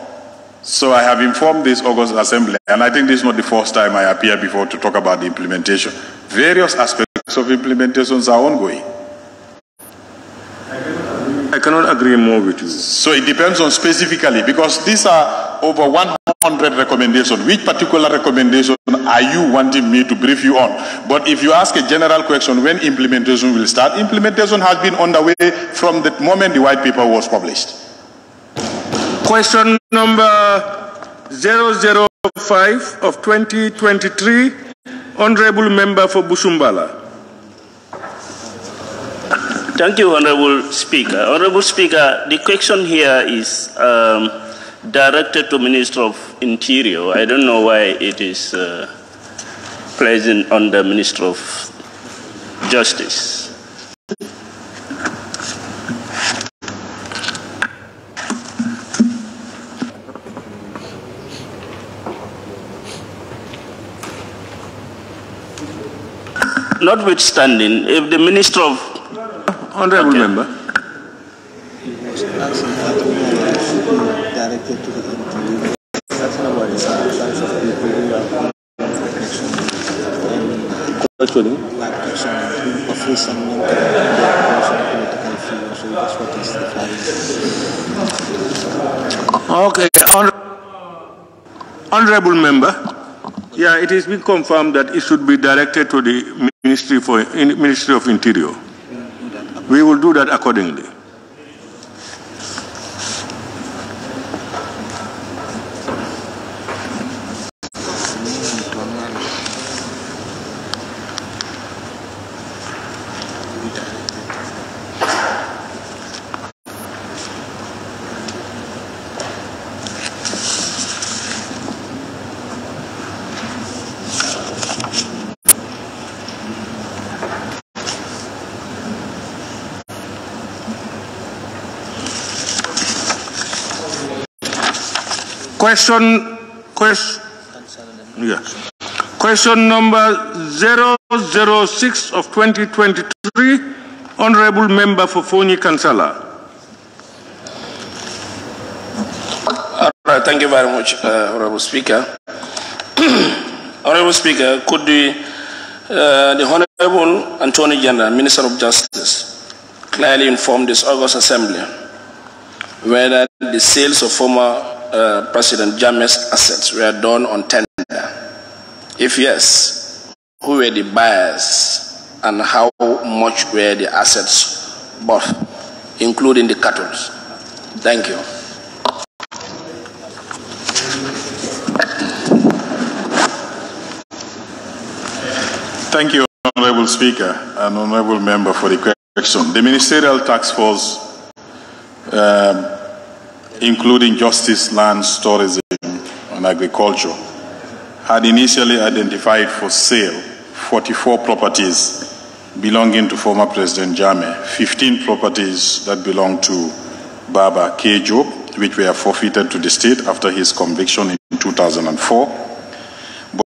So I have informed this August Assembly, and I think this is not the first time I appear before to talk about the implementation. Various aspects of implementations are ongoing. I cannot agree more with you. So it depends on specifically, because these are over 100 recommendations. Which particular recommendation are you wanting me to brief you on? But if you ask a general question, when implementation will start, implementation has been on the way from the moment the white paper was published. Question number 005 of 2023, Honorable Member for Busumbala. Thank you, Honorable Speaker. Honorable Speaker, the question here is directed to Minister of Interior. I don't know why it is placed on the Minister of Justice. Notwithstanding, if the Minister of Honorable Member. Directed to the interview. Talking about the sacrifice of people who are actually like of recent political figures. So that's what is the Okay, Honorable Member. Yeah, it has been confirmed that it should be directed to the Ministry of Interior. We will do that accordingly. Question number 006 of 2023, Honorable Member for Fonyi Kansala. Thank you very much, Honorable Speaker. Honorable Speaker, could the Honorable Attorney General, Minister of Justice, clearly inform this August Assembly whether the sales of former President Jammeh's assets were done on tender? If yes, who were the buyers and how much were the assets bought, including the cattle? Thank you. Thank you, Honorable Speaker and Honorable Member for the question. The Ministerial Task Force, including Justice, Lands, Tourism, and Agriculture, had initially identified for sale 44 properties belonging to former President Jammeh, 15 properties that belong to 𝒂𝒄𝒄𝒏, which were forfeited to the state after his conviction in 2004,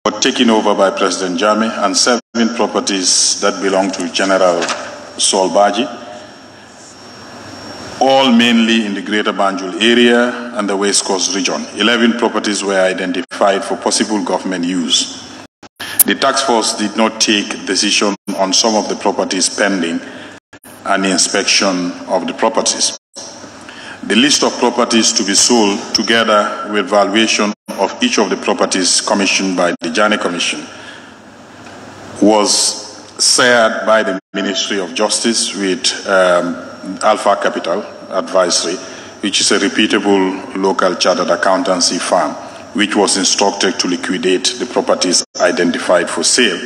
but taken over by President Jammeh, and 7 properties that belong to General Solbaji, all mainly in the greater Banjul area and the West Coast region. 11 properties were identified for possible government use. The task force did not take decision on some of the properties pending an inspection of the properties. The list of properties to be sold, together with valuation of each of the properties commissioned by the Jammeh Commission, was shared by the Ministry of Justice with Alpha Capital Advisory, which is a reputable local chartered accountancy firm, which was instructed to liquidate the properties identified for sale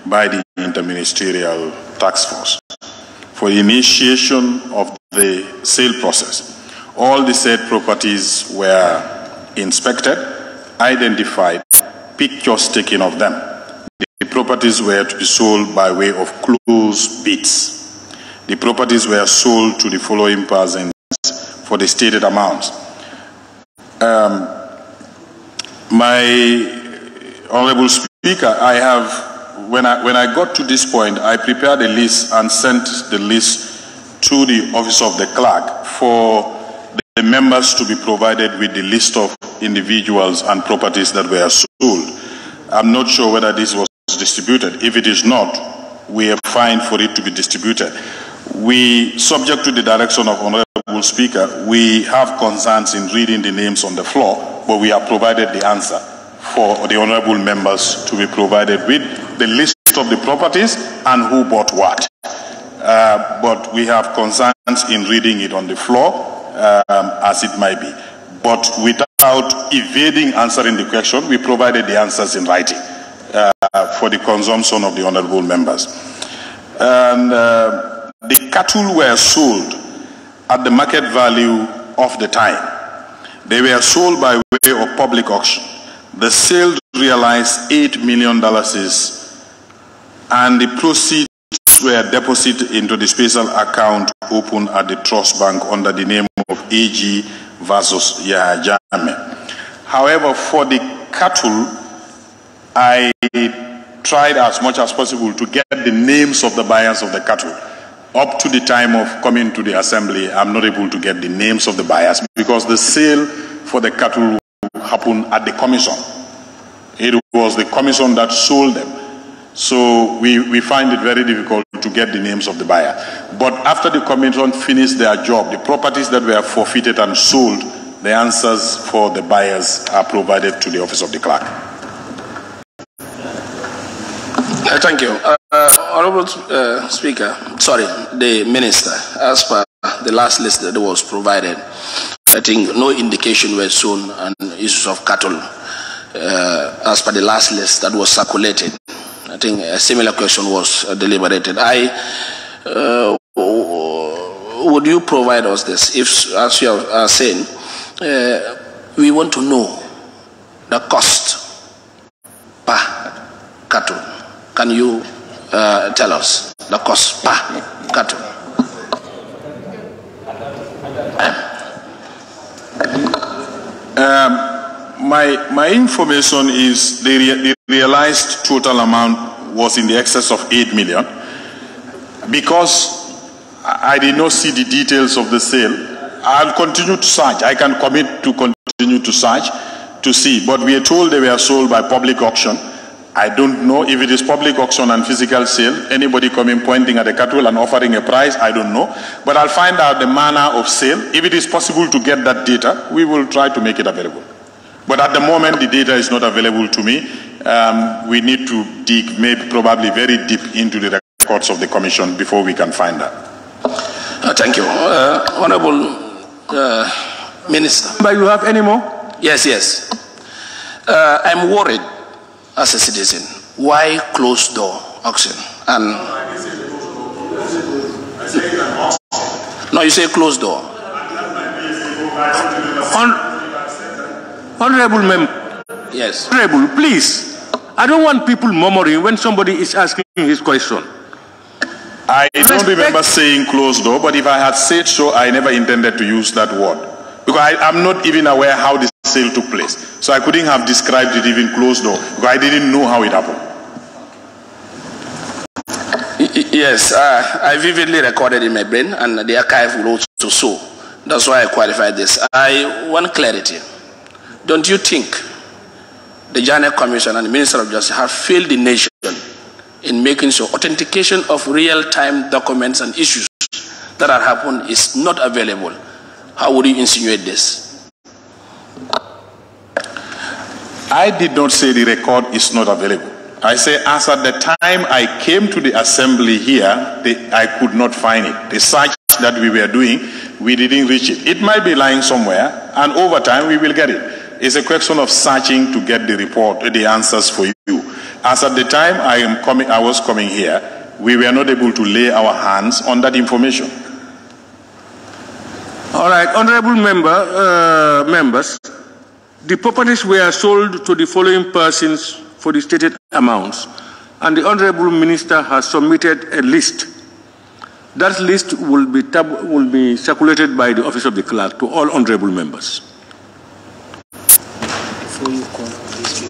by the Interministerial Task Force. For the initiation of the sale process, all the said properties were inspected, identified, pictures taken of them. The properties were to be sold by way of closed bids. The properties were sold to the following persons for the stated amounts. My Honorable Speaker, when I got to this point, I prepared a list and sent the list to the Office of the Clerk for the members to be provided with the list of individuals and properties that were sold. I'm not sure whether this was distributed. If it is not, we are fine for it to be distributed. We, subject to the direction of Honorable Speaker, we have concerns in reading the names on the floor, but we have provided the answer for the honorable members to be provided with the list of the properties and who bought what. But we have concerns in reading it on the floor, as it might be. But without evading answering the question, we provided the answers in writing for the consumption of the honorable members. And the cattle were sold at the market value of the time. They were sold by way of public auction. The sale realized $8 million, and the proceeds were deposited into the special account opened at the Trust Bank under the name of AG versus Yahya Jammeh. However, for the cattle, I tried as much as possible to get the names of the buyers of the cattle. Up to the time of coming to the assembly, I'm not able to get the names of the buyers because the sale for the cattle happened at the commission. It was the commission that sold them. So we find it very difficult to get the names of the buyer. But after the commission finished their job, the properties that were forfeited and sold, the answers for the buyers are provided to the Office of the Clerk. Thank you. Honorable Speaker, sorry, the Minister, as per the last list that was provided, I think no indication were shown on issues of cattle as per the last list that was circulated. I think a similar question was deliberated. Would you provide us this? If, as you are saying, we want to know the cost per cattle. Can you tell us the cost per cattle? My information is the realized total amount was in the excess of 8 million. Because I did not see the details of the sale, I'll continue to search. I can commit to continue to search to see. But we are told they were sold by public auction. I don't know if it is public auction and physical sale. Anybody coming pointing at the cattle and offering a price, I don't know. But I'll find out the manner of sale. If it is possible to get that data, we will try to make it available. But at the moment, the data is not available to me. We need to dig maybe probably very deep into the records of the Commission before we can find that. Thank you. Honorable Minister. But you have any more? Yes. I'm worried as a citizen. Why closed door auction? And no, you say closed door. Honorable Member. Yes. Honorable, please. I don't want people murmuring when somebody is asking his question. I don't remember saying closed door, but if I had said so, I never intended to use that word. Because I'm not even aware how the sale took place. So I couldn't have described it even closed door, because I didn't know how it happened. Yes, I vividly recorded in my brain, and the archive will also show. That's why I qualified this. I want clarity. Don't you think the Journal Commission and the Minister of Justice have failed the nation in making sure authentication of real-time documents and issues that have happened is not available? How would you insinuate this? I did not say the record is not available. I say as at the time I came to the assembly here, I could not find it. The search that we were doing, we didn't reach it. It might be lying somewhere, and over time we will get it. It's a question of searching to get the report, the answers for you. As at the time I was coming here, we were not able to lay our hands on that information. All right, honorable members, the properties were sold to the following persons for the stated amounts, and the honorable minister has submitted a list. That list will be circulated by the office of the clerk to all honorable members. Before you call, please.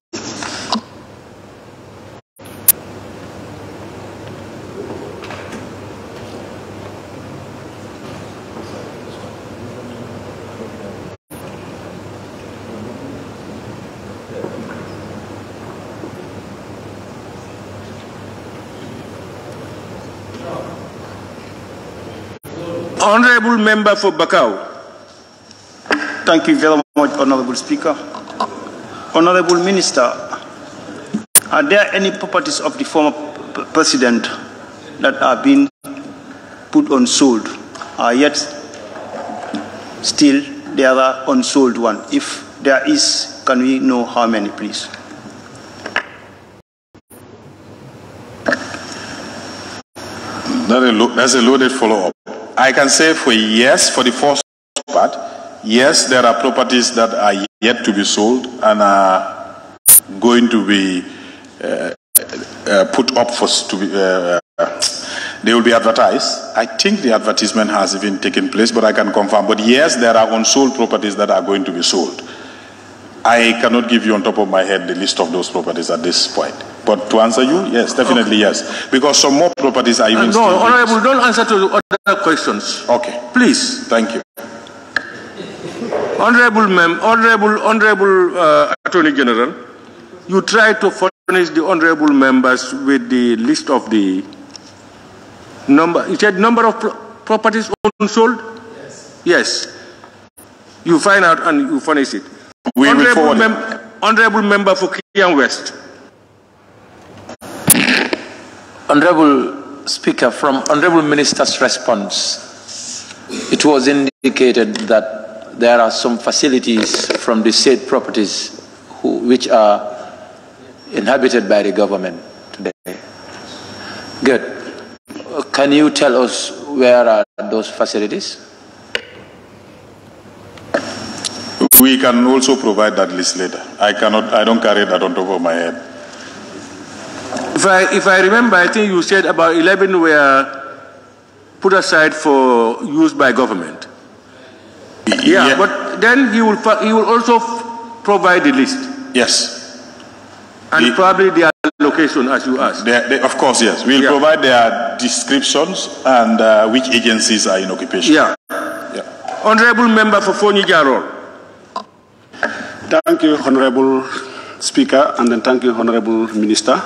Honorable member for Bakau. Thank you very much, Honorable Speaker. Honorable Minister, are there any properties of the former president that are being put on sold, yet still there are unsold one? If there is, can we know how many, please? That's a loaded follow-up. I can say for yes, for the first part, yes, there are properties that are yet to be sold and are going to be put up for they will be advertised. I think the advertisement has even taken place, but I can confirm. But yes, there are unsold properties that are going to be sold. I cannot give you on top of my head the list of those properties at this point. But to answer you, yes, definitely yes. Because some more properties are even No, Honorable, don't answer to other questions. Okay. Please. Thank you. Honorable Attorney General, you try to furnish the honorable members with the list of the number. You said number of properties unsold? Yes. Yes. You find out and you furnish it. We will forward it. Honorable member for Kiang West. Honorable Speaker, from Honorable Minister's response, it was indicated that there are some facilities from the said properties which are inhabited by the government today. Good. Can you tell us where are those facilities? We can also provide that list later. I don't carry that on top of my head. If I remember, I think you said about 11 were put aside for use by government. Yeah, but then he will also provide the list. Yes. And probably their location, as you asked. Of course, yes. We'll provide their descriptions and which agencies are in occupation. Yeah. Honorable member for Foni Jarol. Thank you, Honorable Speaker, and then thank you, Honorable Minister.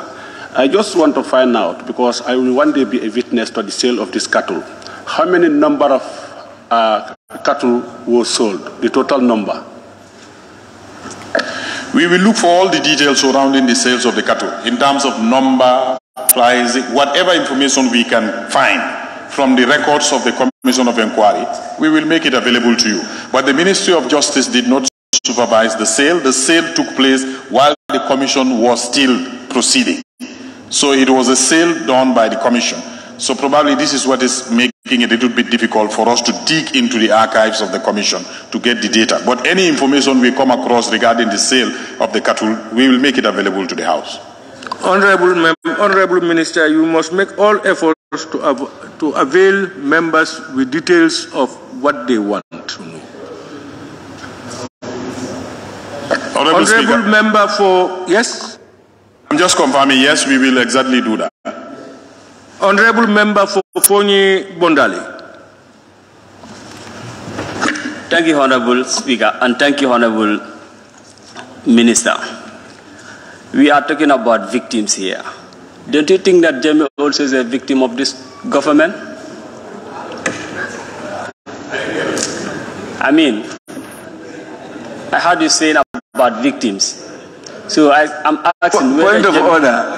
I just want to find out, because I will one day be a witness to the sale of this cattle, how many number of cattle was sold, the total number? We will look for all the details surrounding the sales of the cattle, in terms of number, price, whatever information we can find from the records of the Commission of Inquiry, we will make it available to you. But the Ministry of Justice did not supervise the sale. The sale took place while the Commission was still proceeding. So it was a sale done by the Commission. So probably this is what is making it a little bit difficult for us to dig into the archives of the Commission to get the data. But any information we come across regarding the sale of the cattle, we will make it available to the House. Honorable Minister, you must make all efforts to avail members with details of what they want to know. Honorable member for, yes? I'm just confirming, yes, we will exactly do that. Honorable member for Fonyi Bondali. Thank you, Honorable Speaker, and thank you, Honorable Minister. We are talking about victims here. Don't you think that Jammeh also is a victim of this government? I mean, I heard you saying about victims. So I'm asking... Point of order.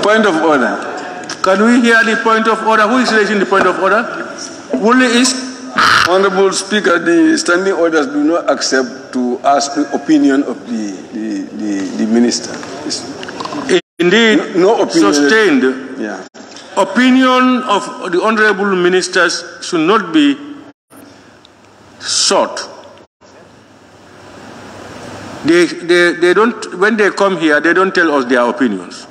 Point of order. Can we hear the point of order? Who is raising the point of order? Woolley is... Honorable Speaker, the standing orders do not accept to ask the opinion of the minister. Indeed, no opinion. Sustained. Yeah. Opinion of the honorable ministers should not be sought. They don't, when they come here, they don't tell us their opinions.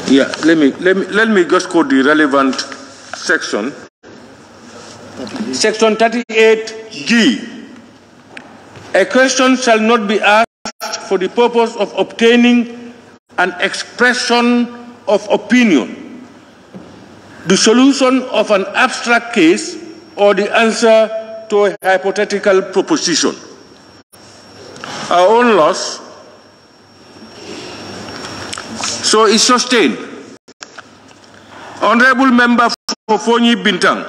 Yeah, let me just quote the relevant section. Section 38G. A question shall not be asked for the purpose of obtaining an expression of opinion, the solution of an abstract case, or the answer to a hypothetical proposition. Our own loss. So it's sustained. Honorable Member for Fonyi Bintang.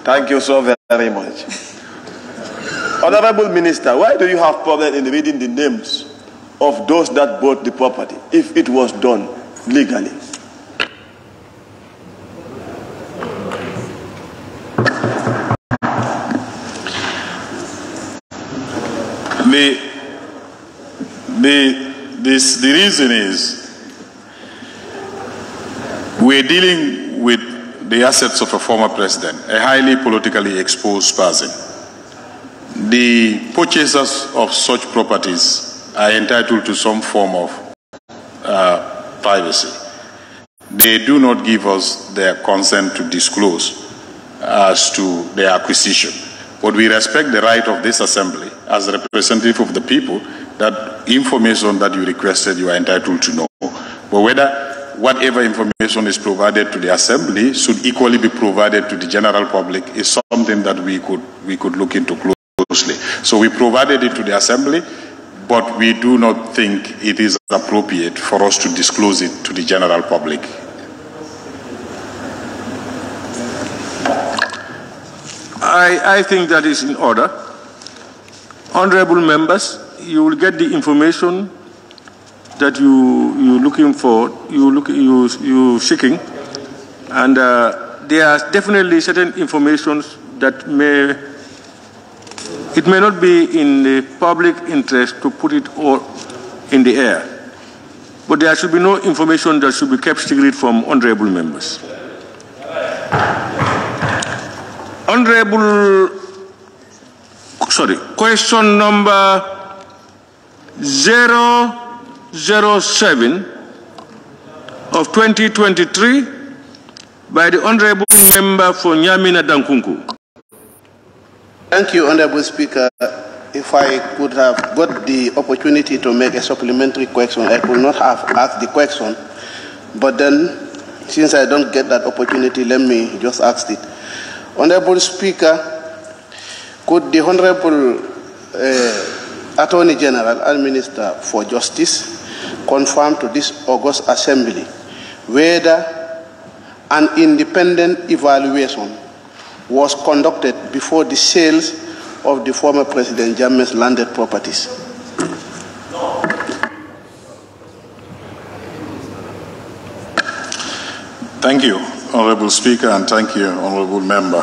Thank you so very much. Honorable Minister, why do you have problem in reading the names of those that bought the property if it was done legally? The reason is we're dealing with the assets of a former president, a highly politically exposed person. The purchasers of such properties are entitled to some form of privacy. They do not give us their consent to disclose as to their acquisition. But we respect the right of this assembly as a representative of the people that information that you requested you are entitled to know. But whatever information is provided to the assembly should equally be provided to the general public is something that we could look into closely. So we provided it to the assembly, but we do not think it is appropriate for us to disclose it to the general public. I think that is in order. Honorable members, you will get the information that you're looking for, you're seeking, and there are definitely certain informations that it may not be in the public interest to put it all in the air, but there should be no information that should be kept secret from honorable members. Question number 007 of 2023 by the honorable member for Nyamina Dankunku. Thank you, Honorable Speaker. If I could have got the opportunity to make a supplementary question, I could not have asked the question. But then, since I don't get that opportunity, let me just ask it. Honorable Speaker, could the Honorable Attorney General and Minister for Justice confirm to this August Assembly whether an independent evaluation was conducted before the sales of the former President Jammeh's landed properties? Thank you, Honorable Speaker, and thank you, Honorable Member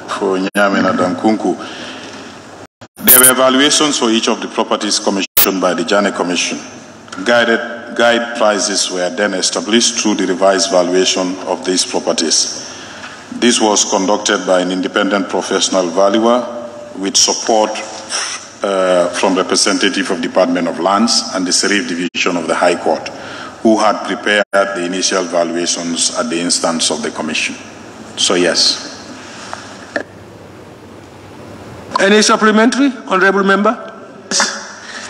for Nyamina Dankunku. There were evaluations for each of the properties commissioned by the Jammeh Commission. Guide prices were then established through the revised valuation of these properties. This was conducted by an independent professional valuer with support from representative of Department of Lands and the Serif Division of the High Court, who had prepared the initial valuations at the instance of the Commission. So yes. Any supplementary, Honorable Member?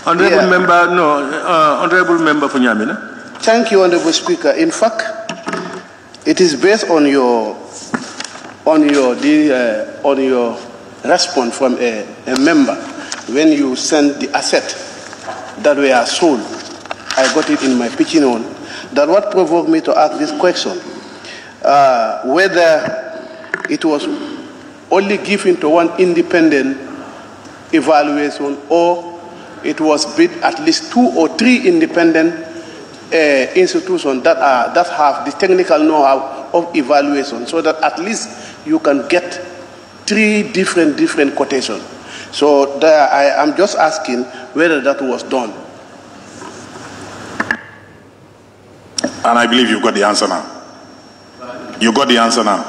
Honorable Member, no, Honorable Member Funyamina. Thank you, Honorable Speaker. In fact, it is based on your response from a member when you sent the asset that were sold. I got it in my pitching on. That what provoked me to ask this question, whether it was only given to one independent evaluation or it was bid at least 2 or 3 independent institutions that have the technical know-how of evaluation, so that at least you can get 3 different quotations. So there, I am just asking whether that was done. And I believe you've got the answer now. You got the answer now.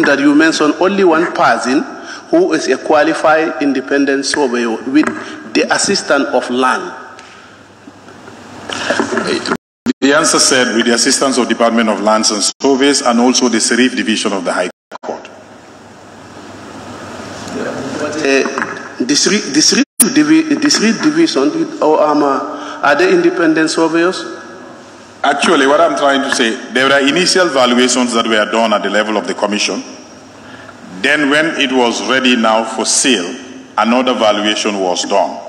That you mentioned only one person who is a qualified independent surveyor with the assistance of land. The answer said with the assistance of Department of Lands and Surveys and also the Serif Division of the High Court. The Serif Division are they independent surveyors? Actually, what I'm trying to say, there were initial valuations that were done at the level of the Commission. Then when it was ready now for sale, another valuation was done.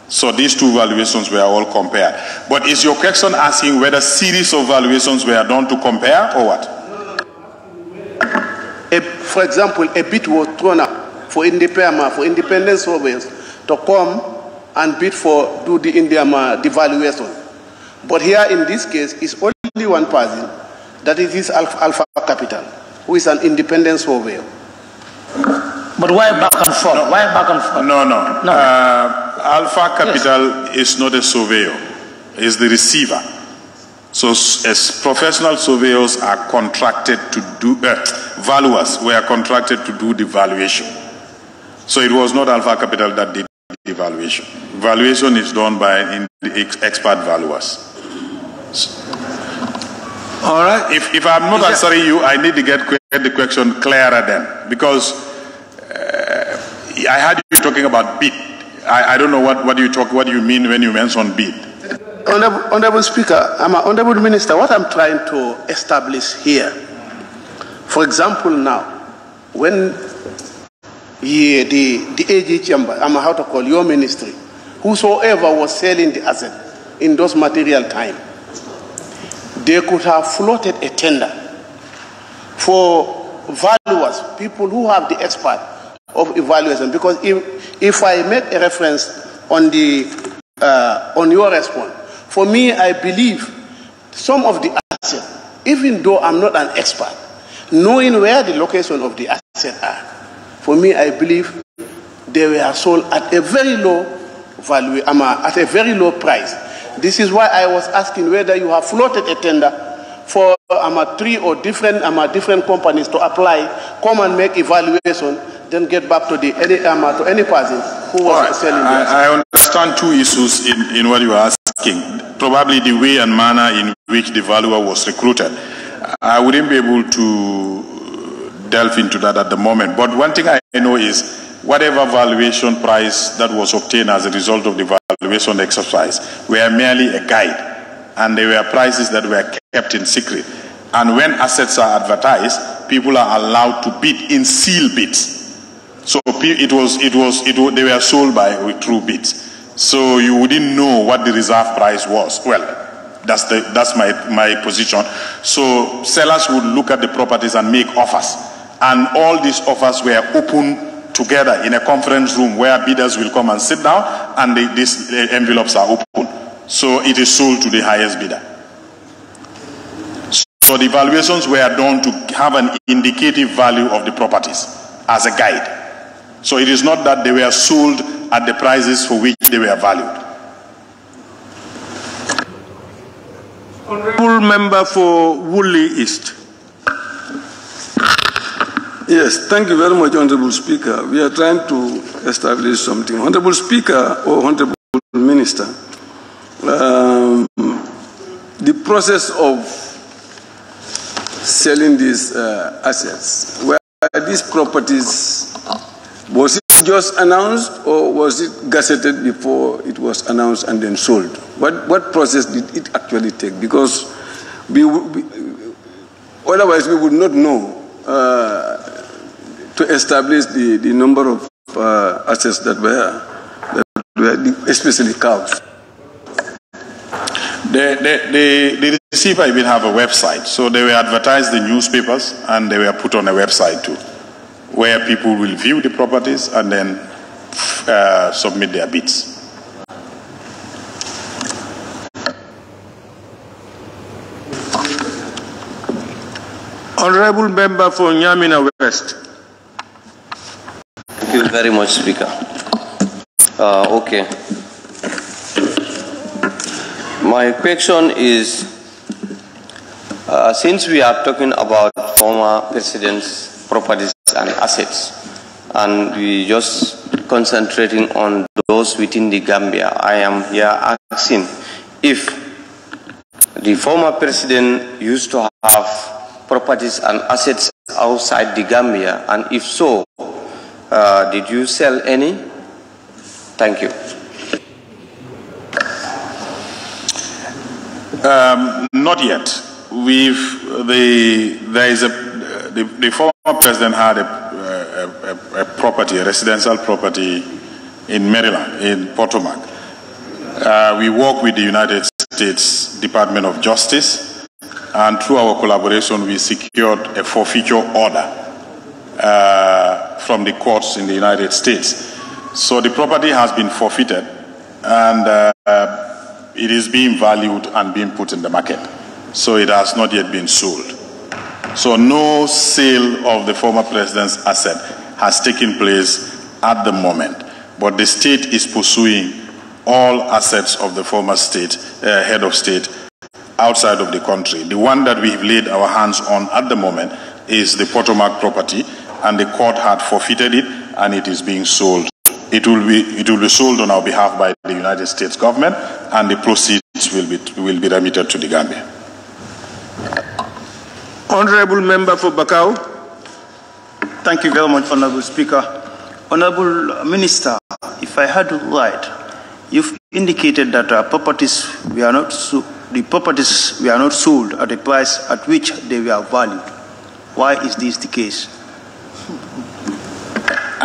So these 2 valuations were all compared. But is your question asking whether series of valuations were done to compare or what? For example, a bid was thrown up for independent surveyors to come and bid for do the valuation. But here in this case, it's only one person, that it is Alpha Capital, who is an independent surveyor. But why back and forth? Why back and forth? No. Alpha Capital is not a surveyor, it's the receiver. So as professional surveyors are contracted to do, valuers were contracted to do the valuation. So it was not Alpha Capital that did the valuation. Valuation is done by expert valuers. All right. If I'm not answering you, I need to get the question clearer then, because I heard you talking about bid. I don't know what you mean when you mention bid. Honorable Speaker, Honorable Minister, what I'm trying to establish here, for example, now, when the AG chamber, how to call your ministry, whosoever was selling the asset in those material time, they could have floated a tender for valuers, people who have the expert of evaluation. Because if I make a reference on your response, for me, I believe some of the assets, even though I'm not an expert, knowing where the location of the assets are, for me, I believe they were sold at a very low value, at a very low price. This is why I was asking whether you have floated a tender for 3 or different companies to apply, come and make evaluation, then get back to any person who was selling. I understand 2 issues in what you are asking. Probably the way and manner in which the valuer was recruited. I wouldn't be able to delve into that at the moment. But one thing I know is whatever valuation price that was obtained as a result of the valuation exercise were merely a guide, and they were prices that were kept in secret. And when assets are advertised, people are allowed to bid in seal bids. So they were sold through bids. So you wouldn't know what the reserve price was. Well, that's my position. So sellers would look at the properties and make offers, and all these offers were open together in a conference room where bidders will come and sit down, and these envelopes are open. So it is sold to the highest bidder. So the valuations were done to have an indicative value of the properties as a guide. So it is not that they were sold at the prices for which they were valued. Honorable Member for Woolly East. Yes, thank you very much, Honorable Speaker. We are trying to establish something. Honorable Speaker or Honorable Minister, the process of selling these assets, were these properties, was it just announced or was it gazetted before it was announced and then sold? What process did it actually take? Because otherwise we would not know to establish the number of assets that were especially cows. The receiver even have a website, so they were advertised in newspapers and they were put on a website too, where people will view the properties and then submit their bids. Honorable Member for Nyamina West. Thank you very much, Speaker. Okay. My question is, since we are talking about former president's properties and assets, and we just concentrating on those within the Gambia, I am here asking if the former president used to have properties and assets outside the Gambia, and if so, did you sell any? Thank you. Not yet. The former president had a property, a residential property in Maryland, in 𝒂𝒏. We work with the United States Department of Justice, and through our collaboration, we secured a forfeiture order from the courts in the United States. So the property has been forfeited, and it is being valued and being put in the market. So it has not yet been sold. So no sale of the former president's asset has taken place at the moment, but the state is pursuing all assets of the former state, head of state, outside of the country. The one that we've laid our hands on at the moment is the 𝒂𝒏 property, and the court had forfeited it, and it is being sold. It will be sold on our behalf by the United States government, and the proceeds will be remitted to the Gambia. Honorable Member for Bakau. Thank you very much, Honorable Speaker. Honorable Minister, if I heard right, you've indicated that the properties were not sold at the price at which they were valued. Why is this the case?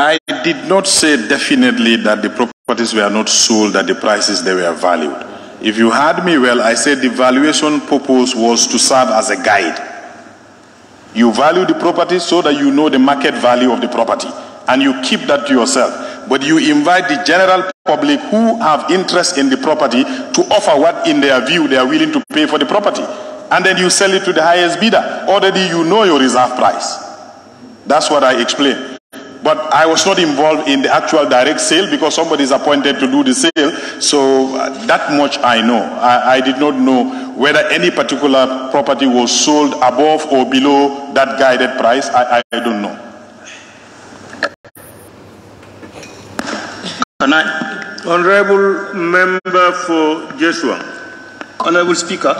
I did not say definitely that the properties were not sold at the prices they were valued. If you heard me well, I said the valuation purpose was to serve as a guide. You value the property so that you know the market value of the property, and you keep that to yourself. But you invite the general public who have interest in the property to offer what, in their view, they are willing to pay for the property. And then you sell it to the highest bidder. Already you know your reserve price. That's what I explained. But I was not involved in the actual direct sale because somebody is appointed to do the sale. So that much I know. I did not know whether any particular property was sold above or below that guided price. I don't know. Honorable Member for Jesua. Honorable Speaker,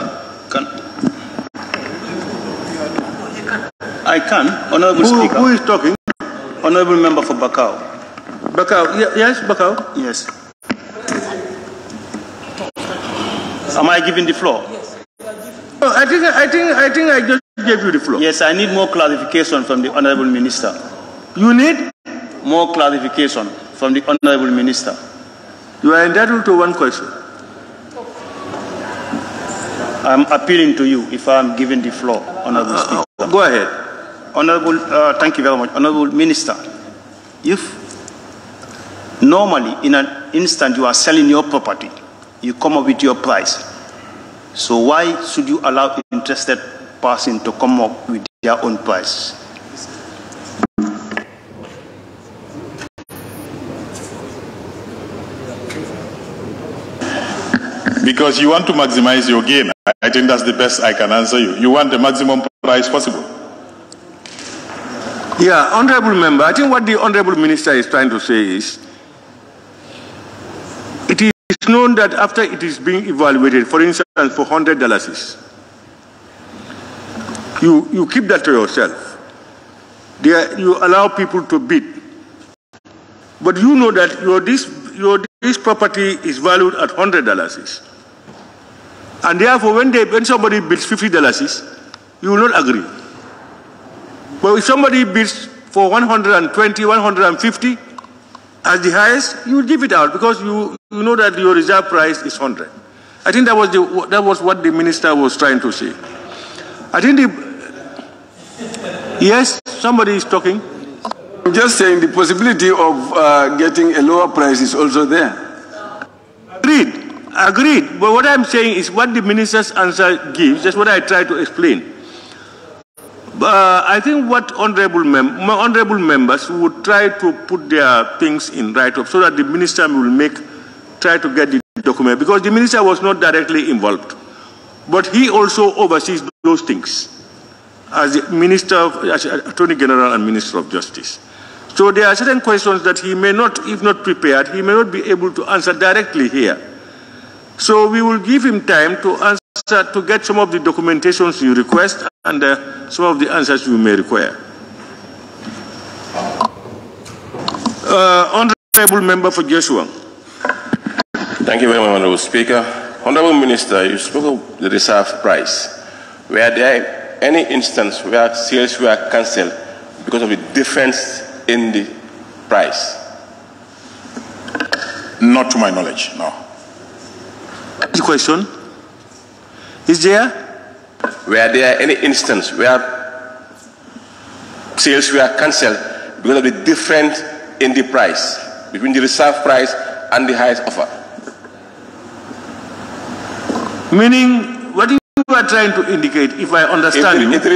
I can. Honorable Speaker. Who is talking? Honorable Member for Bakau. Bakau, yes, Bakau. Yes. Am I giving the floor? Yes. Oh, I think I just gave you the floor. Yes, I need more clarification from the Honorable Minister. You need more clarification from the Honorable Minister. You are entitled to one question. I'm appealing to you if I'm given the floor, Honorable Speaker. Go ahead. Honorable, thank you very much. Honorable Minister, if normally in an instant you are selling your property, you come up with your price. So why should you allow interested person to come up with their own price? Because you want to maximize your gain. I think that's the best I can answer you. You want the maximum price possible. Yeah, Honorable Member, I think what the Honorable Minister is trying to say is, it is known that after it is being evaluated, for instance, for $100, you keep that to yourself. You allow people to bid. But you know that this property is valued at $100. And therefore, when somebody bids $50, you will not agree. But if somebody bids for 120, 150 as the highest, you will give it out because you know that your reserve price is 100. I think that was what the minister was trying to say. I think yes, somebody is talking. I'm just saying the possibility of getting a lower price is also there. Agreed. But what I'm saying is what the minister's answer gives. That's what I try to explain. I think what honorable members would try to put their things in write-up so that the minister will try to get the document, because the minister was not directly involved. But he also oversees those things as the as Attorney General and Minister of Justice. So there are certain questions that he may not, if not prepared, he may not be able to answer directly here. So we will give him time to answer, to get some of the documentations you request and some of the answers you may require. Honorable Member for Joshua. Thank you very much, Honorable Speaker. Honorable Minister, you spoke of the reserve price. Were there any instance where sales were cancelled because of the difference in the price? Not to my knowledge, no. The question? Is there? Were there any instance where sales were cancelled because of the difference in the price between the reserve price and the highest offer? Meaning, what you are trying to indicate, if I understand you? If the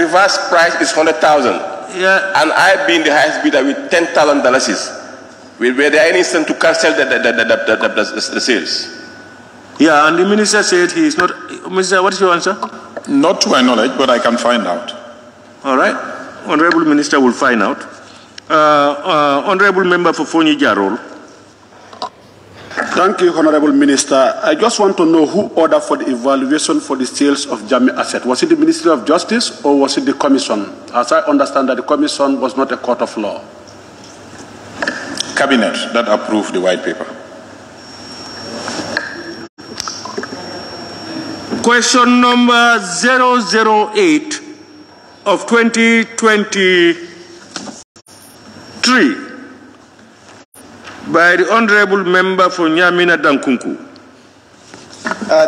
reverse price is 100,000, yeah, and I being the highest bidder with $10,000, were there any instance to cancel the sales? Yeah, and the minister said he is not. Minister, what is your answer? Not to my knowledge, but I can find out. All right. Honorable Minister will find out. Honorable Member for Fonyi Jarol. Thank you, Honorable Minister. I just want to know who ordered for the evaluation for the sales of Jammeh asset. Was it the Ministry of Justice or was it the Commission? As I understand that the Commission was not a court of law. Cabinet that approved the white paper. Question number 008 of 2023 by the Honorable Member for Nyamina Dankunku.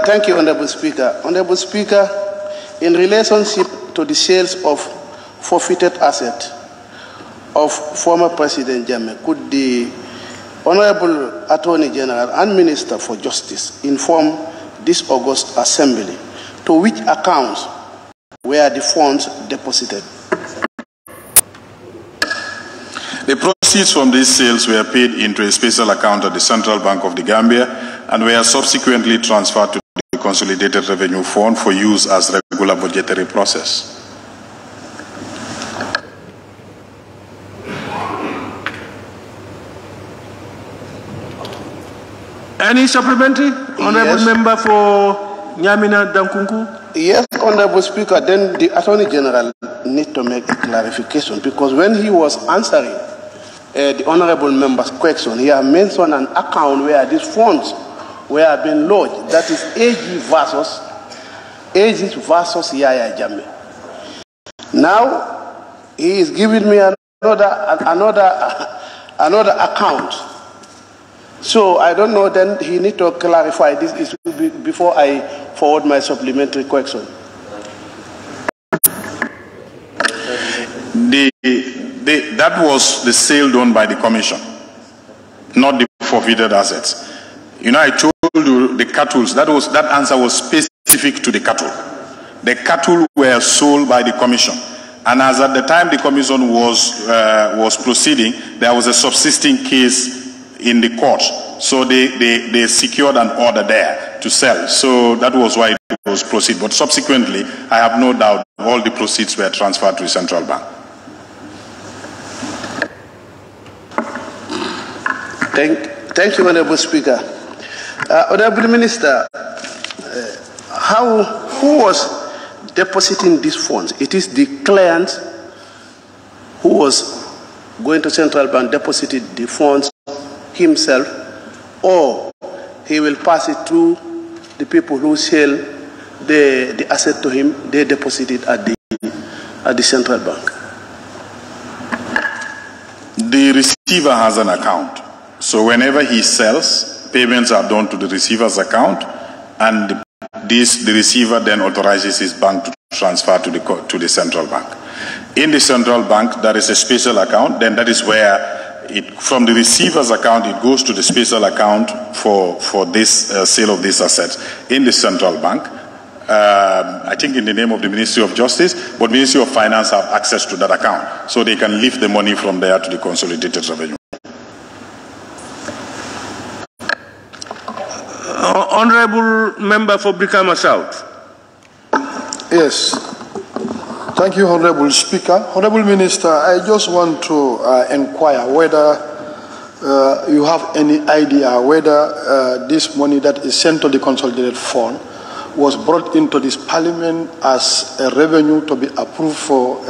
Thank you, Honorable Speaker. Honorable Speaker, in relationship to the sales of forfeited assets of former President Jammeh, could the Honorable Attorney General and Minister for Justice inform this August Assembly to which accounts were the funds deposited? The proceeds from these sales were paid into a special account at the Central Bank of the Gambia and were subsequently transferred to the Consolidated Revenue Fund for use as regular budgetary process. Any supplementary? Honorable Yes. Member for Nyamina Dankunku? Yes, Honorable Speaker, then the Attorney General needs to make a clarification, because when he was answering the Honorable Member's question, he had mentioned an account where these funds were being lodged. That is AG versus Yaya Jammeh. Now, he is giving me another account. So I don't know, then he needs to clarify this issue before I forward my supplementary question. That was the sale done by the Commission, not the forfeited assets. You know, I told you the cattle, that answer was specific to the cattle. The cattle were sold by the Commission. And as at the time the Commission was proceeding, there was a subsisting case in the court. So they secured an order there to sell. So that was why it was proceeded. But subsequently, I have no doubt all the proceeds were transferred to the Central Bank. Thank you, Honorable Speaker. Honorable Minister, who was depositing these funds? It is the client who was going to Central Bank, deposited the funds himself, or he will pass it to the people who sell the asset to him, they deposit it at the Central Bank. The receiver has an account. So whenever he sells, payments are done to the receiver's account, and the receiver then authorizes his bank to transfer to the central bank. In the central bank, there is a special account. Then that is where from the receiver's account, it goes to the special account for this sale of these assets in the central bank. I think in the name of the Ministry of Justice, but Ministry of Finance have access to that account, so they can lift the money from there to the consolidated revenue. Honorable Member for Brikama South. Yes. Thank you, Honorable Speaker. Honorable Minister, I just want to inquire whether you have any idea whether this money that is sent to the consolidated fund was brought into this parliament as a revenue to be approved for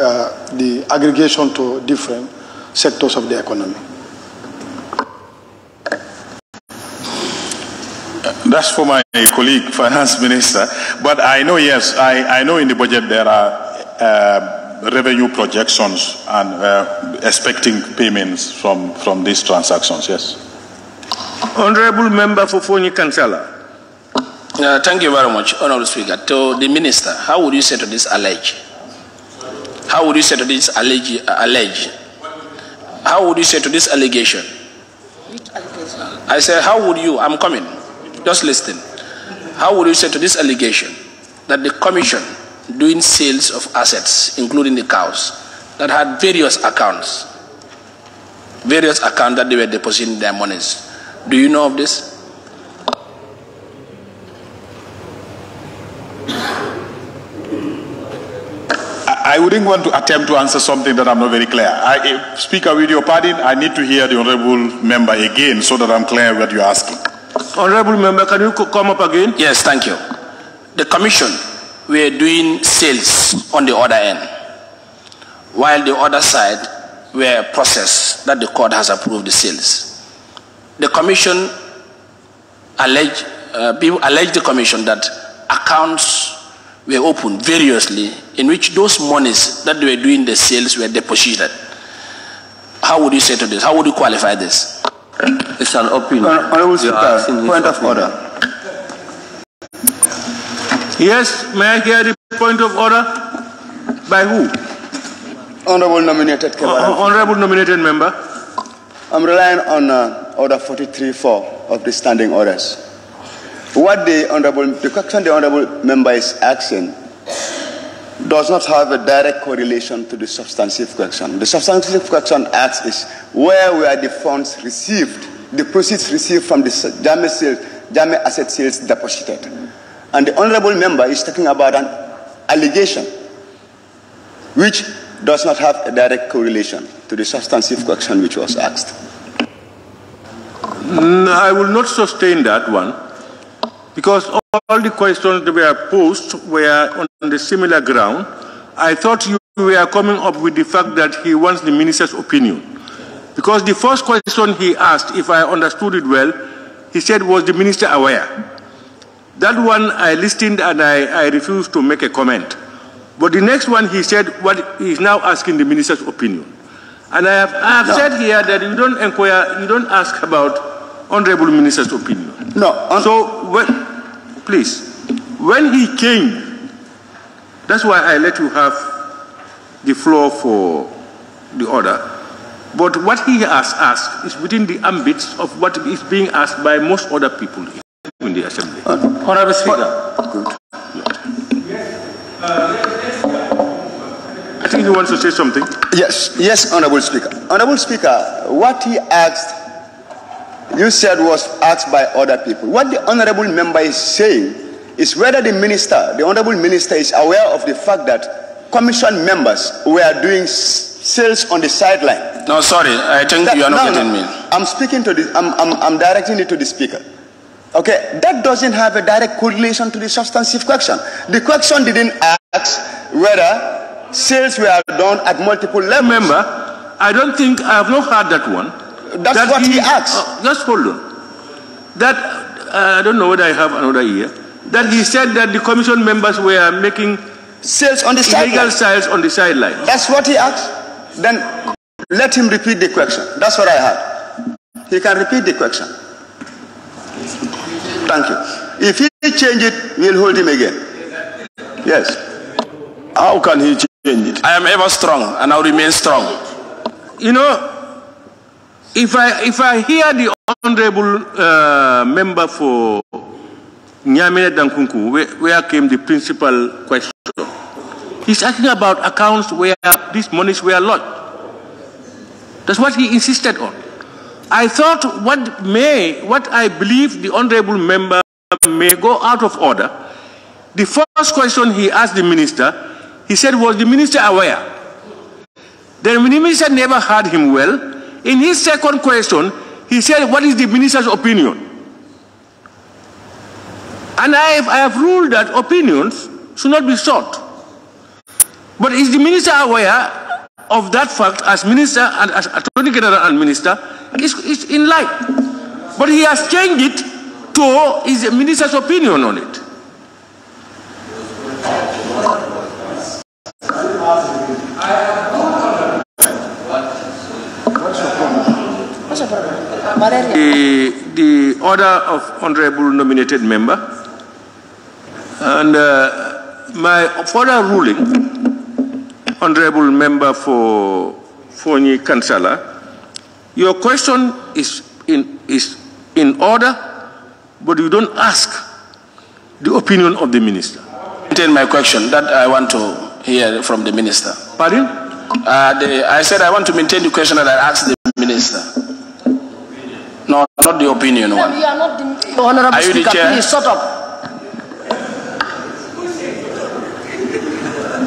the aggregation to different sectors of the economy. That's for my colleague, Finance Minister. But I know, yes, I know in the budget there are revenue projections and expecting payments from these transactions, yes. Honorable Member for Fonyi Kansala. Thank you very much, Honorable Speaker. To the Minister, how would you say to this allege? How would you say to this allege? How would you say to this allegation? Which allegation? I said, how would you, I'm coming, just listen. How would you say to this allegation that the commission doing sales of assets, including the cows, that had various accounts that they were depositing their monies? Do you know of this? I wouldn't want to attempt to answer something that I'm not very clear. Speaker, with your pardon, I need to hear the Honorable Member again so that I'm clear what you're asking. Honorable Member, can you come up again? Yes, thank you. The commission were doing sales on the other end, while the other side were processed that the court has approved the sales. The commission people allege the commission that accounts were opened variously in which those monies that they were doing the sales were deposited. How would you say to this? How would you qualify this? It's an opinion. Honorable Speaker, point of order. Yes, may I hear the point of order? By who? Honorable nominated Honorable nominated member. I'm relying on Order 43.4 of the standing orders. What the question the Honorable Member is asking does not have a direct correlation to the substantive question. The substantive question asks is where were the funds received, the proceeds received from the JAME asset sales deposited. And the Honorable Member is talking about an allegation which does not have a direct correlation to the substantive question which was asked. I will not sustain that one, because all the questions that were posed were on the similar ground. I thought you were coming up with the fact that he wants the minister's opinion. Because the first question he asked, if I understood it well, he said, was the minister aware? That one I listened and I refused to make a comment. But the next one he said, what he is now asking the minister's opinion. And I have said here that you don't inquire, you don't ask about Honorable Minister's opinion. No. So, please, when he came, that's why I let you have the floor for the order. But what he has asked is within the ambits of what is being asked by most other people in the Assembly. Honorable Speaker. Good. I think he wants to say something. Yes, Honorable Speaker. Honorable Speaker, what he asked, you said was asked by other people. What the Honorable Member is saying is whether the Honorable Minister is aware of the fact that Commission members were doing sales on the sideline. No, sorry, I think you are not getting me. I'm speaking to the, I'm directing it to the speaker. Okay, that doesn't have a direct correlation to the substantive question. The question didn't ask whether sales were done at multiple levels. Remember, I don't think, I have not heard that one. That's that what he asked. Just hold on. That, I don't know whether I have another ear. That he said that the commission members were making sales on the illegal sales on the sideline. That's what he asked. Then let him repeat the question. That's what I heard. He can repeat the question. Thank you. If he change it, we'll hold him again. Yes. How can he change it? I am ever strong, and I'll remain strong. You know, if I hear the honorable member for Nyamine Dankunku, where came the principal question? He's asking about accounts where these monies were lodged. That's what he insisted on. I thought what I believe the honorable member may go out of order. The first question he asked the minister, he said, was the minister aware? The minister never heard him well. In his second question, he said, what is the minister's opinion? And I have ruled that opinions should not be sought. But is the minister aware of that fact as minister and as Attorney General and minister? Is in line. But he has changed it to his minister's opinion on it. The order of honorable nominated member and my further ruling, honorable member for 𝒂𝒄𝒄𝒏, your question is in order, but you don't ask the opinion of the minister. Maintain my question that I want to hear from the minister. Pardon? I said I want to maintain the question that I asked the minister. No, not the opinion one. You are not the honorable speaker. Please shut up.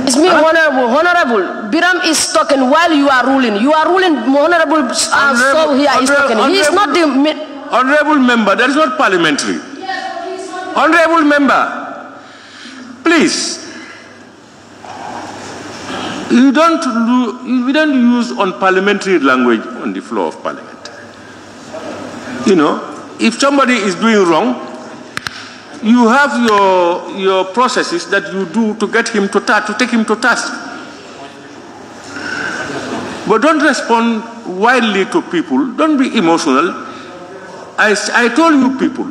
It's me, honorable. Biram is talking while you are ruling. You are ruling, honorable. So here is talking. He is not the honorable member. That is not parliamentary. Honorable member, please. We don't use unparliamentary language on the floor of parliament. You know, if somebody is doing wrong, you have your processes that you do to get him to take him to task. But don't respond wildly to people. Don't be emotional. I told you people,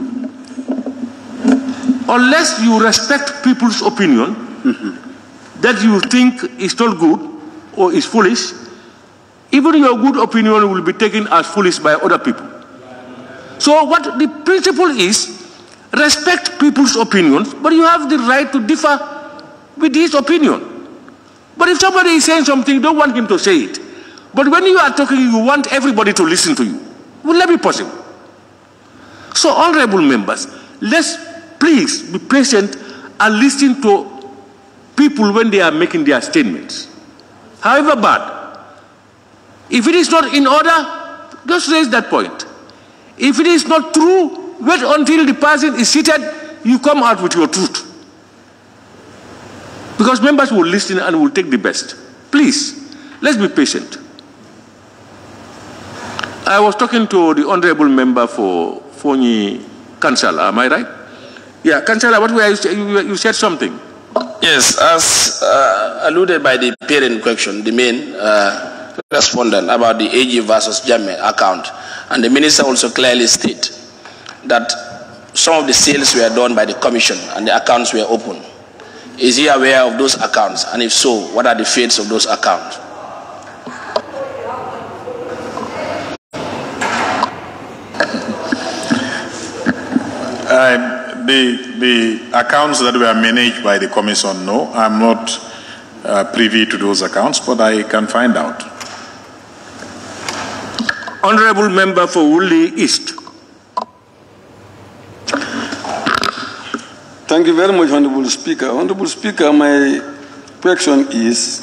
unless you respect people's opinion, that you think is not good or is foolish, even your good opinion will be taken as foolish by other people. So what the principle is, respect people's opinions, but you have the right to differ with his opinion. But if somebody is saying something, you don't want him to say it. But when you are talking, you want everybody to listen to you. Will that be possible? So, honorable members, let's please be patient and listen to people when they are making their statements. However bad, if it is not in order, just raise that point. If it is not true, wait until the person is seated, you come out with your truth. Because members will listen and will take the best. Please, let's be patient. I was talking to the honorable member for 𝒂𝒄𝒄𝒏, am I right? Yeah, 𝒂𝒄𝒄𝒏, what were you said something? Yes, as alluded by the parent question, the main respondent about the AG versus Jammeh account. And the minister also clearly stated that some of the sales were done by the commission and the accounts were open. Is he aware of those accounts? And if so, what are the fates of those accounts? The accounts that were managed by the commission, no, I'm not privy to those accounts, but I can find out. Honorable member for Woolley East. Thank you very much, Honorable Speaker. Honorable Speaker, my question is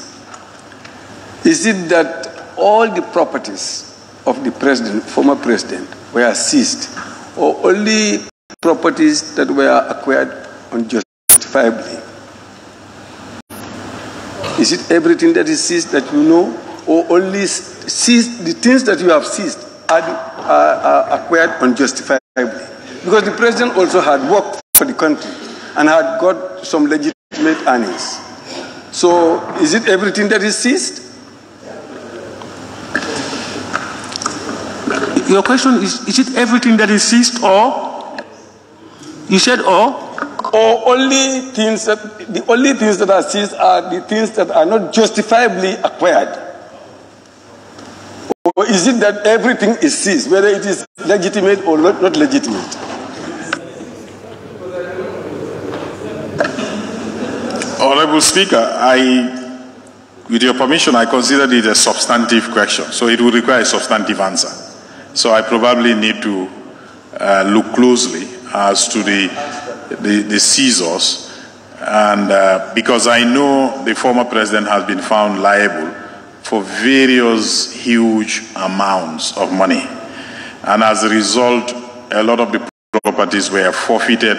it that all the properties of the president, former president, were seized, or only properties that were acquired unjustifiably? Is it everything that is seized that you know, or only the things that you have seized are acquired unjustifiably? Because the president also had worked for the country and had got some legitimate earnings. So is it everything that is seized? Your question is it everything that is seized, or? You said or? Or only things that, the only things that are seized are the things that are not justifiably acquired? Or is it that everything is seized, whether it is legitimate or not legitimate? Honorable Speaker, with your permission, I consider it a substantive question, so it will require a substantive answer. So I probably need to look closely as to the seizures, and because I know the former president has been found liable for various huge amounts of money, and as a result, a lot of the properties were forfeited,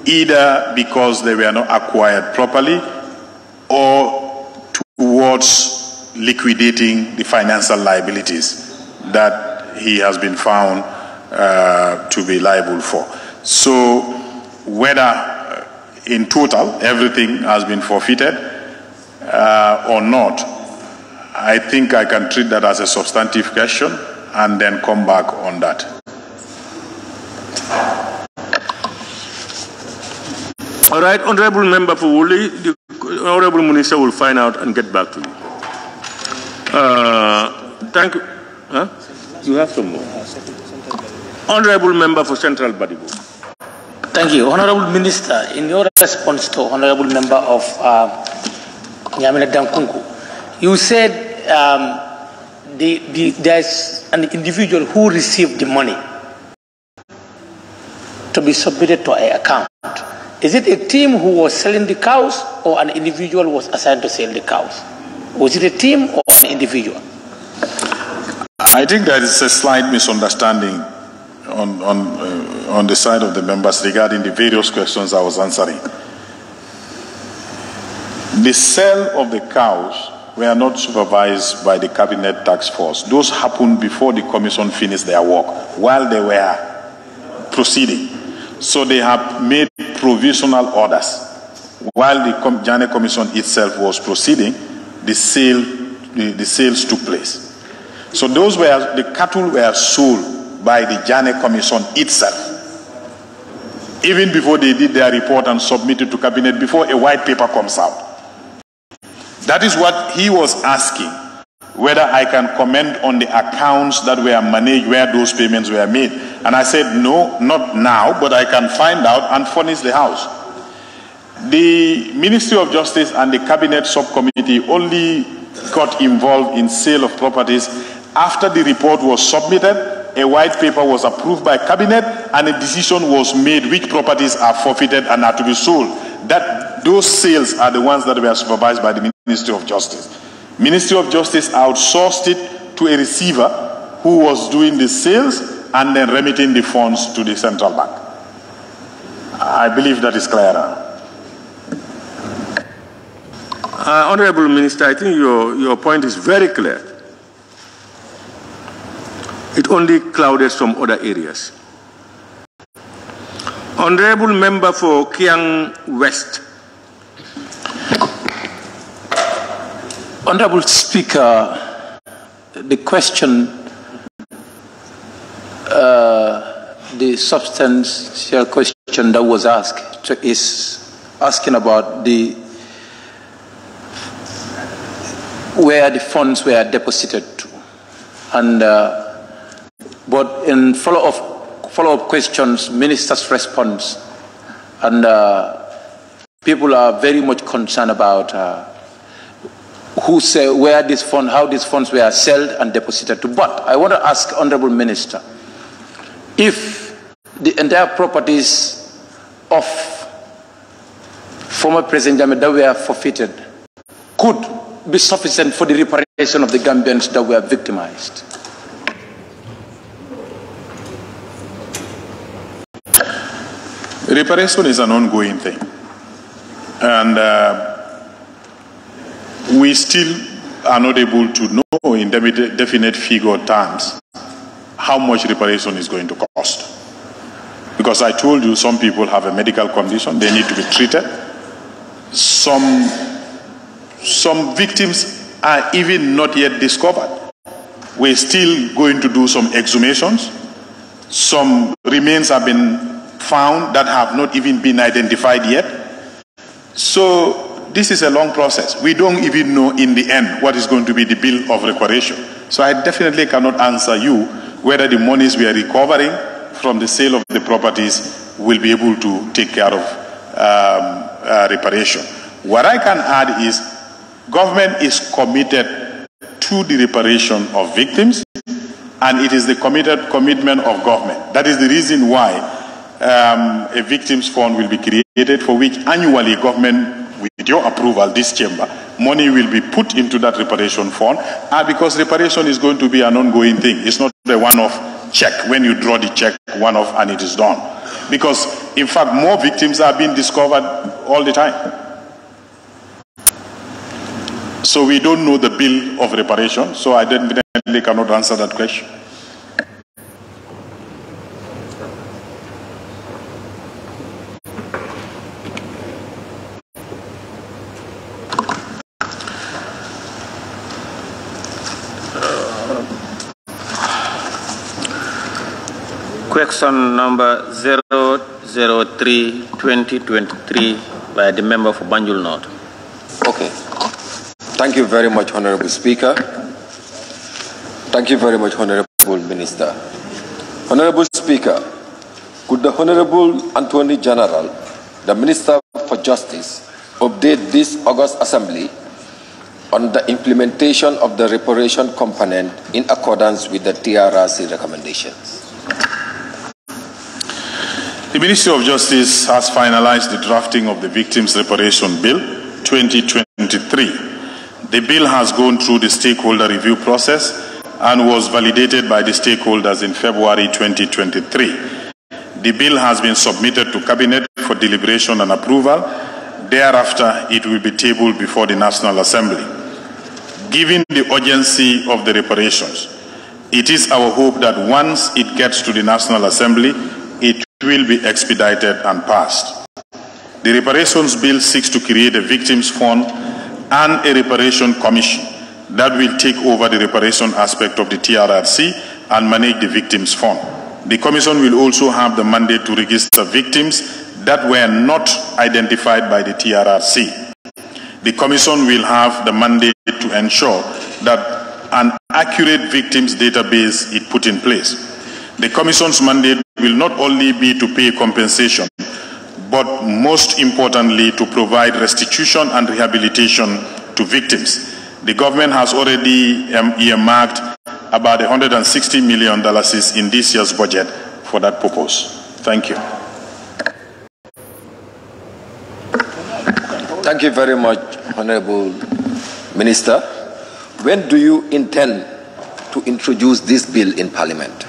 either because they were not acquired properly or towards liquidating the financial liabilities that he has been found to be liable for. So whether in total everything has been forfeited or not, I think I can treat that as a substantive question and then come back on that. All right, Honorable Member for Woolley, the Honorable Minister will find out and get back to you. Thank you. Huh? You have some more. Honorable Member for Central Badibu. Thank you. Honorable Minister, in your response to Honorable Member of Nyamina Dankunku, you said there's an individual who received the money to be submitted to an account. Is it a team who was selling the cows, or an individual was assigned to sell the cows? Was it a team or an individual? I think there is a slight misunderstanding on the side of the members regarding the various questions I was answering. The sale of the cows were not supervised by the Cabinet Task Force. Those happened before the Commission finished their work, while they were proceeding. So they have made provisional orders. While the Janneh Commission itself was proceeding, the sales took place. So the cattle were sold by the Janneh Commission itself, even before they did their report and submitted to Cabinet, before a white paper comes out. That is what he was asking, whether I can comment on the accounts that were managed where those payments were made. And I said, no, not now, but I can find out and furnish the House. The Ministry of Justice and the Cabinet Subcommittee only got involved in sale of properties after the report was submitted, a white paper was approved by Cabinet, and a decision was made which properties are forfeited and are to be sold. Those sales are the ones that were supervised by the Ministry of Justice. Ministry of Justice outsourced it to a receiver who was doing the sales and then remitting the funds to the central bank. I believe that is clear now. Honorable Minister, I think your point is very clear. It only clouded some other areas. Honorable Member for Kiang West. Honorable Speaker, the question, the substantial question that was asked is asking about where the funds were deposited to. And but in follow-up questions, minister's response, and people are very much concerned about where this fund, how these funds were sold and deposited to. But I want to ask Honorable Minister, if the entire properties of former President Jammeh that were forfeited could be sufficient for the reparation of the Gambians that were victimized. Reparation is an ongoing thing. And we still are not able to know in definite figure terms how much reparation is going to cost. Because I told you some people have a medical condition, they need to be treated. Some victims are even not yet discovered. We're still going to do some exhumations. Some remains have been found that have not even been identified yet. So this is a long process. We don't even know in the end what is going to be the bill of reparation. So I definitely cannot answer you whether the monies we are recovering from the sale of the properties will be able to take care of reparation. What I can add is government is committed to the reparation of victims, and it is the commitment of government. That is the reason why a victims fund will be created, for which annually government, with your approval, this chamber, money will be put into that reparation fund, because reparation is going to be an ongoing thing. It's not a one-off check. When you draw the check, one-off, and it is done. Because, in fact, more victims are being discovered all the time. So we don't know the bill of reparation, so I definitely cannot answer that question. Question number 003-2023 by the member for Banjul North. Okay. Thank you very much, Honorable Speaker. Thank you very much, Honorable Minister. Honorable Speaker, could the Honorable Attorney General, the Minister for Justice, update this August Assembly on the implementation of the reparation component in accordance with the TRRC recommendations? The Ministry of Justice has finalized the drafting of the Victims Reparation Bill 2023. The bill has gone through the stakeholder review process and was validated by the stakeholders in February 2023. The bill has been submitted to Cabinet for deliberation and approval. Thereafter, it will be tabled before the National Assembly. Given the urgency of the reparations, it is our hope that once it gets to the National Assembly, it will be expedited and passed. The Reparations Bill seeks to create a Victims Fund and a Reparation Commission that will take over the reparation aspect of the TRRC and manage the Victims Fund. The Commission will also have the mandate to register victims that were not identified by the TRRC. The Commission will have the mandate to ensure that an accurate victims database is put in place. The Commission's mandate will not only be to pay compensation, but most importantly to provide restitution and rehabilitation to victims. The government has already earmarked about $160 million in this year's budget for that purpose. Thank you. Thank you very much, Honorable Minister. When do you intend to introduce this bill in Parliament?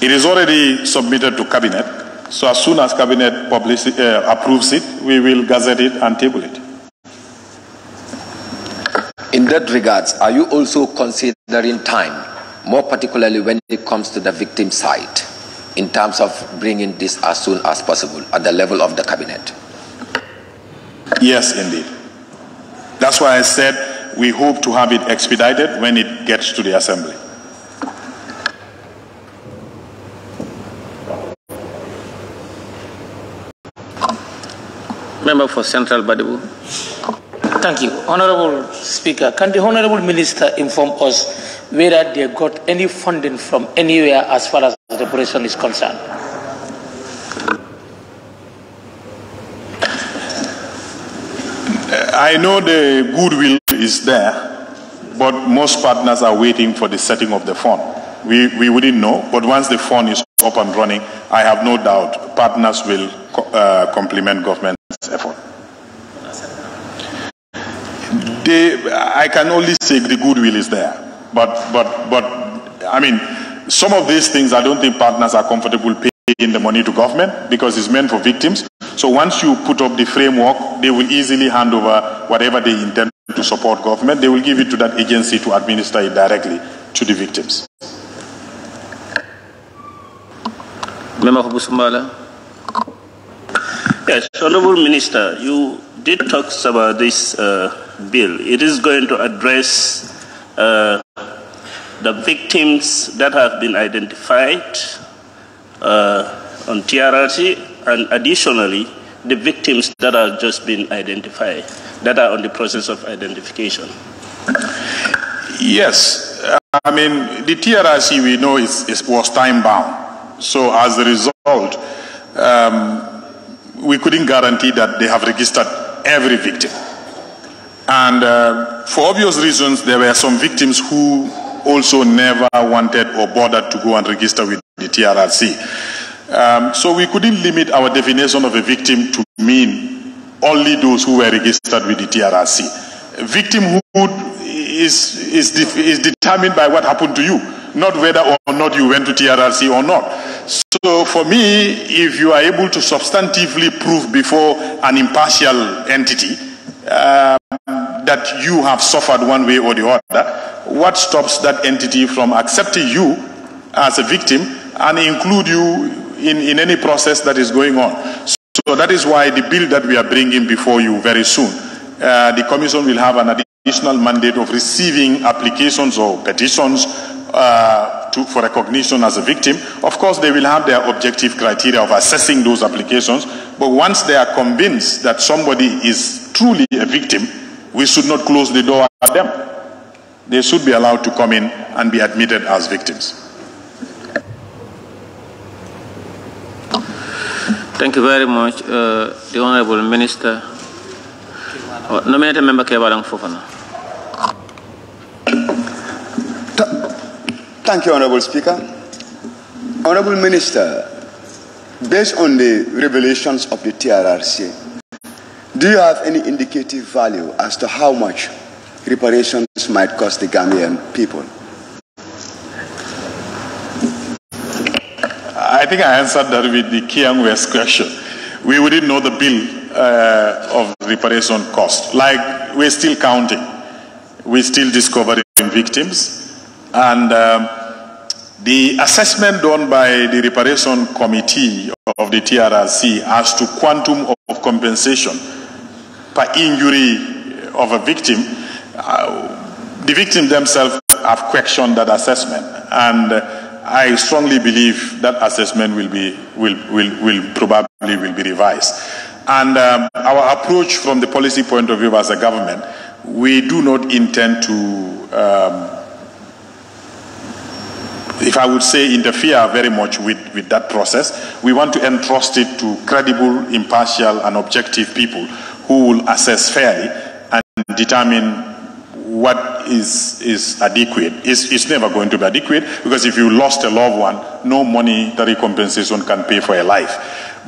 It is already submitted to Cabinet, so as soon as Cabinet approves it, we will gazette it and table it. In that regards, are you also considering time, more particularly when it comes to the victim side, in terms of bringing this as soon as possible at the level of the Cabinet? Yes, indeed. That's why I said we hope to have it expedited when it gets to the Assembly. Member for Central Badibu. Thank you. Honorable Speaker, can the Honorable Minister inform us whether they got any funding from anywhere as far as the reparation is concerned? I know the goodwill is there, but most partners are waiting for the setting of the fund. We wouldn't know, but once the fund is up and running, I have no doubt partners will complement government's effort. I can only say the goodwill is there, but I mean, some of these things I don't think partners are comfortable in the money to government because it's meant for victims. So once you put up the framework, they will easily hand over whatever they intend to support government. They will give it to that agency to administer it directly to the victims. Member for Busumbala. Yes, Honorable Minister, you did talk about this bill. It is going to address the victims that have been identified on TRRC, and additionally, the victims that have just been identified, that are on the process of identification. Yes, I mean, the TRRC we know was time-bound. So as a result, we couldn't guarantee that they have registered every victim. And for obvious reasons, there were some victims who also never wanted or bothered to go and register with the TRRC. So we couldn't limit our definition of a victim to mean only those who were registered with the TRRC. Victimhood is determined by what happened to you, not whether or not you went to TRRC or not. So for me, if you are able to substantively prove before an impartial entity that you have suffered one way or the other, what stops that entity from accepting you as a victim and include you in any process that is going on? So that is why the bill that we are bringing before you very soon, the Commission will have an additional mandate of receiving applications or petitions for recognition as a victim. Of course, they will have their objective criteria of assessing those applications, but once they are convinced that somebody is truly a victim, we should not close the door at them. They should be allowed to come in and be admitted as victims. Thank you very much, the Honorable Minister. Nominated Member Kebalang Fofana. Thank you, Honorable Speaker. Honorable Minister, based on the revelations of the TRRC, do you have any indicative value as to how much reparations might cost the Gambian people? I think I answered that with the 𝒂𝒄𝒄𝒆𝒔 question. We wouldn't know the bill of reparation cost. Like, we're still counting. We're still discovering victims. And the assessment done by the reparation committee of the TRRC as to quantum of compensation per injury of a victim, the victim themselves have questioned that assessment. And I strongly believe that assessment will probably be revised. And our approach from the policy point of view as a government, we do not intend to, if I would say, interfere very much with that process. We want to entrust it to credible, impartial, and objective people who will assess fairly and determine what is adequate. It's never going to be adequate, because if you lost a loved one, no monetary compensation can pay for a life.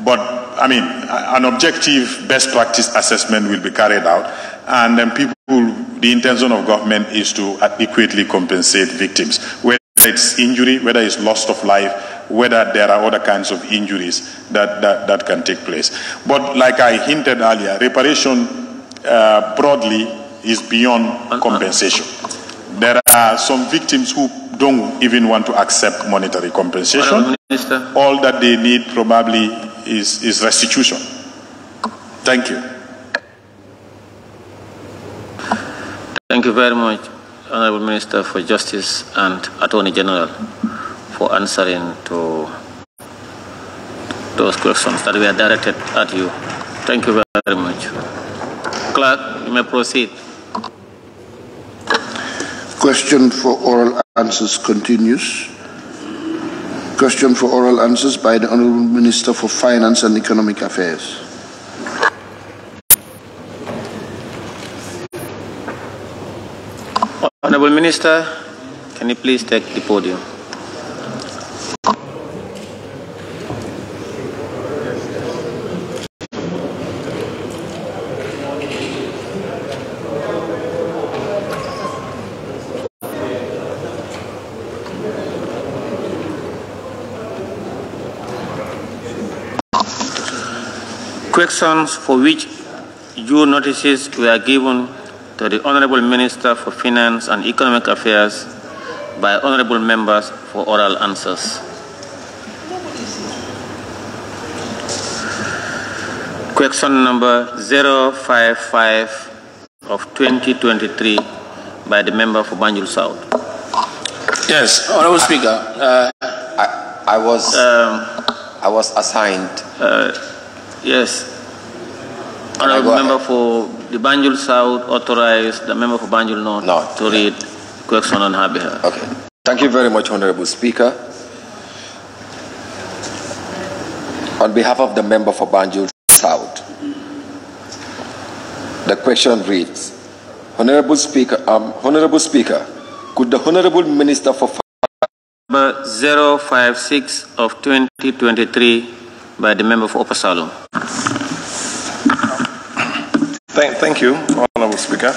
But, I mean, an objective best practice assessment will be carried out, and then the intention of government is to adequately compensate victims, whether it's injury, whether it's loss of life, whether there are other kinds of injuries that can take place. But like I hinted earlier, reparation broadly is beyond compensation. There are some victims who don't even want to accept monetary compensation. All that they need probably is restitution. Thank you. Thank you very much, Honorable Minister for Justice and Attorney General, for answering to those questions that were directed at you. Thank you very much. Clerk, you may proceed. Question for oral answers continues. Question for oral answers by the Honorable Minister for Finance and Economic Affairs. Honorable Minister, can you please take the podium? questions for which due notices were given to the Honorable Minister for Finance and Economic Affairs by honorable members for oral answers. Question number 055 of 2023 by the member for Banjul South. Yes, Honorable Speaker. I was assigned. Yes. Honorable member for the Banjul South authorized the member for Banjul North to read question on her behalf. Okay. Thank you very much, Honorable Speaker. On behalf of the member for Banjul South, the question reads, Honorable Speaker, could the Honorable Minister for Number 056 of 2023 by the member for Upper Salom. Thank you, Honorable Speaker.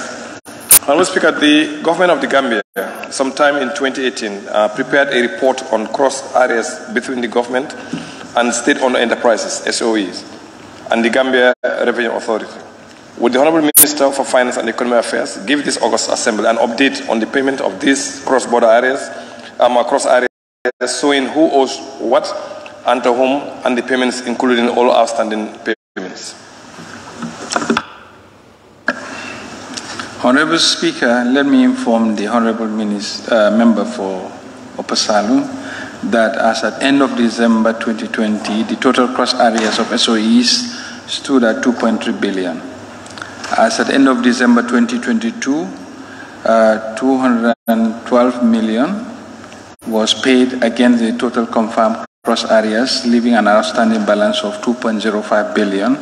Honorable Speaker, the government of the Gambia, sometime in 2018, prepared a report on cross areas between the government and state-owned enterprises, SOEs, and the Gambia Revenue Authority. Would the Honorable Minister for Finance and Economic Affairs give this August Assembly an update on the payment of these cross-border areas, cross areas, showing who owes what and to whom, and the payments including all outstanding payments? Honorable Speaker, let me inform the Honorable Member for Upper Salom that as at end of December 2020, the total cross areas of SOEs stood at 2.3 billion. As at end of December 2022, 212 million was paid against the total confirmed cross areas, leaving an outstanding balance of 2.05 billion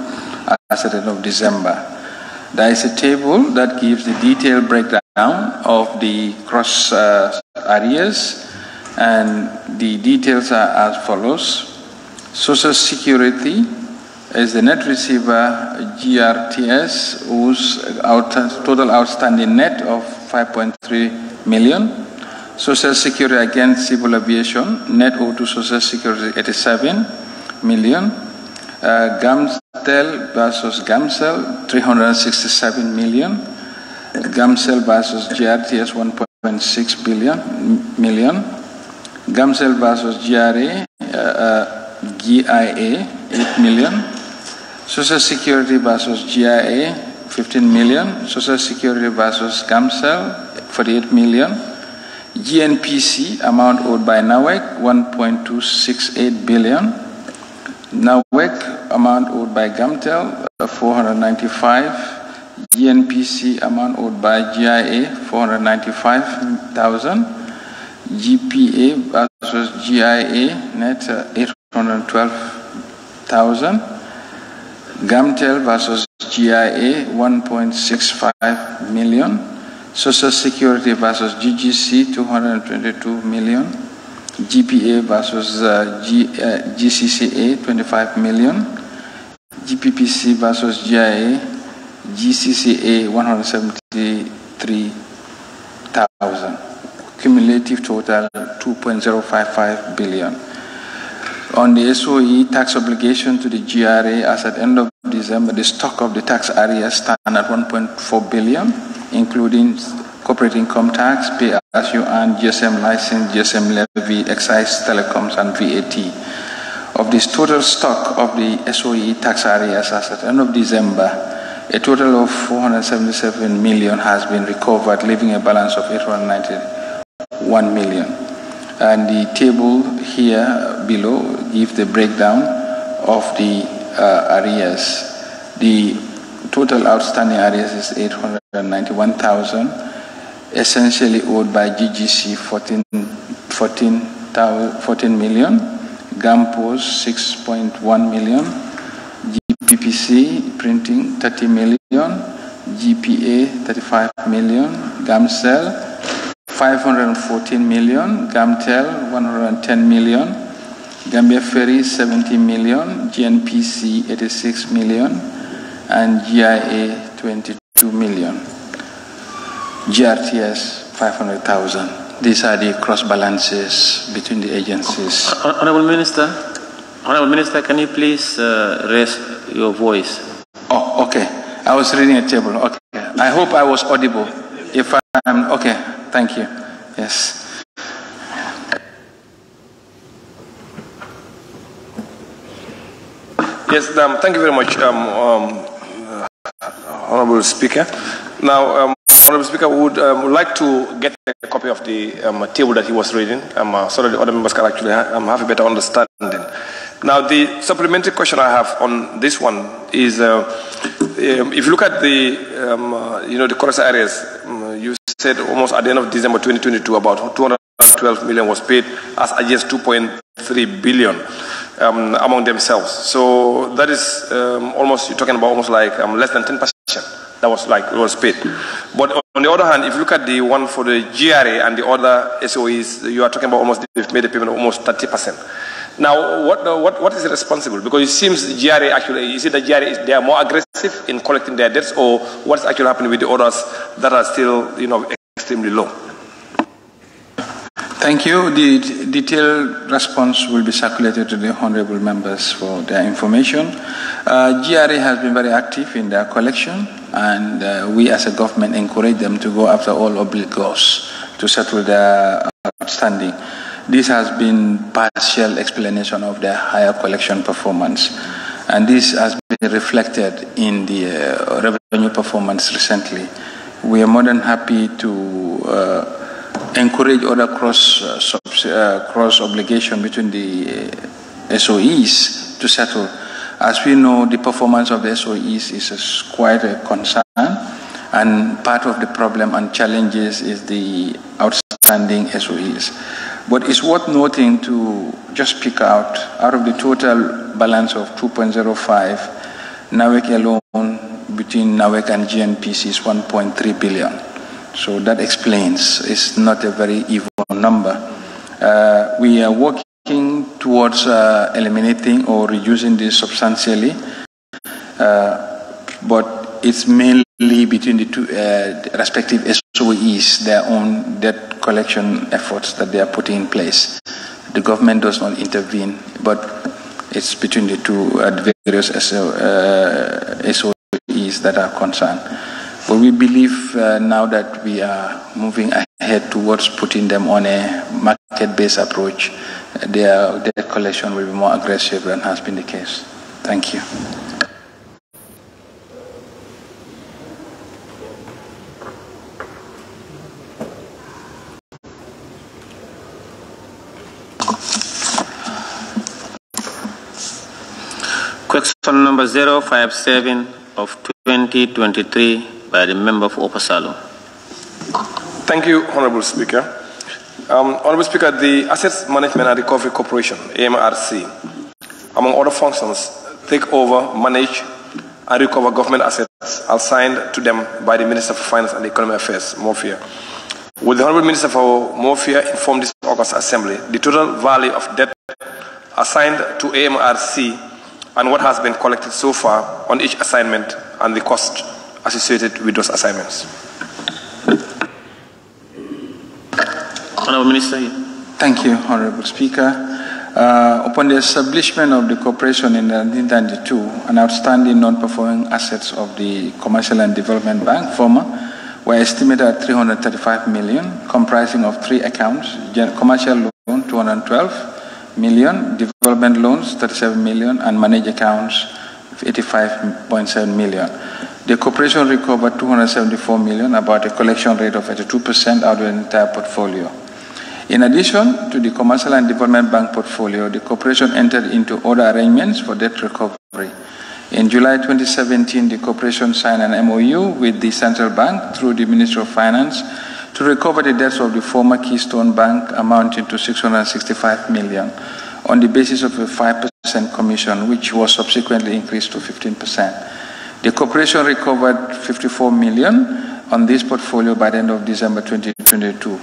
as at the end of December. There is a table that gives the detailed breakdown of the cross areas, and the details are as follows. Social Security is the net receiver GRTS, whose total outstanding net of 5.3 million. Social Security against civil aviation, net owed to Social Security 87 million. Gamtel versus Gamcel, 367 million. Gamcel versus GRTS, 1.6 million. Gamcel versus GIA, 8 million. Social Security versus GIA, 15 million. Social Security versus Gamcel, 48 million. GNPC, amount owed by NAWEC, 1.268 billion. NAWEC, amount owed by Gamtel, 495. GNPC, amount owed by GIA, 495,000. GPA versus GIA, net 812,000. Gamtel versus GIA, 1.65 million. Social Security versus GGC, 222 million. GPA versus GCCA, 25 million. GPPC versus GIA, GCCA, 173,000. Cumulative total, 2.055 billion. On the SOE tax obligation to the GRA, as at end of December, the stock of the tax area stand at 1.4 billion, including corporate income tax, pay as you earn, GSM license, GSM levy, excise, telecoms, and VAT. Of this total stock of the SOE tax areas as at end of December, a total of 477 million has been recovered, leaving a balance of 891 million. And the table here below gives the breakdown of the arrears. The total outstanding arrears is 891,000, essentially owed by GGC 14 million, GAMPOS 6.1 million, GPPC printing 30 million, GPA 35 million, GAMCEL 514 million, GAMTEL 110 million, Gambia Ferry 70 million, GNPC 86 million, and GIA 22 million. GRTS 500,000. These are the cross balances between the agencies. Honorable Minister, Honorable Minister, can you please raise your voice? Oh, okay. I was reading a table. Okay. I hope I was audible. If I'm okay, thank you. Yes. Yes, thank you very much, Honorable Speaker. Now, Honorable Speaker, would like to get a copy of the table that he was reading, so that the other members can actually have a better understanding. Now, the supplementary question I have on this one is, if you look at the, the chorus areas, you said almost at the end of December 2022, about 212 million was paid as against 2.3 billion among themselves. So that is almost, you're talking about almost like less than 10%. That was paid. But on the other hand, if you look at the one for the GRA and the other SOEs, you are talking about almost, they've made a payment of almost 30%. Now, what is responsible? Because it seems GRA actually, is it that GRA they are more aggressive in collecting their debts, or what's actually happening with the others that are still, extremely low? Thank you. The detailed response will be circulated to the honorable members for their information. GRA has been very active in their collection, and we as a government encourage them to go after all obligors to settle their outstanding. This has been partial explanation of their higher collection performance, and this has been reflected in the revenue performance recently. We are more than happy to encourage other cross obligation between the SOEs to settle. As we know, the performance of the SOEs is quite a concern, and part of the problem and challenges is the outstanding SOEs. But it's worth noting to just pick out of the total balance of 2.05, NAWEC alone between NAWEC and GNPC is 1.3 billion. So that explains it's not a very even number. We are working towards eliminating or reducing this substantially, but it's mainly between the two respective SOEs, their own debt collection efforts that they are putting in place. The government does not intervene, but it's between the two various SOEs that are concerned. But we believe now that we are moving ahead towards putting them on a market-based approach, their debt collection will be more aggressive than has been the case. Thank you. Question number 057 of 2023 by the member for Upper Salom. Thank you, Honorable Speaker. Honorable Speaker, the Assets Management and Recovery Corporation, AMRC, among other functions, take over, manage, and recover government assets assigned to them by the Minister for Finance and Economic Affairs, MOFIA. Will the Honorable Minister for MOFIA inform this August Assembly the total value of debt assigned to AMRC and what has been collected so far on each assignment and the cost associated with those assignments? Honorable Minister. Thank you, Honorable Speaker. Upon the establishment of the corporation in 1992, an outstanding non-performing assets of the Commercial and Development Bank, former, were estimated at 335 million, comprising of 3 accounts: commercial loan 212 million, development loans 37 million, and managed accounts 85.7 million. The corporation recovered 274 million, about a collection rate of 82% out of the entire portfolio. In addition to the Commercial and Development Bank portfolio, the corporation entered into other arrangements for debt recovery. In July 2017, the corporation signed an MOU with the Central Bank through the Ministry of Finance to recover the debts of the former Keystone Bank amounting to 665 million on the basis of a 5% commission, which was subsequently increased to 15%. The corporation recovered 54 million on this portfolio by the end of December 2022.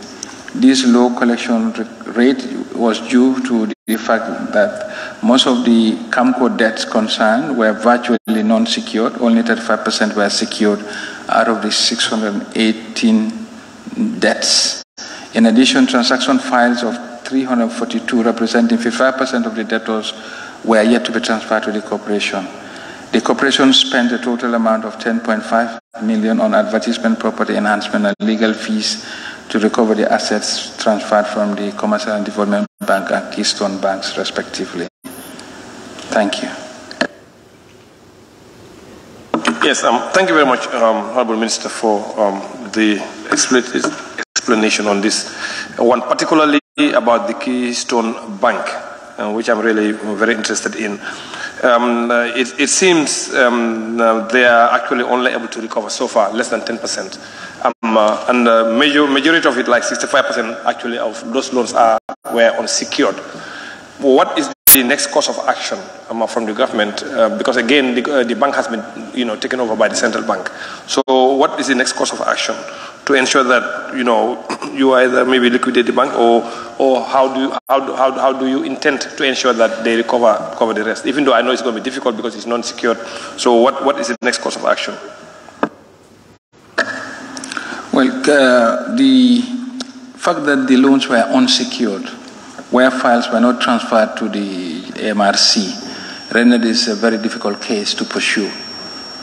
This low collection rate was due to the fact that most of the CAMCO debts concerned were virtually non-secured. Only 35% were secured out of the 618 debts. In addition, transaction files of 342 representing 55% of the debtors were yet to be transferred to the corporation. The corporation spent a total amount of 10.5 million on advertisement, property enhancement, and legal fees to recover the assets transferred from the Commercial and Development Bank and Keystone Banks, respectively. Thank you. Yes, thank you very much, Honourable Minister, for the explanation on this one, particularly about the Keystone Bank, which I'm really very interested in. It seems they are actually only able to recover so far less than 10%, and the majority of it, like 65%, actually of those loans were unsecured. What is the next course of action from the government? Because again, the bank has been, taken over by the central bank. So, what is the next course of action to ensure that you either maybe liquidate the bank, or how do you intend to ensure that they recover the rest? Even though I know it's going to be difficult because it's non-secured. So, what is the next course of action? Well, the fact that the loans were unsecured, where files were not transferred to the MRC, rendered this a very difficult case to pursue,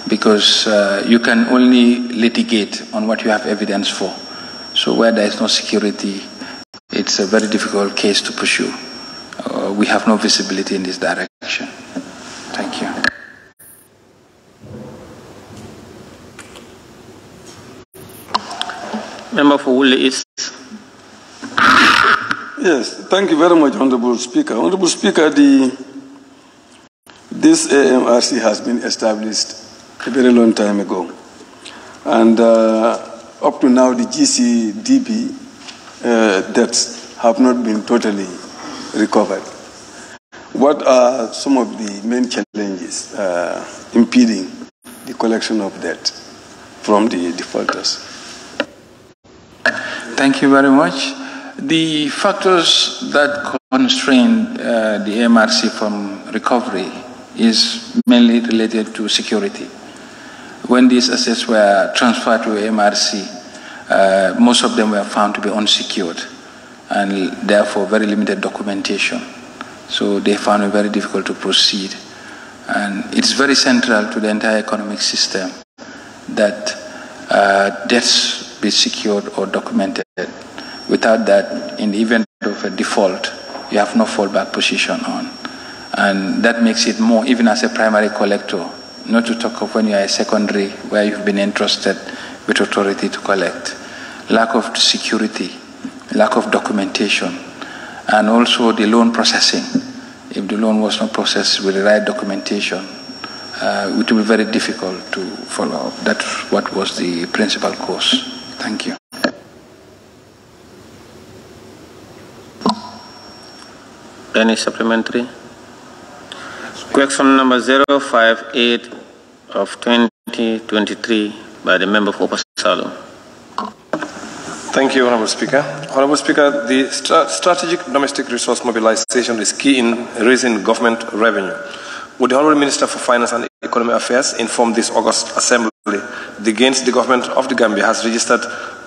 because you can only litigate on what you have evidence for. So where there is no security, it's a very difficult case to pursue. We have no visibility in this direction. Thank you. Member for Woolly East. Yes, thank you very much, Honorable Speaker. Honorable Speaker, this AMRC has been established a very long time ago. And up to now, the GCDB debts have not been totally recovered. What are some of the main challenges impeding the collection of debt from the defaulters? Thank you very much. The factors that constrain the MRC from recovery is mainly related to security. When these assets were transferred to MRC, most of them were found to be unsecured and therefore very limited documentation. So they found it very difficult to proceed. And it's very central to the entire economic system that debts be secured or documented. Without that, in the event of a default, you have no fallback position on. And that makes it more, even as a primary collector, not to talk of when you are a secondary, where you've been entrusted with authority to collect. Lack of security, lack of documentation, and also the loan processing. If the loan was not processed with the right documentation, it will be very difficult to follow up. That's what was the principal cause. Thank you. Any supplementary? Question number 058 of 2023 by the member for Upper Salem. Thank you, Honourable Speaker. Honourable Speaker, the strategic domestic resource mobilization is key in raising government revenue. Would the Honourable Minister for Finance and Economic Affairs inform this August Assembly the gains the government of the Gambia has registered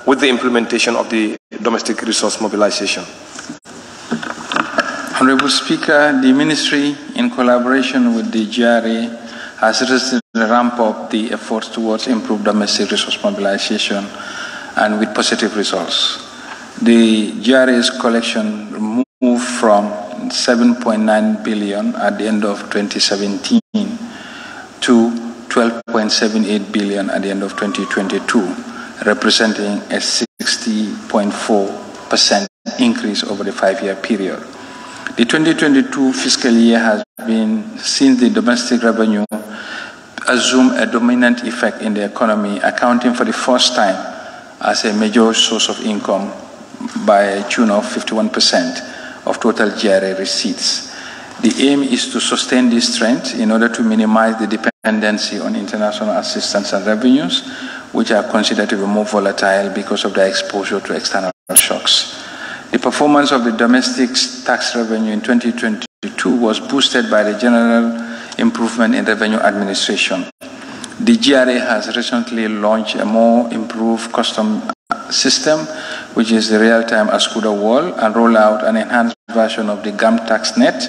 with the implementation of the domestic resource mobilization? Honorable Speaker, the Ministry, in collaboration with the GRA, has recently ramped up the efforts towards improved domestic resource mobilization and with positive results. The GRA's collection moved from 7.9 billion at the end of 2017 to 12.78 billion at the end of 2022, representing a 60.4% increase over the 5-year period. The 2022 fiscal year has been, since the domestic revenue assumed a dominant effect in the economy, accounting for the first time as a major source of income by a tune of 51% of total GRA receipts. The aim is to sustain this trend in order to minimize the dependency on international assistance and revenues, which are considered to be more volatile because of their exposure to external shocks. The performance of the domestic tax revenue in 2022 was boosted by the general improvement in revenue administration. The GRA has recently launched a more improved custom system, which is the real-time Ascuda wall, and roll out an enhanced version of the GAM TaxNet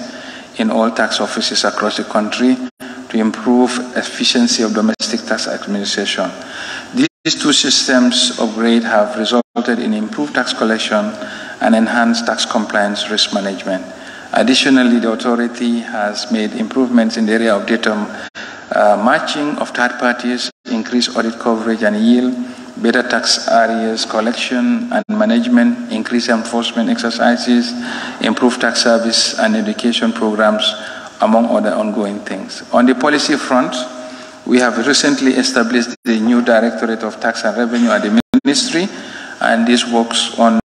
in all tax offices across the country to improve efficiency of domestic tax administration. These two systems upgrade have resulted in improved tax collection and enhanced tax compliance risk management. Additionally, the authority has made improvements in the area of data matching of third parties, increased audit coverage and yield, better tax areas collection and management, increased enforcement exercises, improved tax service and education programs, among other ongoing things. On the policy front, we have recently established the new Directorate of Tax and Revenue at the Ministry, and this works on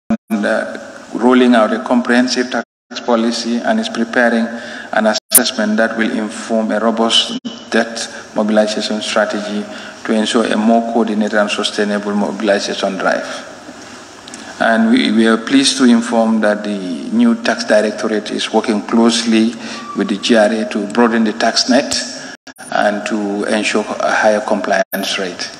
rolling out a comprehensive tax policy and is preparing an assessment that will inform a robust debt mobilization strategy to ensure a more coordinated and sustainable mobilization drive. And we are pleased to inform that the new Tax Directorate is working closely with the GRA to broaden the tax net and to ensure a higher compliance rate.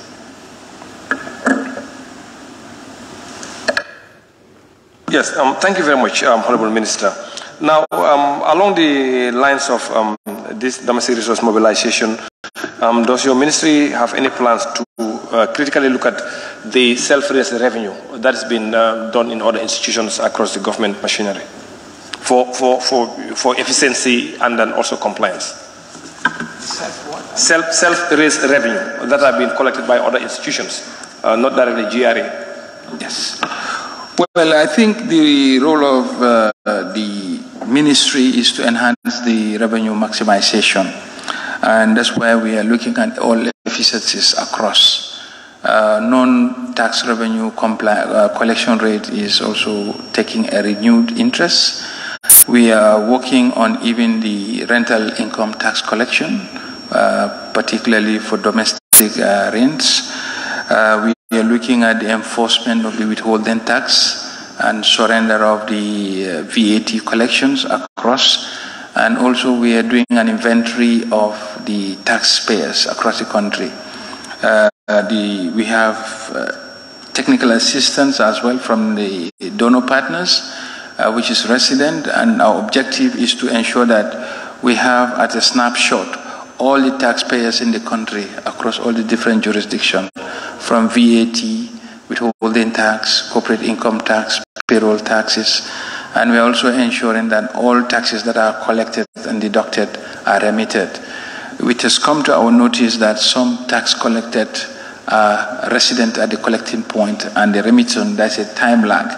Yes, thank you very much, Honorable Minister. Now, along the lines of this domestic resource mobilization, does your ministry have any plans to critically look at the self-raised revenue that has been done in other institutions across the government machinery for efficiency and then also compliance? Self-raised revenue that have been collected by other institutions, not directly GRA. Yes. Well, I think the role of the ministry is to enhance the revenue maximization. And that's why we are looking at all efficiencies across. Non-tax revenue collection rate is also taking a renewed interest. We are working on even the rental income tax collection, particularly for domestic rents. We are looking at the enforcement of the withholding tax and surrender of the VAT collections across. And also we are doing an inventory of the taxpayers across the country. We have technical assistance as well from the donor partners, which is resident, and our objective is to ensure that we have at a snapshot all the taxpayers in the country across all the different jurisdictions, from VAT, withholding tax, corporate income tax, payroll taxes, and we're also ensuring that all taxes that are collected and deducted are remitted. It has come to our notice that some tax collected are resident at the collecting point and the remittance, there's a time lag.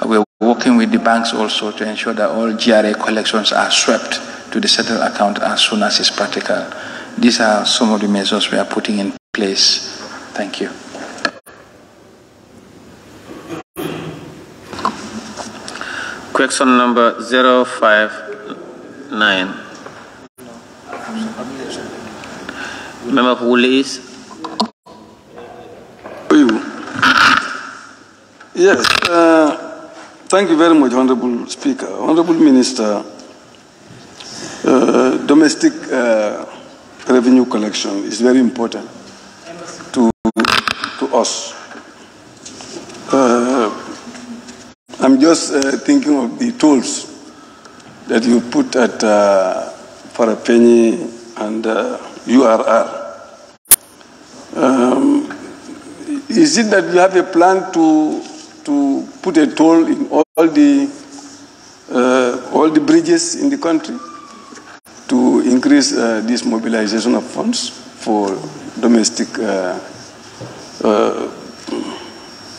We're working with the banks also to ensure that all GRA collections are swept to the settled account as soon as is practical. These are some of the measures we are putting in place. Thank you. Question number 059. Member who is? Yes. Thank you very much, Honorable Speaker. Honorable Minister, domestic revenue collection is very important to us. I'm just thinking of the tolls that you put at Farafenni and URR. Is it that you have a plan to put a toll in all the bridges in the country to increase this mobilization of funds for domestic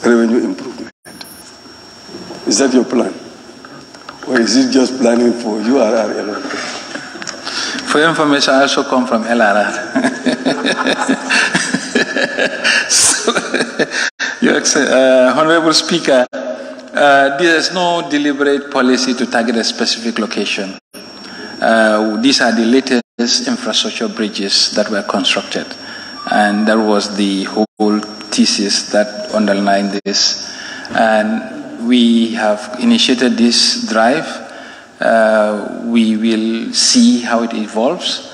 revenue improvement? Is that your plan? Or is it just planning for URR alone? For your information, I also come from LRR. So, Honorable Speaker, there is no deliberate policy to target a specific location. These are the latest infrastructure bridges that were constructed. And that was the whole thesis that underlined this. And we have initiated this drive. We will see how it evolves.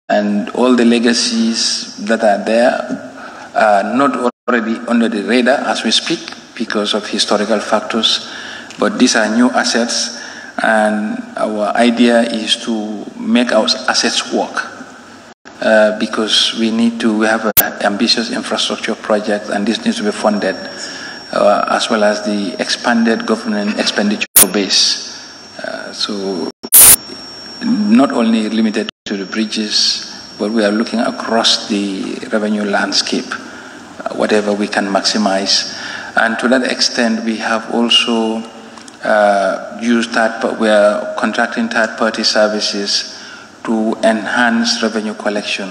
And all the legacies that are there are not already under the radar as we speak because of historical factors. But these are new assets. And our idea is to make our assets work because we have an ambitious infrastructure project, and this needs to be funded, as well as the expanded government expenditure base. So not only limited to the bridges, but we are looking across the revenue landscape, whatever we can maximize. And to that extent, we have also we are contracting third-party services to enhance revenue collection.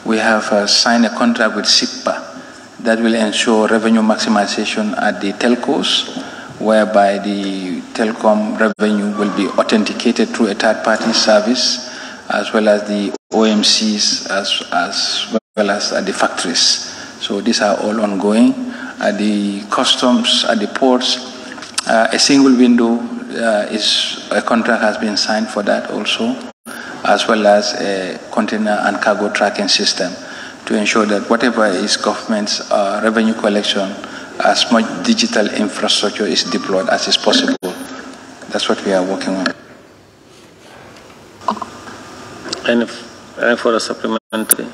We have signed a contract with 𝒂𝒐𝒊𝒏 that will ensure revenue maximization at the telcos, whereby the telecom revenue will be authenticated through a third-party service, as well as the OMCs, as well as at the factories. So these are all ongoing. At the customs, at the ports, a single window a contract has been signed for that also, as well as a container and cargo tracking system to ensure that whatever is government's revenue collection, as much digital infrastructure is deployed as is possible. That's what we are working on. Any further supplementary?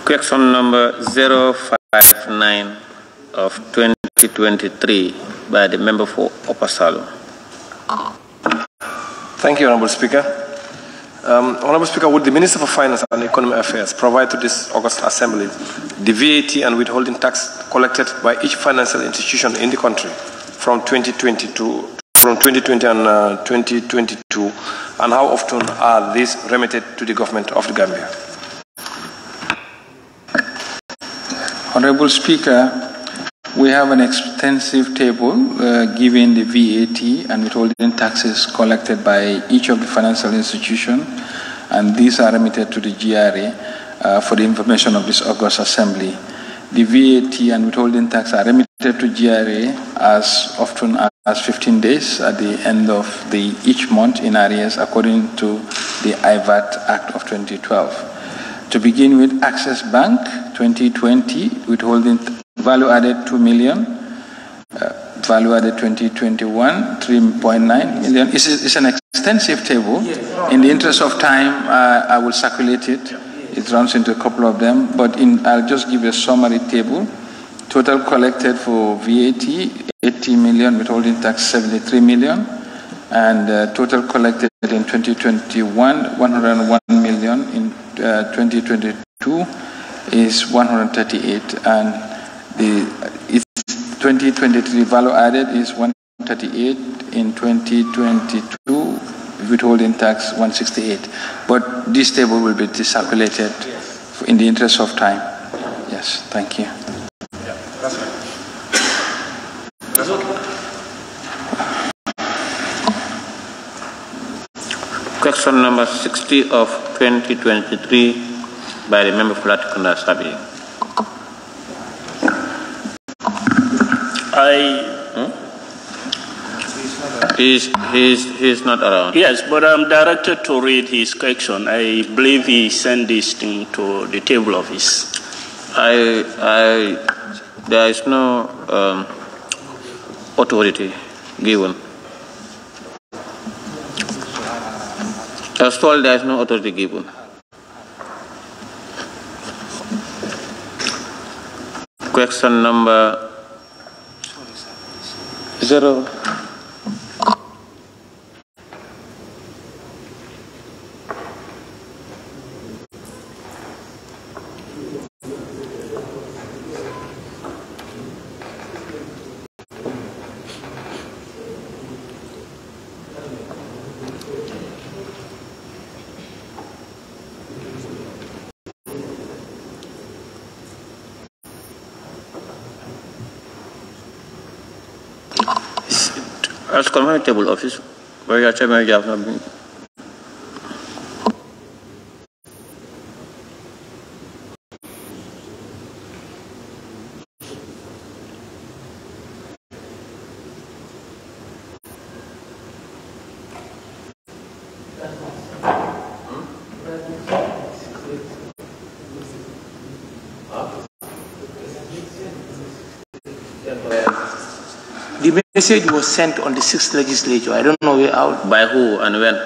Question number 059 of 2023 by the member for Upper Salo. Thank you, Honorable Speaker. Honorable Speaker, would the Minister for Finance and Economic Affairs provide to this August Assembly the VAT and withholding tax collected by each financial institution in the country from 2020 and 2022, and how often are these remitted to the government of the Gambia? Honorable Speaker, we have an extensive table giving the VAT and withholding taxes collected by each of the financial institutions, and these are remitted to the GRA for the information of this August Assembly. The VAT and withholding tax are remitted to GRA as often as 15 days at the end of each month in arrears according to the IVAT Act of 2012. To begin with, Access Bank 2020 withholding value added 2 million, value added 2021 3.9 million. It's an extensive table. In the interest of time, I will circulate it. It runs into a couple of them, but I'll just give a summary table. Total collected for VAT 80 million, withholding tax 73 million, and total collected in 2021 101 million. In 2022 is 138, and its 2023 value added is 138. In 2022, withholding tax 168. But this table will be circulated in the interest of time. Yes, thank you. Yeah, that's right. That's okay. Question number 60 of 2023 by the member for 𝒂𝒄𝒄𝒏. He's not around. Yes, but I'm directed to read his question. I believe he sent this thing to the table office. There is no authority given. I was told there is no authority given. Question number 0. As community table office, where your chairman have not been. message was sent on the 6th legislature. I don't know how. By who and when?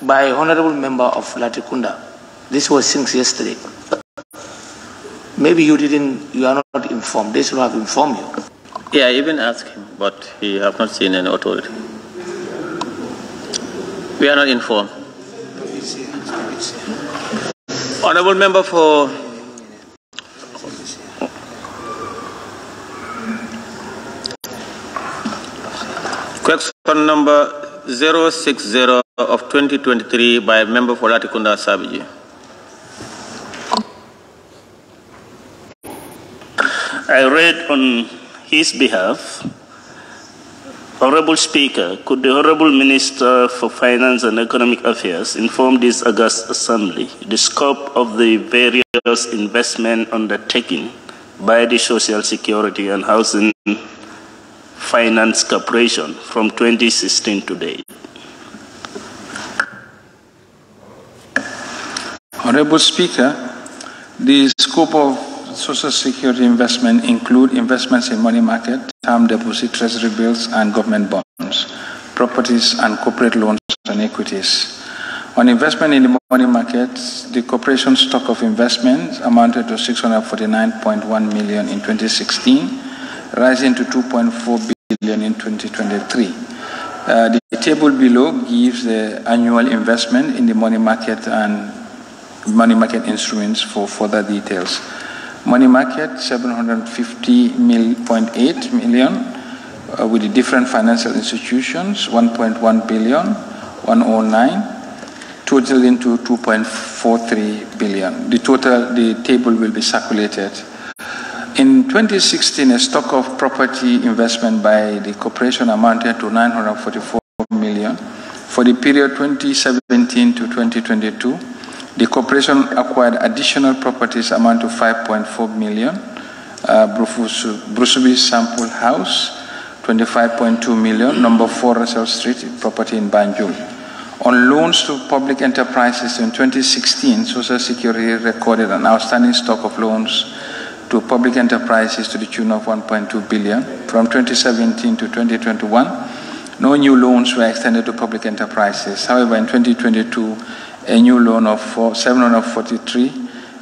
By honorable member of Latrikunda. This was since yesterday. Maybe you are not informed. They should have informed you. Yeah, I even asked him, but he have not seen any authority. We are not informed. Honorable member for question number 060 of 2023 by member for Latrikunda Sabiji. I read on his behalf, Honorable Speaker, could the Honorable Minister for Finance and Economic Affairs inform this August Assembly the scope of the various investment undertaken by the Social Security and Housing Finance Corporation from 2016 to date? Honorable Speaker, the scope of Social Security investment include investments in money market, term deposit, treasury bills, and government bonds, properties and corporate loans and equities. On investment in the money market, the corporation's stock of investments amounted to 649.1 million in 2016, rising to 2.4 billion in 2023. The table below gives the annual investment in the money market and money market instruments for further details. Money market, 750.8 million with the different financial institutions, 1.1 billion, 109, totaling to 2.43 billion. The table will be circulated. In 2016, a stock of property investment by the corporation amounted to 944 million. For the period 2017 to 2022, the corporation acquired additional properties amount to 5.4 million. Brusubi Sample House, 25.2 million, number 4 Russell Street, property in Banjul. On loans to public enterprises in 2016, Social Security recorded an outstanding stock of loans to public enterprises to the tune of 1.2 billion. From 2017 to 2021, no new loans were extended to public enterprises. However, in 2022, a new loan of 743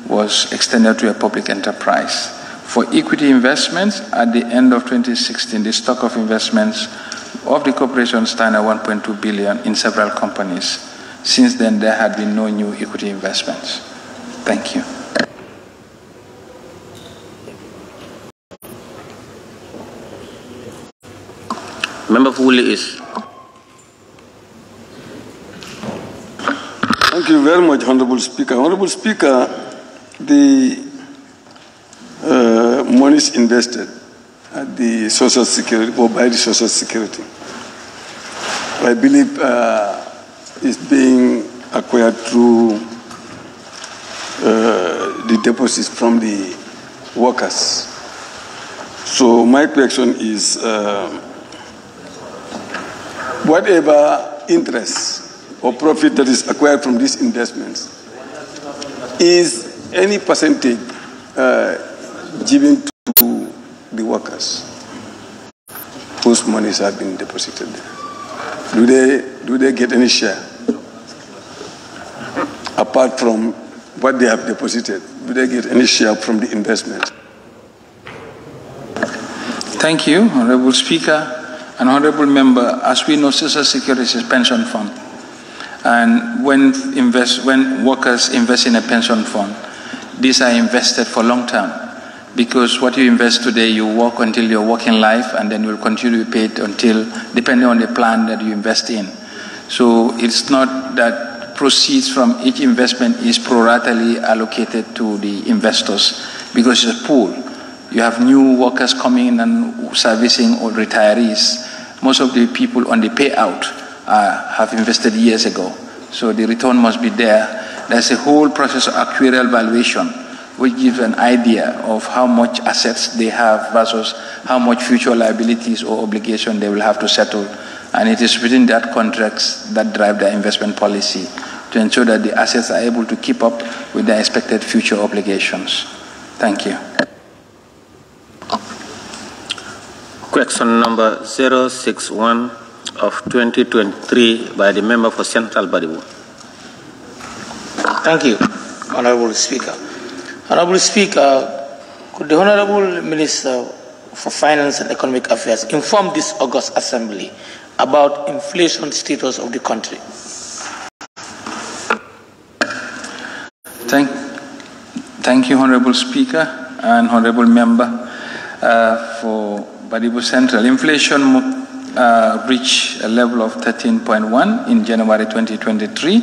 was extended to a public enterprise. For equity investments, at the end of 2016, the stock of investments of the corporation stand at 1.2 billion in several companies. Since then, there had been no new equity investments. Thank you. Member for Wuli is. Thank you very much, Honorable Speaker. Honorable Speaker, the monies invested at the Social Security or by the Social Security, I believe is being acquired through the deposits from the workers. So my question is, whatever interest or profit that is acquired from these investments, is any percentage given to the workers whose monies have been deposited there? Do they get any share? Apart from what they have deposited, do they get any share from the investment? Thank you, Honorable Speaker and Honorable Member. As we know, Social Security is a pension fund. And when workers invest in a pension fund, these are invested for long term. Because what you invest today, you work until your working life, and then you will continue to pay it until, depending on the plan that you invest in. So it's not that proceeds from each investment is prorately allocated to the investors, because it's a pool. You have new workers coming in and servicing or retirees. Most of the people on the payout have invested years ago. So the return must be there. There's a whole process of actuarial valuation, which gives an idea of how much assets they have versus how much future liabilities or obligation they will have to settle. And it is within that contracts that drive their investment policy to ensure that the assets are able to keep up with their expected future obligations. Thank you. Question number 061 of 2023 by the member for Central Banjul. Thank you, Honorable Speaker. Honorable Speaker, could the Honorable Minister for Finance and Economic Affairs inform this August Assembly about inflation status of the country? Thank you, Honorable Speaker and Honorable Member for Banjul Central. Inflation reached a level of 13.1 in January 2023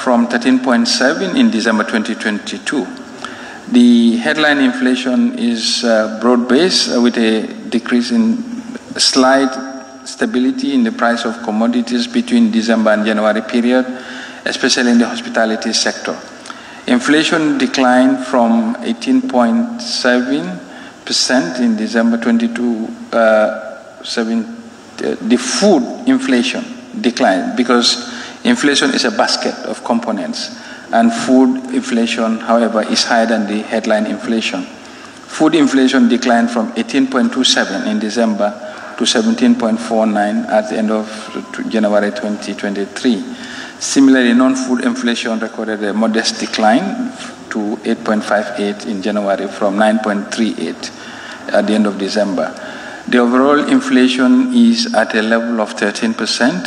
from 13.7 in December 2022. The headline inflation is broad-based with a decrease in slight stability in the price of commodities between December and January period, especially in the hospitality sector. Inflation declined from 18.7% in December 22. The food inflation declined because inflation is a basket of components, and food inflation, however, is higher than the headline inflation. Food inflation declined from 18.27 in December to 17.49 at the end of January 2023. Similarly, non-food inflation recorded a modest decline to 8.58 in January from 9.38 at the end of December. The overall inflation is at a level of 13%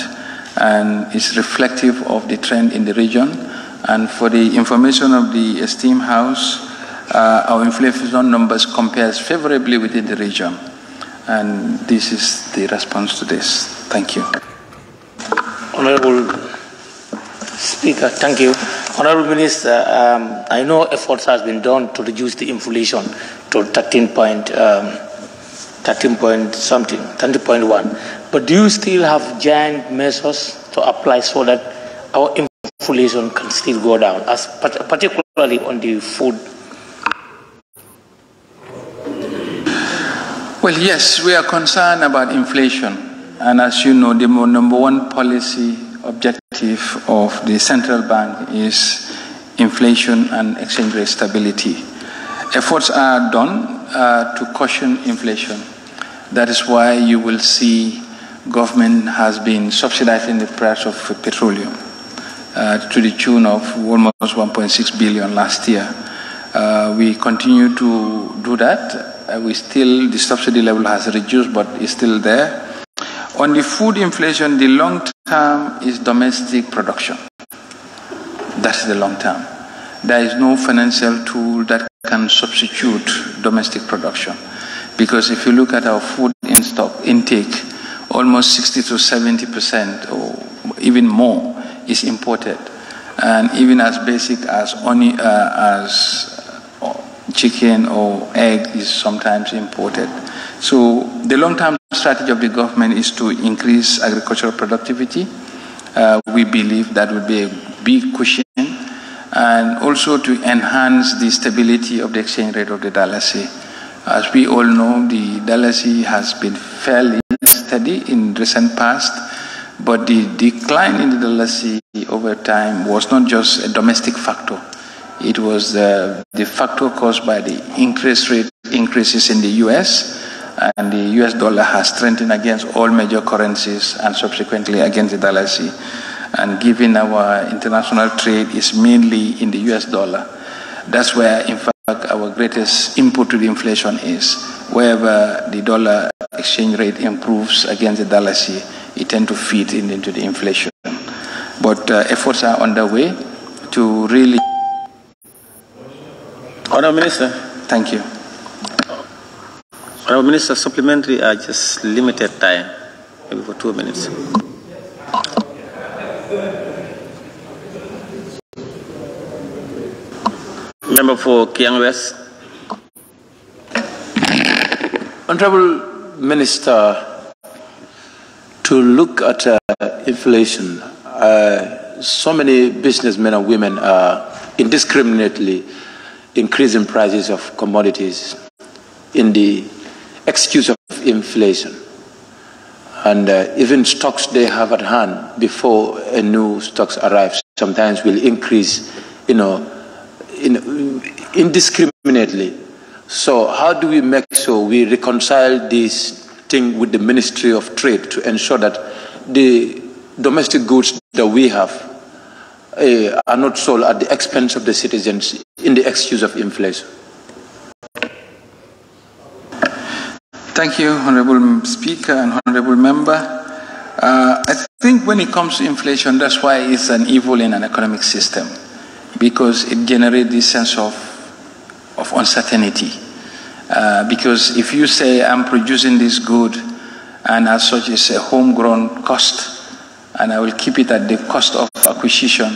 and is reflective of the trend in the region. And for the information of the esteemed House, our inflation numbers compares favorably within the region. And this is the response to this. Thank you. Honorable Speaker, thank you. Honorable Minister, I know efforts has been done to reduce the inflation to 30.1. But do you still have giant measures to apply so that our inflation can still go down, as particularly on the food? Well, yes, we are concerned about inflation. And as you know, the number one policy objective of the central bank is inflation and exchange rate stability. Efforts are done to cushion inflation. That is why you will see government has been subsidizing the price of petroleum to the tune of almost 1.6 billion last year. We continue to do that. The subsidy level has reduced, but is still there. On the food inflation, the long term is domestic production. That's the long term. There is no financial tool that can substitute domestic production. Because if you look at our food intake, almost 60 to 70% or even more is imported. And even as basic as chicken or egg is sometimes imported. So the long-term strategy of the government is to increase agricultural productivity. We believe that would be a big cushion, and also to enhance the stability of the exchange rate of the dollar. As we all know, the dollar has been fairly steady in recent past, but the decline in the dollar over time was not just a domestic factor. It was the factor caused by the interest rate increases in the U.S., and the U.S. dollar has strengthened against all major currencies and subsequently against the dollar. And given our international trade is mainly in the U.S. dollar, that's where, in fact, our greatest input to the inflation is. Wherever the dollar exchange rate improves against the dollar, it tends to feed into the inflation. But efforts are underway to really... Honourable Minister. Thank you. Honourable Minister, supplementary are just limited time, maybe for 2 minutes. Member for Kiang West. Honourable Minister, to look at inflation, so many businessmen and women are indiscriminately increasing prices of commodities in the excuse of inflation. And even stocks they have at hand before a new stocks arrives sometimes will increase, indiscriminately So how do we make sure we reconcile this thing with the Ministry of Trade to ensure that the domestic goods that we have are not sold at the expense of the citizens in the excuse of inflation? Thank you, Honorable Speaker and Honorable Member. I think when it comes to inflation, that's why it's an evil in an economic system, because it generates this sense of uncertainty. Because if you say, I'm producing this good, and as such it's a homegrown cost, and I will keep it at the cost of acquisition,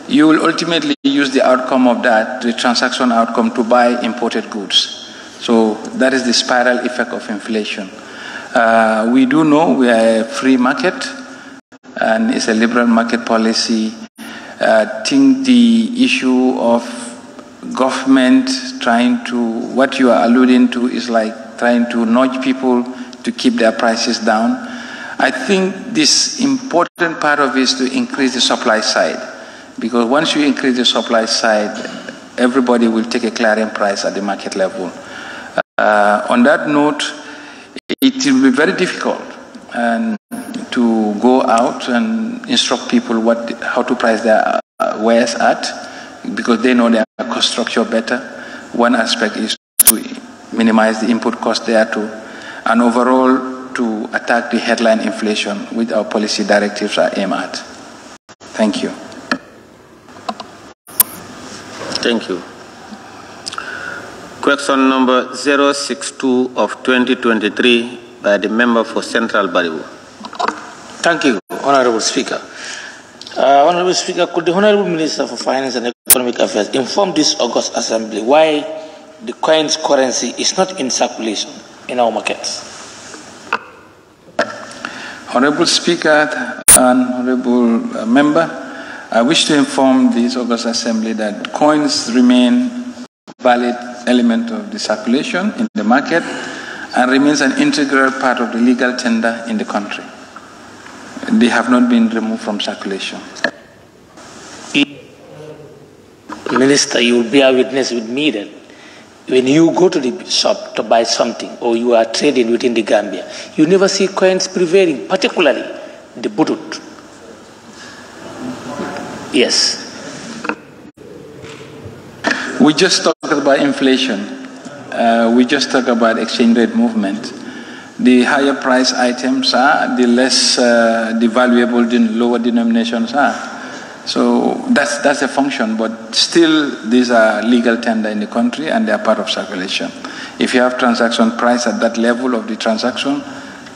you will ultimately use the outcome of that, the transaction outcome, to buy imported goods. So that is the spiral effect of inflation. We do know we are a free market, and it's a liberal market policy. I think the issue of government trying to, what you are alluding to is like trying to nudge people to keep their prices down. I think this important part of it is to increase the supply side, because once you increase the supply side, everybody will take a clearing price at the market level. On that note, it will be very difficult to go out and instruct people how to price their wares at, because they know their cost structure better. One aspect is to minimize the input cost there too, and overall to attack the headline inflation, which our policy directives are aimed at. Thank you. Thank you. Question number 062 of 2023 by the member for Central Banjul. Thank you, Honorable Speaker. Honorable Speaker, could the Honorable Minister for Finance and Economic Affairs inform this August Assembly why the coin's currency is not in circulation in our markets? Honorable Speaker and Honorable Member, I wish to inform this August Assembly that coins remain valid element of the circulation in the market and remains an integral part of the legal tender in the country. They have not been removed from circulation. Minister, you will bear witness with me that when you go to the shop to buy something or you are trading within the Gambia, you never see coins prevailing, particularly the butut. Yes. We just talked about inflation. We just talked about exchange rate movement. The higher price items are, the less the valuable, the lower denominations are. So that's a function, but still these are legal tender in the country and they are part of circulation. If you have transaction price at that level of the transaction,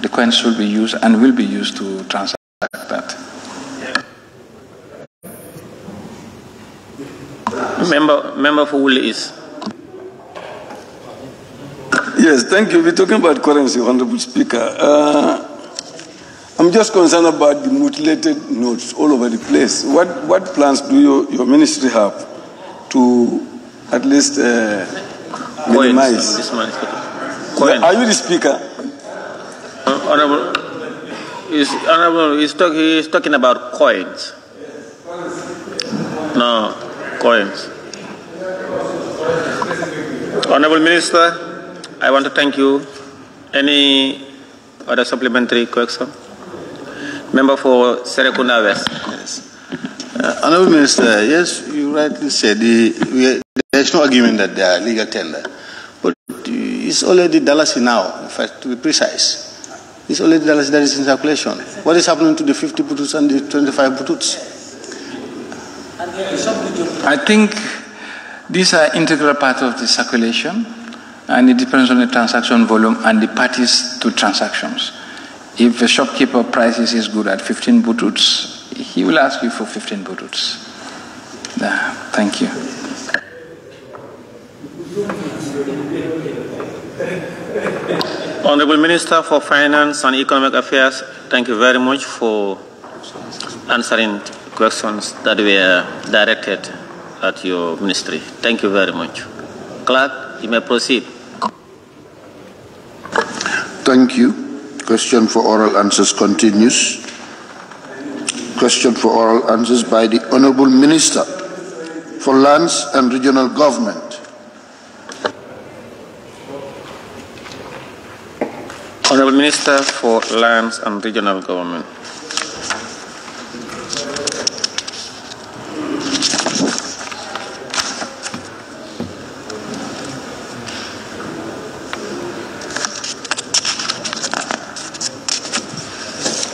the coins should be used and will be used to transact that. Member for Woolly is. Yes, thank you. We're talking about currency, Honorable Speaker. I'm just concerned about the mutilated notes all over the place. What plans do your ministry have to at least minimize? This man is Are you the Speaker? Honorable, he's talking about coins. No, coins. Honorable Minister, I want to thank you. Any other supplementary question? Member for Serekunda West. Yes. Honorable Minister, yes, you rightly said there is no argument that they are legal tender. But it's already Dalasi now, in fact, to be precise. It's already Dalasi that is in circulation. What is happening to the 50 bututs and the 25 bututs? I think these are integral part of the circulation, and it depends on the transaction volume and the parties to transactions. If a shopkeeper prices his good at 15 bututs, he will ask you for 15 bututs. Thank you. Honorable Minister for Finance and Economic Affairs, thank you very much for answering questions that were directed at your ministry. Thank you very much. Clerk, you may proceed. Thank you. Question for oral answers continues. Question for oral answers by the Honorable Minister for Lands and Regional Government. Minister for Lands and Regional Government.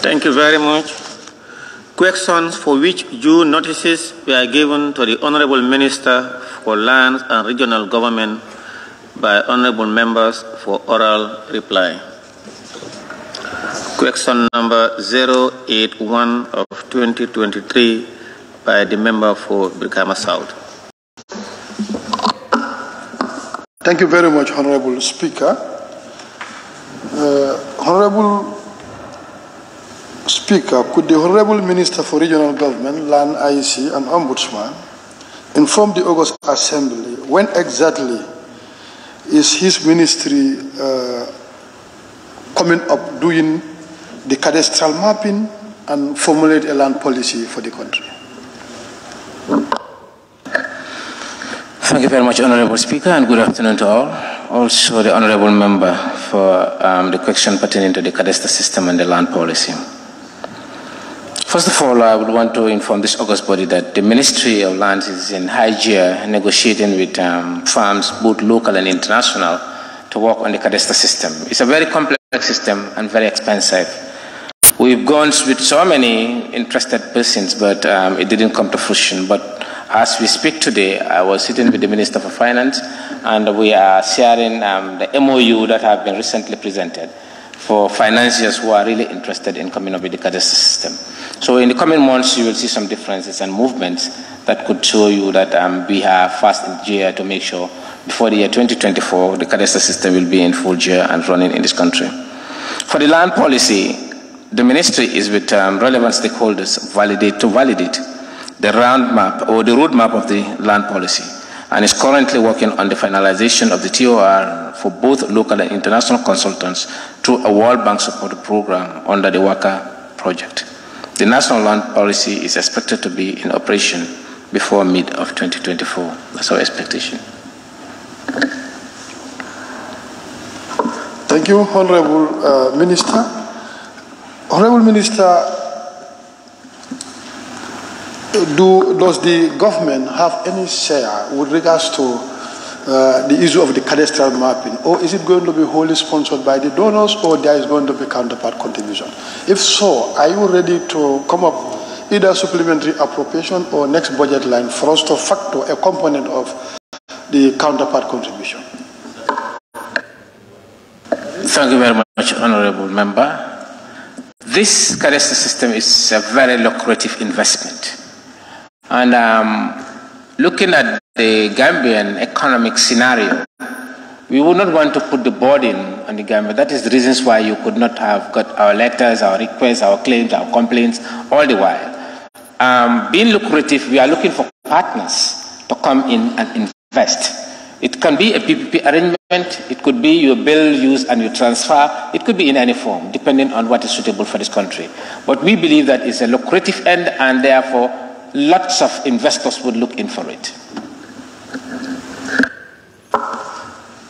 Thank you very much. Questions for which due notices were given to the Honorable Minister for Lands and Regional Government by Honorable Members for oral reply. Question number 081 of 2023 by the member for Brikama South. Thank you very much, Honorable Speaker. Honorable Speaker, could the Honorable Minister for Regional Government, Land, IEC, and Ombudsman inform the August Assembly when exactly is his ministry coming up doing the cadastral mapping and formulate a land policy for the country? Thank you very much, Honorable Speaker, and good afternoon to all. Also, the Honorable Member for the question pertaining to the cadastral system and the land policy. First of all, I would want to inform this august body that the Ministry of Lands is in high gear negotiating with firms, both local and international, to work on the cadastral system. It's a very complex system and very expensive. We've gone with so many interested persons, but it didn't come to fruition. But as we speak today, I was sitting with the Minister for Finance, and we are sharing the MOU that have been recently presented for financiers who are really interested in coming up with the cadastral system. So in the coming months, you will see some differences and movements that could show you that we are fast in gear to make sure before the year 2024, the cadastral system will be in full gear and running in this country. For the land policy, the ministry is with relevant stakeholders to validate the roadmap or the roadmap of the land policy, and is currently working on the finalization of the TOR for both local and international consultants through a World Bank supported program under the WACA project. The national land policy is expected to be in operation before mid of 2024. That's our expectation. Thank you, Honorable Minister. Honorable Minister, does the government have any share with regards to the issue of the cadastral mapping, or is it going to be wholly sponsored by the donors, or there is going to be counterpart contribution? If so, are you ready to come up either supplementary appropriation or next budget line for us to factor a component of the counterpart contribution? Thank you very much, Honorable Member. This cadastral system is a very lucrative investment. And looking at the Gambian economic scenario, we would not want to put the burden on the Gambia. That is the reasons why you could not have got our letters, our requests, our claims, our complaints all the while. Being lucrative, we are looking for partners to come in and invest. It can be a PPP arrangement, it could be you build, use, and you transfer. It could be in any form, depending on what is suitable for this country. But we believe that it's a lucrative end, and therefore lots of investors would look in for it.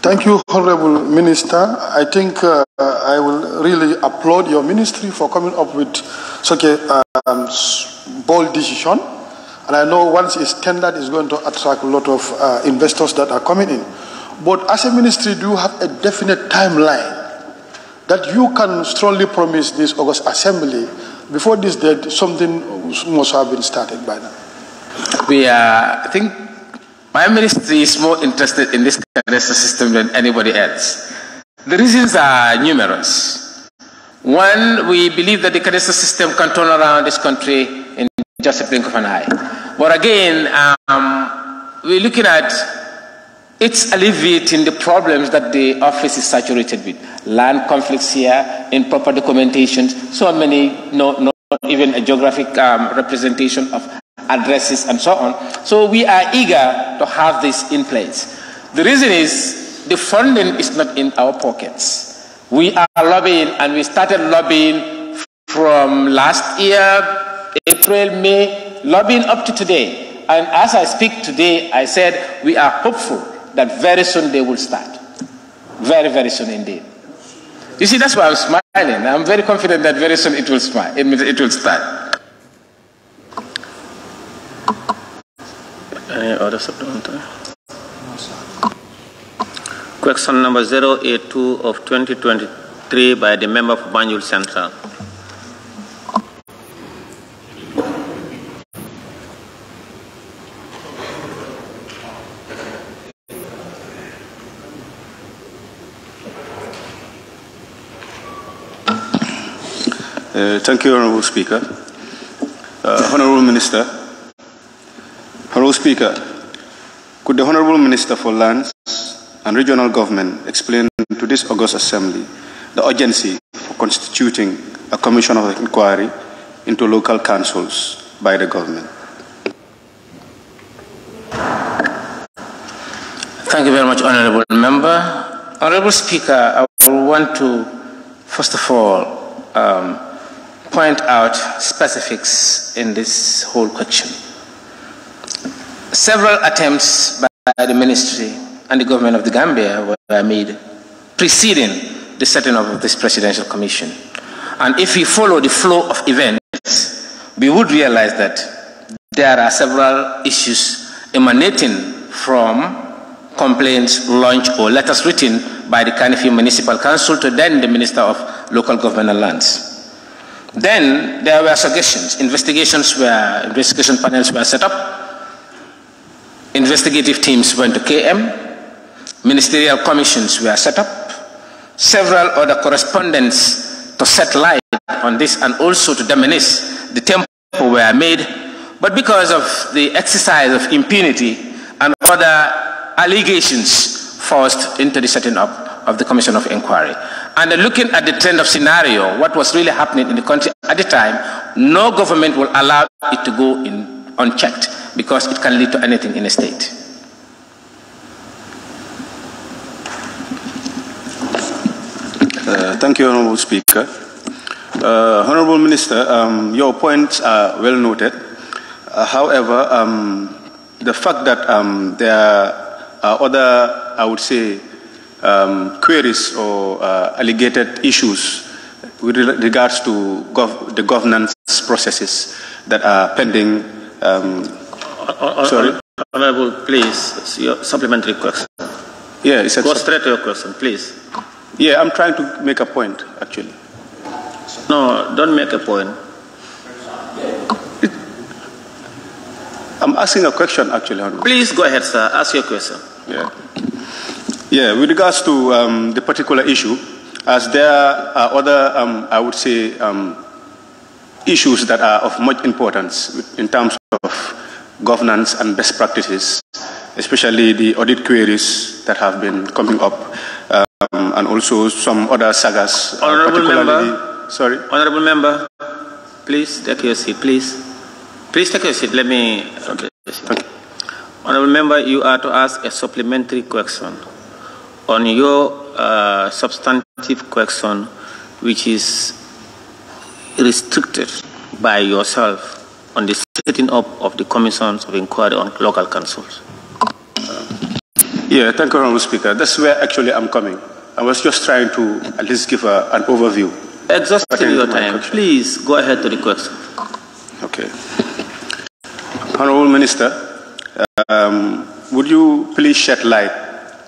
Thank you, Honorable Minister. I think I will really applaud your ministry for coming up with such a bold decision. And I know once it's tendered, it's going to attract a lot of investors that are coming in. But as a ministry, do you have a definite timeline that you can strongly promise this August Assembly? Before this date, something must have been started by now. I think my ministry is more interested in this cadastral system than anybody else. The reasons are numerous. One, we believe that the cadastral system can turn around this country in just a blink of an eye. But again, we're looking at it's alleviating the problems that the office is saturated with. Land conflicts here, improper documentation, so many, not even a geographic representation of addresses and so on. So we are eager to have this in place. The reason is the funding is not in our pockets. We are lobbying, and we started lobbying from last year, April, May, lobbying up to today. And as I speak today, I said we are hopeful that very soon they will start. Very, very soon indeed. You see, that's why I'm smiling. I'm very confident that very soon it will smile. It will start. Any other supplementary? Question number 082 of 2023 by the member for Banjul Central. Thank you, Honorable Speaker. Honorable Minister. Honorable Speaker, could the Honorable Minister for Lands and Regional Government explain to this August Assembly the urgency for constituting a commission of inquiry into local councils by the government? Thank you very much, Honorable Member. Honorable Speaker, I want to, first of all, point out specifics in this whole question. Several attempts by the Ministry and the government of the Gambia were made preceding the setting up of this Presidential Commission. And if we follow the flow of events, we would realize that there are several issues emanating from complaints launched or letters written by the Kanifi Municipal Council to then the Minister of Local Government and Lands. Then there were suggestions. Investigation panels were set up. Investigative teams went to KM. Ministerial commissions were set up. Several other correspondents to set light on this and also to diminish the tempo were made. But because of the exercise of impunity and other allegations forced into the setting up of the Commission of Inquiry. And looking at the trend of scenario, what was really happening in the country at the time, no government will allow it to go in unchecked because it can lead to anything in a state. Thank you, Honorable Speaker. Honorable Minister, your points are well noted. However, the fact that there are other, I would say, queries or alleged issues with regards to the governance processes that are pending. Sorry? Honorable, please, your supplementary question. Yeah, it's go straight to your question, please. Yeah, I'm trying to make a point, actually. No, don't make a point. I'm asking a question, actually, Honorable. Please go ahead, sir. Ask your question. Yeah. Yeah, with regards to the particular issue, as there are other, I would say, issues that are of much importance in terms of governance and best practices, especially the audit queries that have been coming up, and also some other sagas. Honorable Member. Sorry. Honorable Member, please take your seat, please. Please take your seat. Let me. Okay. Thank you. Honorable Member, you are to ask a supplementary question on your substantive question, which is restricted by yourself on the setting up of the commissions of inquiry on local councils. Yeah, thank you, Honorable Speaker. That's where actually I'm coming. I was just trying to at least give an overview. Exhausting your time. Please go ahead to the question. Okay. Honorable Minister, would you please shed light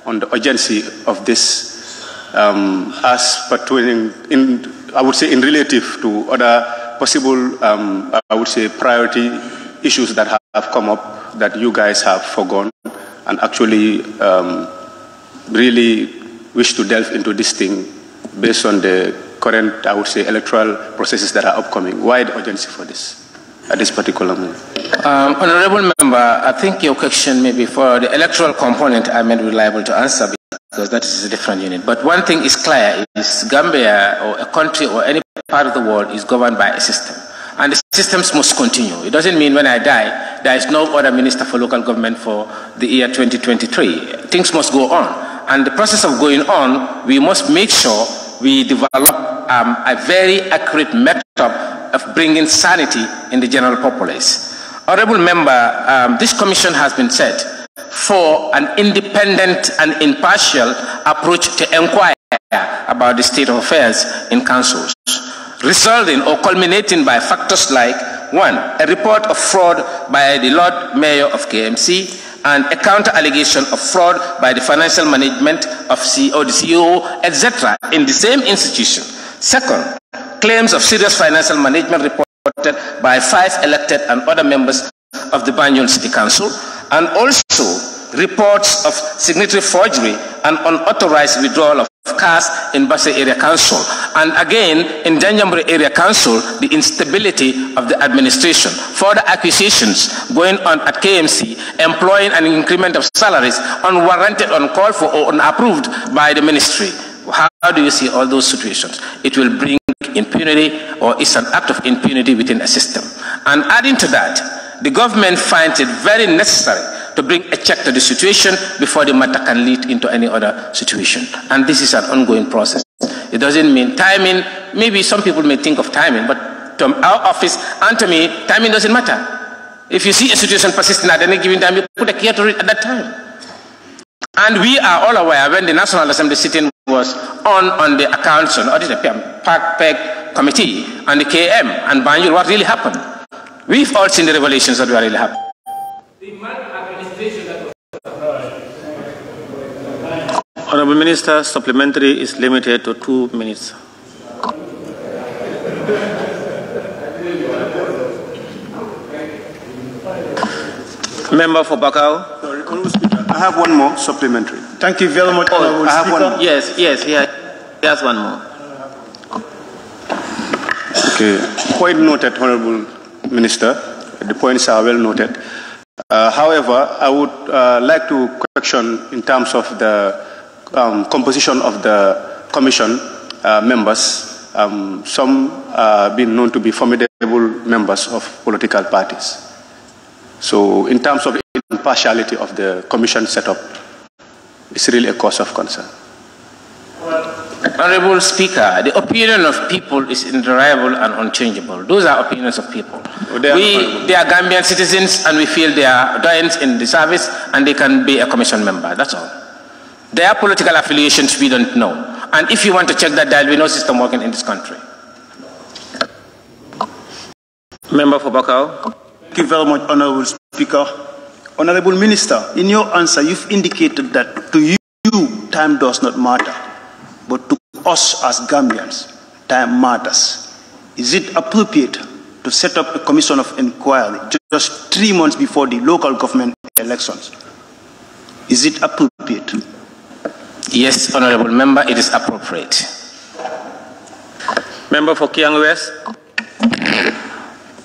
on the urgency of this as pertaining, I would say, in relative to other possible, I would say, priority issues that have come up that you guys have forgone and actually really wish to delve into this thing based on the current, I would say, electoral processes that are upcoming? Why the urgency for this at this particular moment? Honorable Member, I think your question may be for the electoral component. I'm not reliable to answer because that is a different unit. But one thing is clear, is Gambia or a country or any part of the world is governed by a system. And the systems must continue. It doesn't mean when I die, there is no other minister for local government for the year 2023. Things must go on. And the process of going on, we must make sure we develop a very accurate method of bringing sanity in the general populace. Honorable Member, this commission has been set for an independent and impartial approach to inquiry about the state of affairs in councils, resulting or culminating by factors like 1. A report of fraud by the Lord Mayor of KMC, and a counter-allegation of fraud by the financial management of the CEO, etc., in the same institution. 2nd, claims of serious financial management reported by 5 elected and other members of the Banjul City Council, and also reports of signatory forgery and unauthorized withdrawal of cash in Basse Area Council, and again in Janjambure Area Council, the instability of the administration. Further acquisitions going on at KMC, employing an increment of salaries unwarranted, uncalled for, or unapproved by the ministry. How do you see all those situations? It will bring impunity, or it's an act of impunity within a system. And adding to that, the government finds it very necessary to bring a check to the situation before the matter can lead into any other situation. And this is an ongoing process. It doesn't mean timing. Maybe some people may think of timing, but to our office and to me, timing doesn't matter. If you see a situation persisting at any given time, you put a key to it at that time. And we are all aware when the National Assembly sitting was on the accounts and audit 𝒂𝒄𝒄𝒏 committee and the KM and Banjul, what really happened. We've all seen the revelations that really happened. Honorable Minister, supplementary is limited to 2 minutes. Member for Bakau. Sorry, Honorable Speaker, I have one more supplementary. Thank you very much, Honorable Speaker. Yes, he has one more. Okay, point noted, Honorable Minister. The points are well noted. However, I would like to question in terms of the composition of the commission members. Some been known to be formidable members of political parties. So in terms of impartiality of the commission setup, it's really a cause of concern. Honorable Speaker, the opinion of people is invariable and unchangeable. Those are opinions of people. They are Gambian citizens, and we feel they are doyens in the service, and they can be a commission member. That's all. Their political affiliations we don't know. And if you want to check that, there will be no system working in this country. Member for Bakau. Thank you very much, Honorable Speaker. Honorable Minister, in your answer, you've indicated that to you, time does not matter. But to us as Gambians, time matters. Is it appropriate to set up a commission of inquiry just 3 months before the local government elections? Is it appropriate? Yes, Honorable Member, it is appropriate. Member for Kiang West.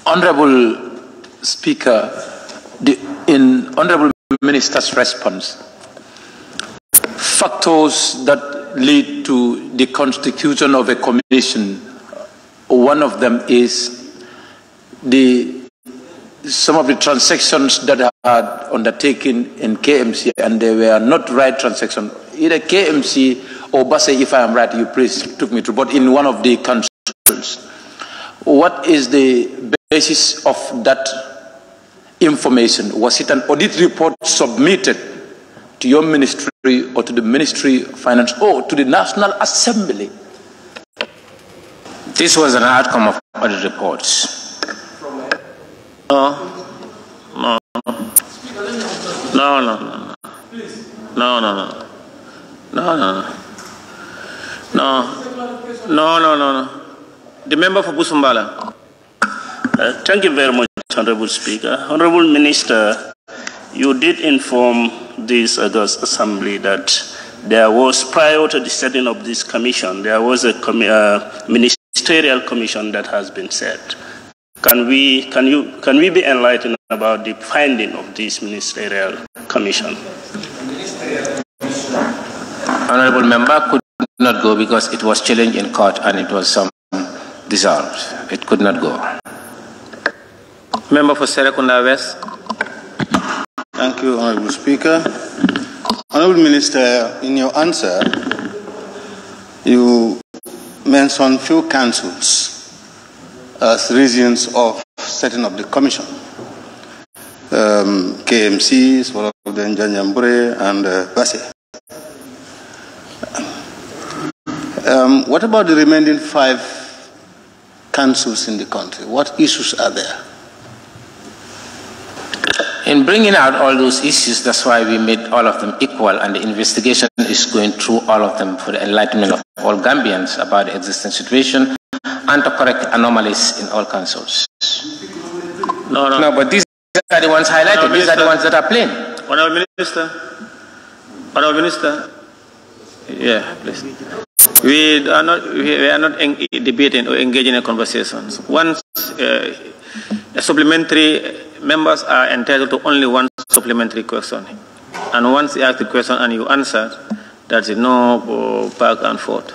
Honorable Speaker, in Honorable Minister's response, factors that lead to the constitution of a commission, one of them is some of the transactions that are undertaken in KMC, and they were not right transactions. Either KMC or Basse, if I am right, you please took me through, but in one of the councils. What is the basis of that information? Was it an audit report submitted to your ministry or to the Ministry of Finance or to the National Assembly? This was an outcome of audit reports. No. The member for Busumbala. Thank you very much, Honorable Speaker. Honorable Minister, you did inform this August Assembly that there was, prior to the setting of this commission, there was a ministerial commission that has been set. Can we be enlightened about the finding of this ministerial commission? Honorable Member could not go because it was challenged in court and it was dissolved. It could not go. Member for Serekunda West. Thank you, Honorable Speaker. Honorable Minister, in your answer, you mentioned few councils as reasons of setting up the commission. KMC, one of them, Janjambure, and Basse. What about the remaining 5 councils in the country? What issues are there? In bringing out all those issues, that's why we made all of them equal, and the investigation is going through all of them for the enlightenment of all Gambians about the existing situation and to correct anomalies in all councils. No, but these are the ones highlighted. These are the ones that are plain. Honorable Minister, yeah, please. We are not debating or engaging in conversations. Once a supplementary members are entitled to only one supplementary question, and once you ask the question and you answer, that's no back and forth.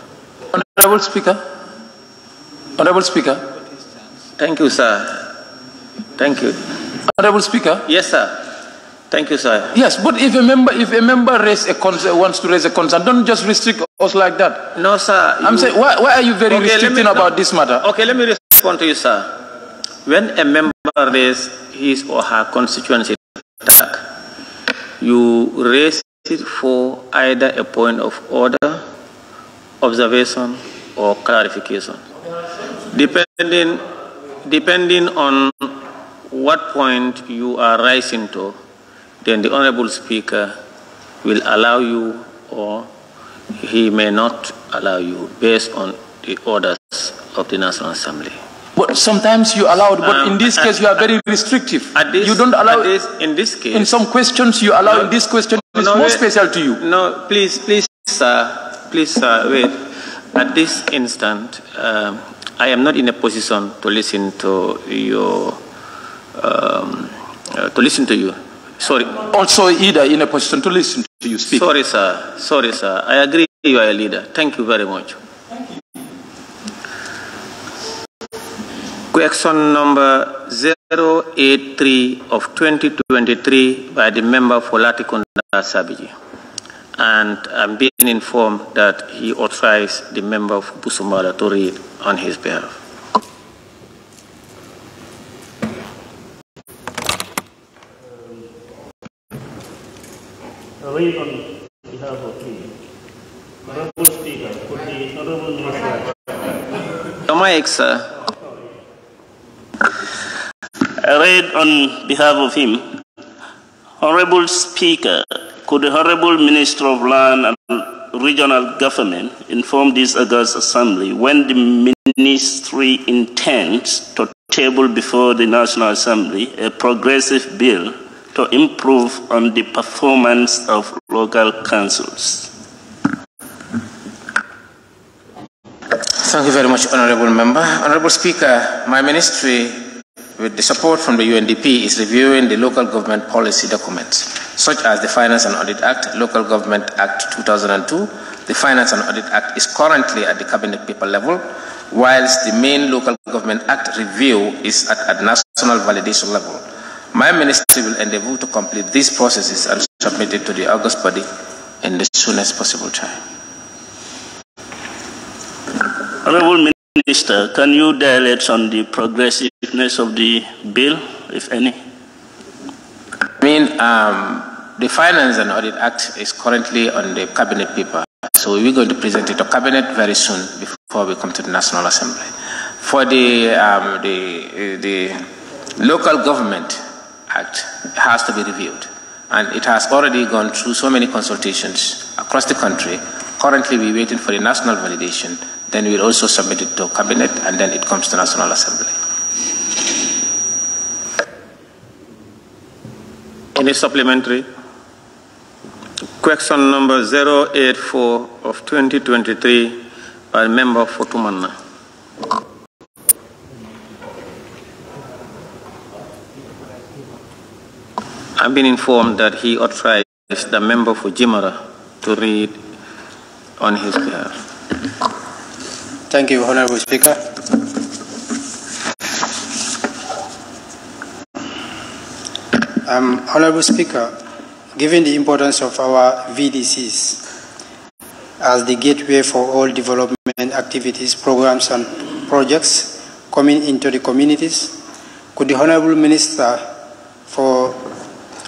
Honorable Speaker. Honorable Speaker. Thank you, sir. Thank you. Honorable Speaker. Yes, sir. Thank you, sir. Yes, but if a member wants to raise a concern, don't just restrict us like that. No, sir. I'm saying, why are you very restricting about this matter? Okay, let me respond to you, sir. When a member raises his or her constituency attack, you raise it for either a point of order, observation, or clarification. Depending on what point you are rising to, then the Honorable Speaker will allow you, or he may not allow you, based on the orders of the National Assembly. But sometimes you allow it, but in this case you are very restrictive. You don't allow in this case. In some questions you allow, in this question it's more special to you. No, please, sir, wait. At this instant, I am not in a position to listen to your, Sorry. Also either in a position to listen to you speak. Sorry, sir. I agree you are a leader. Thank you very much. Question number 083 of 2023 by the member for Latikunda Sabiji. And I'm being informed that he authorized the member of Busumala to read on his behalf. Read on behalf of him. Honorable Speaker, could the Honorable Minister... Your mic, sir. I read on behalf of him. Honorable Speaker, could the Honorable Minister of Land and Regional Government inform this August Assembly when the Ministry intends to table before the National Assembly a progressive bill to improve on the performance of local councils? Thank you very much, Honorable Member. Honorable Speaker, my ministry, with the support from the UNDP, is reviewing the local government policy documents, such as the Finance and Audit Act, Local Government Act 2002. The Finance and Audit Act is currently at the cabinet paper level, whilst the main Local Government Act review is at national validation level. My ministry will endeavor to complete these processes and submit it to the August body in the soonest possible time. Honorable Minister, can you dilate on the progressiveness of the bill, if any? The Finance and Audit Act is currently on the cabinet paper, so we're going to present it to cabinet very soon before we come to the National Assembly. For the Local Government Act, it has to be reviewed, and it has already gone through so many consultations across the country. Currently, we're waiting for the national validation. Then we'll also submit it to cabinet, and then it comes to National Assembly. Any supplementary? Question number 084 of 2023 by member for Tumanna. I've been informed that he authorized the member for Jimara to read on his behalf. Thank you, Honorable Speaker. Honorable Speaker, given the importance of our VDCs as the gateway for all development activities, programs and projects coming into the communities, could the Honorable Minister for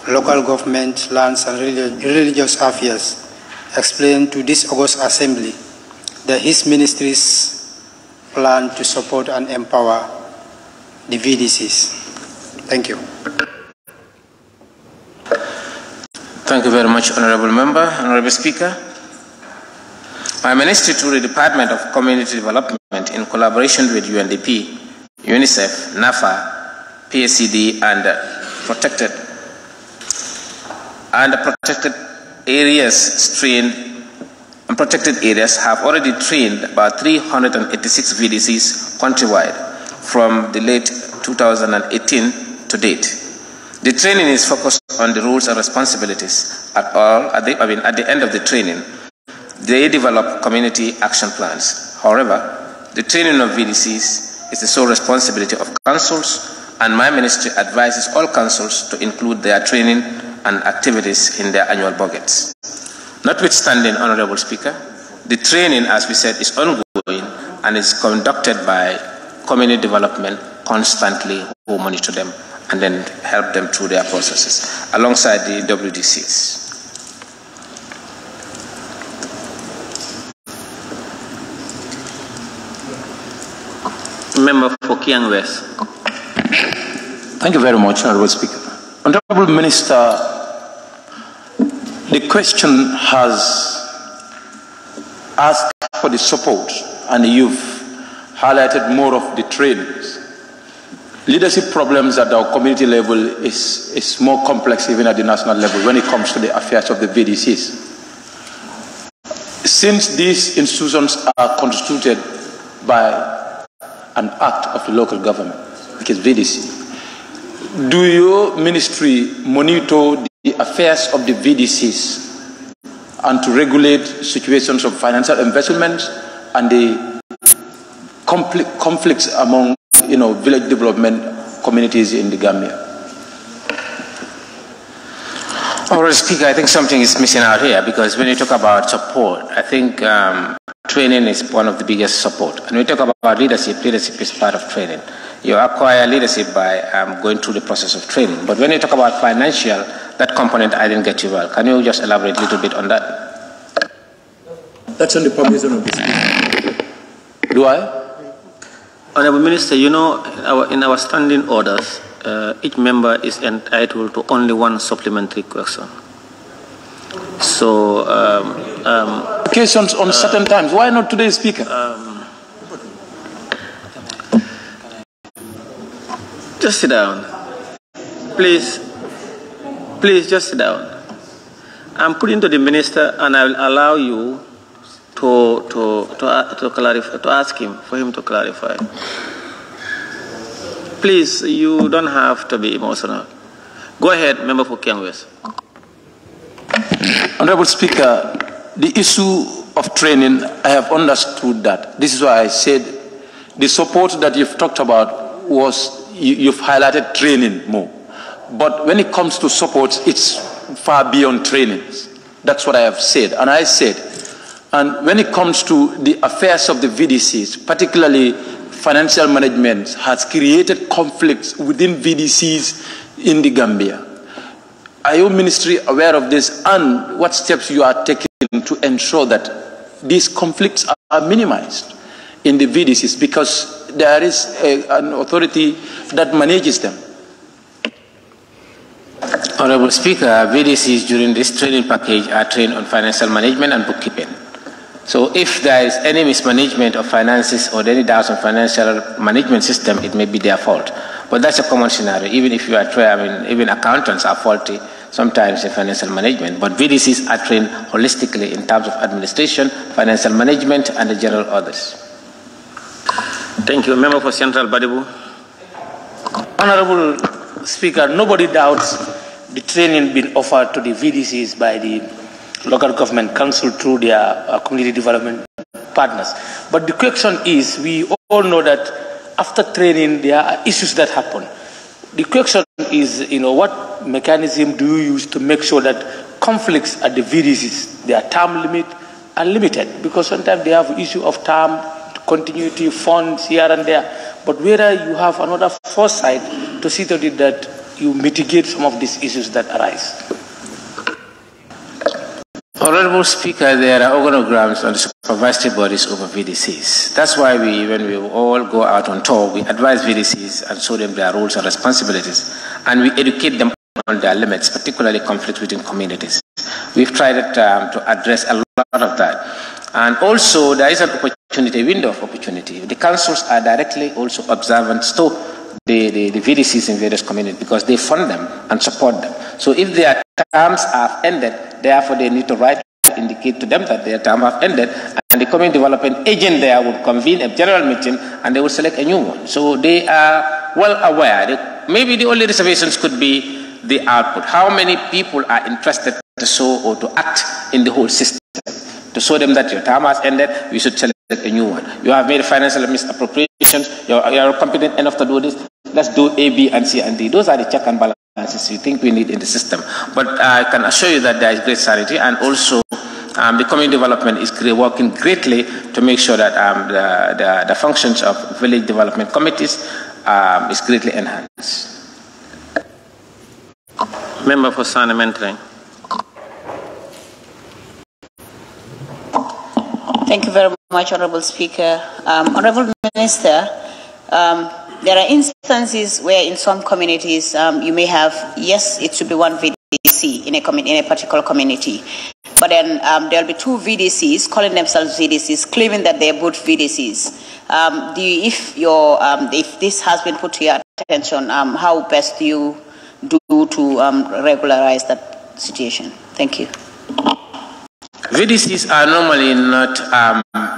Local Government, Lands and Religious Affairs explain to this August Assembly his ministry's plan to support and empower the VDCs. Thank you. Thank you very much, Honorable Member. Honorable Speaker, my ministry through the Department of Community Development in collaboration with UNDP, UNICEF, NAFA, PSCD, and protected areas have already trained about 386 VDCs countrywide from the late 2018 to date. The training is focused on the rules and responsibilities. At the end of the training, they develop community action plans. However, the training of VDCs is the sole responsibility of councils, and my ministry advises all councils to include their training and activities in their annual budgets. Notwithstanding, Honorable Speaker, the training, as we said, is ongoing and is conducted by community development constantly, who monitor them and then help them through their processes, alongside the WDCs. Member for Kiang West. Thank you very much, Honorable Speaker. Honorable Minister, the question has asked for the support, and you've highlighted more of the trainings. Leadership problems at our community level is more complex even at the national level when it comes to the affairs of the VDCs. Since these institutions are constituted by an act of the local government, which is VDC, do your ministry monitor the affairs of the VDCs and to regulate situations of financial investments and the conflicts among village development communities in the Gambia? Honorable Speaker, I think something is missing out here, because when you talk about support, I think training is one of the biggest support. And when we talk about leadership, leadership is part of training. You acquire leadership by going through the process of training. But when you talk about financial, that component I didn't get you well. Can you just elaborate a little bit on that? That's on the provision of this. Do I? Honorable Minister, you know, in our standing orders, each member is entitled to only one supplementary question. So, occasions on certain times. Why not today, Speaker? Just sit down. Please just sit down. I'm putting to the Minister, and I will allow you to clarify, to ask him, for him to clarify. Please, you don't have to be emotional. Go ahead, Member for Kiang West. Honorable Speaker, the issue of training, I have understood that. This is why I said the support that you've talked about was, you've highlighted training more. But when it comes to support, it's far beyond trainings. That's what I have said. And I said, and when it comes to the affairs of the VDCs, particularly financial management, has created conflicts within VDCs in the Gambia. Are your ministry aware of this, and what steps you are taking to ensure that these conflicts are minimized in the VDCs, because there is an authority that manages them? Honorable Speaker, VDCs during this training package are trained on financial management and bookkeeping. So if there is any mismanagement of finances or any doubts on financial management system, it may be their fault. But that's a common scenario. Even if you are trained, even accountants are faulty sometimes in financial management. But VDCs are trained holistically in terms of administration, financial management, and the general others. Thank you. Member for Central Badibu. Honorable Speaker, nobody doubts the training being offered to the VDCs by the local government council through their community development partners. But the question is, we all know that after training, there are issues that happen. The question is, what mechanism do you use to make sure that conflicts at the VDCs, their term limit, are limited? Because sometimes they have issue of term, continuity, funds here and there. But whether you have another foresight to see to it that you mitigate some of these issues that arise. Honorable Speaker, there are organograms on the supervisory bodies over VDCs. That's why when we all go out on tour, we advise VDCs and show them their roles and responsibilities, and we educate them on their limits, particularly conflict within communities. We've tried to address a lot of that. And also, there is an opportunity, a window of opportunity. The councils are directly also observant to the VDCs in various communities because they fund them and support them. So if their terms have ended, therefore they need to write to indicate to them that their terms have ended, and the community development agent there would convene a general meeting and they will select a new one. So they are well aware. Maybe the only reservations could be the output. How many people are interested to show or to act in the whole system? To show them that your term has ended, we should select a new one. You have made financial misappropriations, you're competent enough to do this, let's do A, B, and C, and D. Those are the check and balances we think we need in the system. But I can assure you that there is great sanity, and also the community development is working greatly to make sure that the functions of village development committees is greatly enhanced. Member for Sana Mentoring. Thank you very much, Honorable Speaker. Honorable Minister, there are instances where in some communities you may have, yes, it should be one VDC in a particular community, but then there will be two VDCs calling themselves VDCs, claiming that they are both VDCs. If this has been put to your attention, how best do you do to regularize that situation? Thank you. VDCs are normally not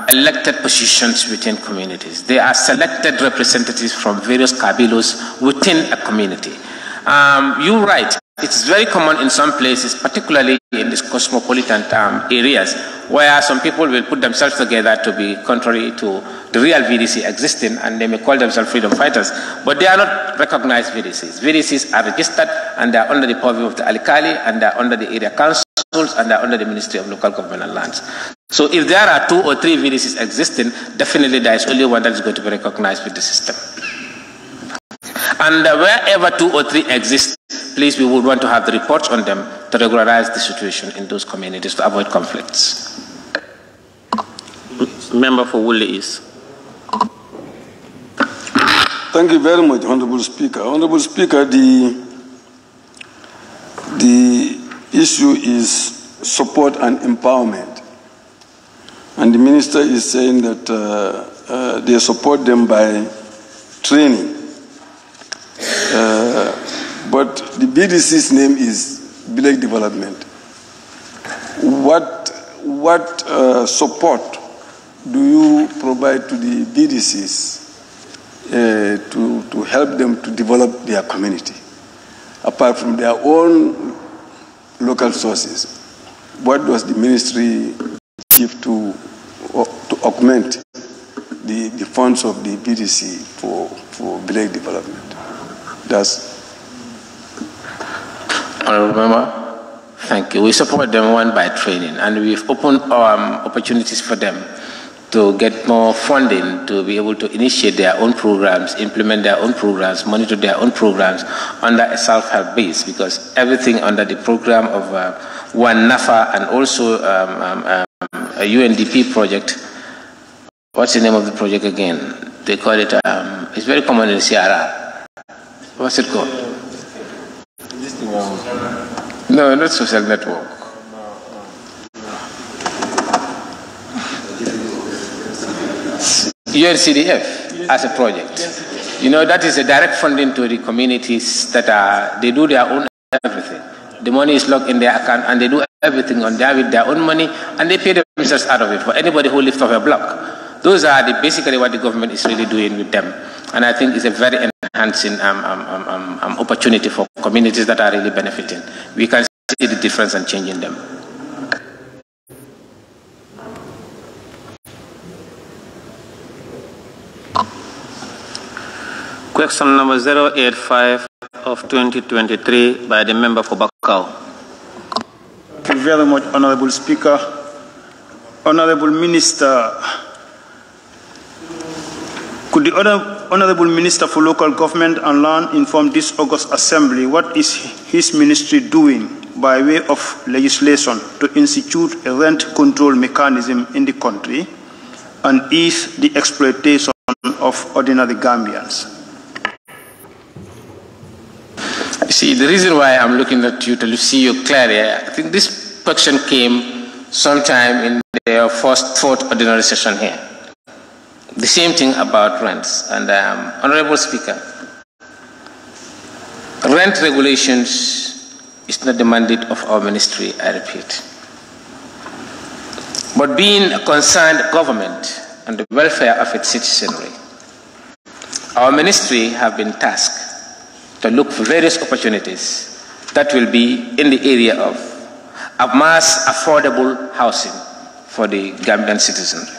elected positions within communities. They are selected representatives from various kabilos within a community. You're right. It's very common in some places, particularly in these cosmopolitan areas, where some people will put themselves together to be contrary to the real VDC existing, and they may call themselves freedom fighters, but they are not recognized VDCs. VDCs are registered, and they are under the purview of the Alikali, and they are under the area councils, and they are under the Ministry of Local Government and Lands. So if there are 2 or 3 VDCs existing, definitely there is only one that is going to be recognized with the system. And wherever 2 or 3 exist, please, we would want to have the reports on them to regularize the situation in those communities to avoid conflicts. Member for Woolly East. Thank you very much, Honorable Speaker. Honorable Speaker, the issue is support and empowerment. And the minister is saying that they support them by training. But the BDC's name is Village Development. What support do you provide to the BDCs to help them to develop their community, apart from their own local sources? What does the ministry give to augment the funds of the BDC for village development? Honorable Member, thank you. We support them, one, by training, and we've opened opportunities for them to get more funding to be able to initiate their own programs, implement their own programs, monitor their own programs under a self-help base, because everything under the program of one NAFA and also a UNDP project. What's the name of the project again? They call it, it's very common in CRR. What's it called? No, not social network. UNCDF as a project. You know, that is a direct funding to the communities that they do their own everything. The money is locked in their account and they do everything on there with their own money and they pay themselves out of it for anybody who lifts off a block. Those are basically what the government is really doing with them. And I think it's a very enhancing opportunity for communities that are really benefiting. We can see the difference and changing them. Question number 085 of 2023 by the member for Bakau. Thank you very much, Honorable Speaker. Honorable Minister, could the Honorable Minister for Local Government and Land inform this August Assembly what is his ministry doing by way of legislation to institute a rent control mechanism in the country and ease the exploitation of ordinary Gambians? You see, the reason why I'm looking at you to see you clearly, I think this question came sometime in the fourth ordinary session here. The same thing about rents. And Honorable Speaker, rent regulations is not the mandate of our ministry, I repeat. But being a concerned government and the welfare of its citizenry, our ministry have been tasked to look for various opportunities that will be in the area of mass affordable housing for the Gambian citizenry.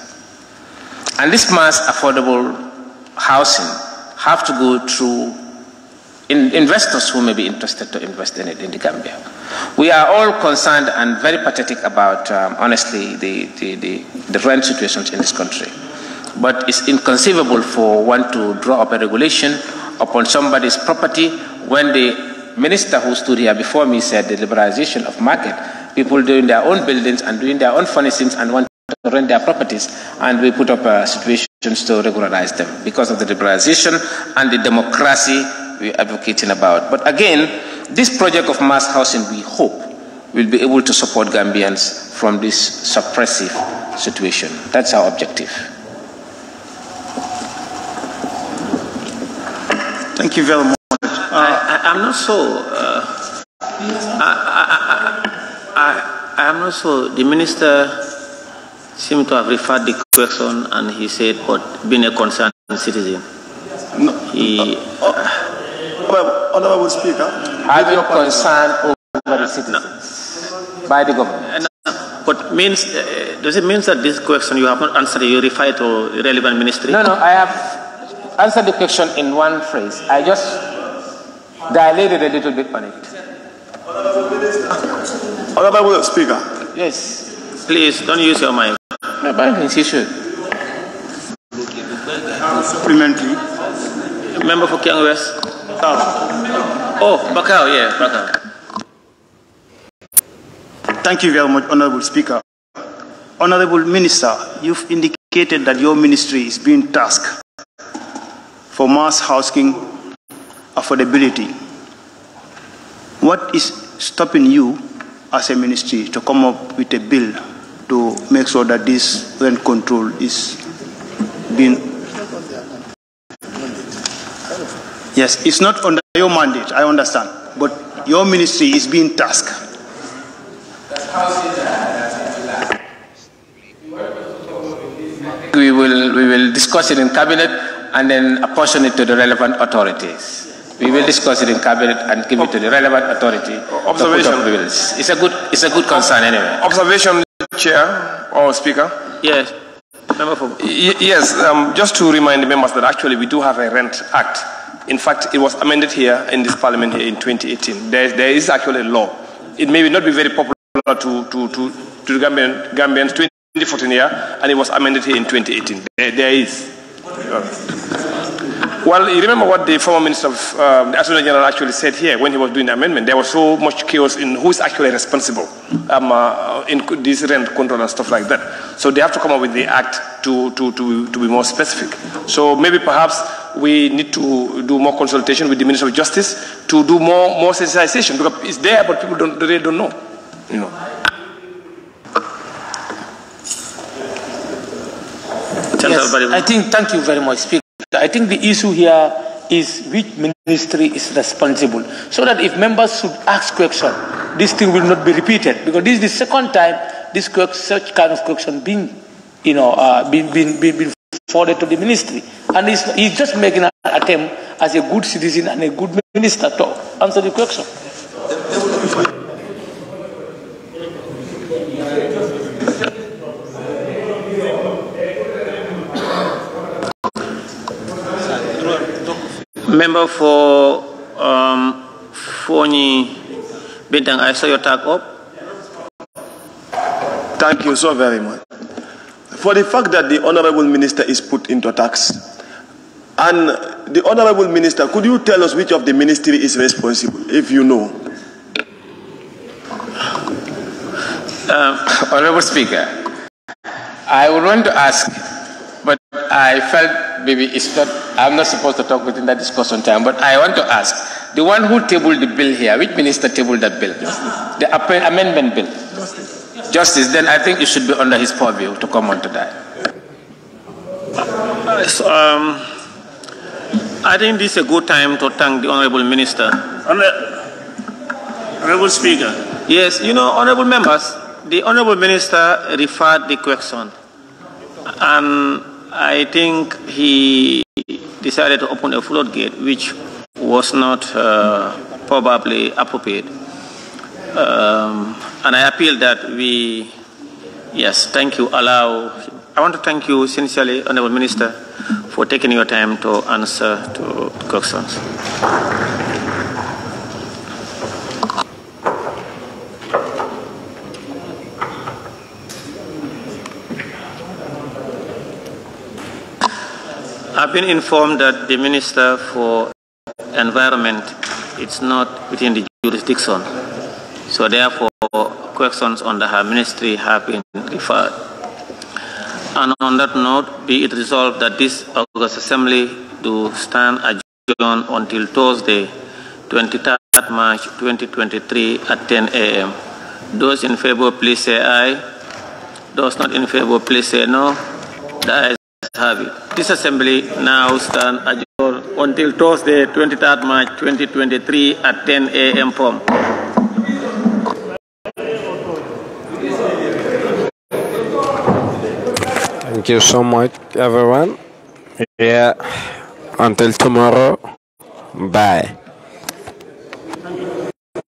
And this mass affordable housing have to go through investors who may be interested to invest in it in the Gambia. We are all concerned and very pathetic about, honestly, the rent situations in this country. But it's inconceivable for one to draw up a regulation upon somebody's property when the minister who stood here before me said the liberalization of market, people doing their own buildings and doing their own furnishings and want to rent their properties, and we put up situations to regularize them because of the liberalization and the democracy we're advocating about. But again, this project of mass housing, we hope, will be able to support Gambians from this suppressive situation. That's our objective. Thank you very much. I'm not so. I'm not so. The minister seemed to have referred the question, and he said, "But being a concerned citizen." No. Honorable Speaker, have you concern over the citizens by the government? But means does it mean that this question you have not answered? You refer to the relevant ministry? No, I have answered the question in one phrase. I just dilated a little bit on it. Honorable Speaker. Yes. Please don't use your mic. By all means, you should. Supplementary. Member for Kiang West. Oh, Bakau, yeah, Bakau. Thank you very much, Honorable Speaker. Honorable Minister, you've indicated that your ministry is being tasked for mass housing affordability. What is stopping you as a ministry to come up with a bill to make sure that this rent control is being... Yes, it's not under your mandate, I understand, but your ministry is being tasked. We will discuss it in cabinet and then apportion it to the relevant authorities. We will discuss it in cabinet and give it to the relevant authority. Observation. It's a good concern anyway. Observation, Chair or Speaker. Yes. Yes. Just to remind the members that actually we do have a Rent Act. In fact, it was amended here in this Parliament here in 2018. There is actually a law. It may not be very popular to the Gambians 2014 year, and it was amended here in 2018. There is. Well, you remember what the former Minister of the Attorney General actually said here when he was doing the amendment. There was so much chaos in who is actually responsible in this rent control and stuff like that. So they have to come up with the act to be more specific. So maybe perhaps we need to do more consultation with the Minister of Justice to do more sensitization, because it's there, but people really don't know. You know. Yes, I think, thank you very much, Speaker. I think the issue here is which ministry is responsible, so that if members should ask questions, this thing will not be repeated, because this is the second time this such kind of question being forwarded to the ministry, and he's just making an attempt as a good citizen and a good minister to answer the question. Member for Foni Bintang, I saw your tag up. Thank you so very much. For the fact that the Honorable Minister is put into tax, and the Honorable Minister, could you tell us which of the ministry is responsible, if you know? Honorable Speaker, I would want to ask, but I felt maybe I'm not supposed to talk within that discussion time, but I want to ask, the one who tabled the bill here, which minister tabled that bill? The amendment bill? Justice, then I think it should be under his purview to come on to that. I think this is a good time to thank the Honorable Minister. Honorable Speaker. Yes, you know, Honorable Members, the Honorable Minister referred the question, and I think he decided to open a floodgate, which was not probably appropriate. And I appeal that thank you, I want to thank you sincerely, Honorable Minister, for taking your time to answer to questions. I've been informed that the Minister for Environment is not within the jurisdiction, so therefore questions under her ministry have been referred. And on that note, be it resolved that this August Assembly do stand adjourned until Thursday, 23rd March 2023 at 10 a.m. Those in favor, please say aye. Those not in favor, please say no. The ayes have it. This Assembly now stand adjourned until Thursday, 23rd March 2023 at 10 a.m. prompt. Thank you so much, everyone. Yeah, until tomorrow. Bye.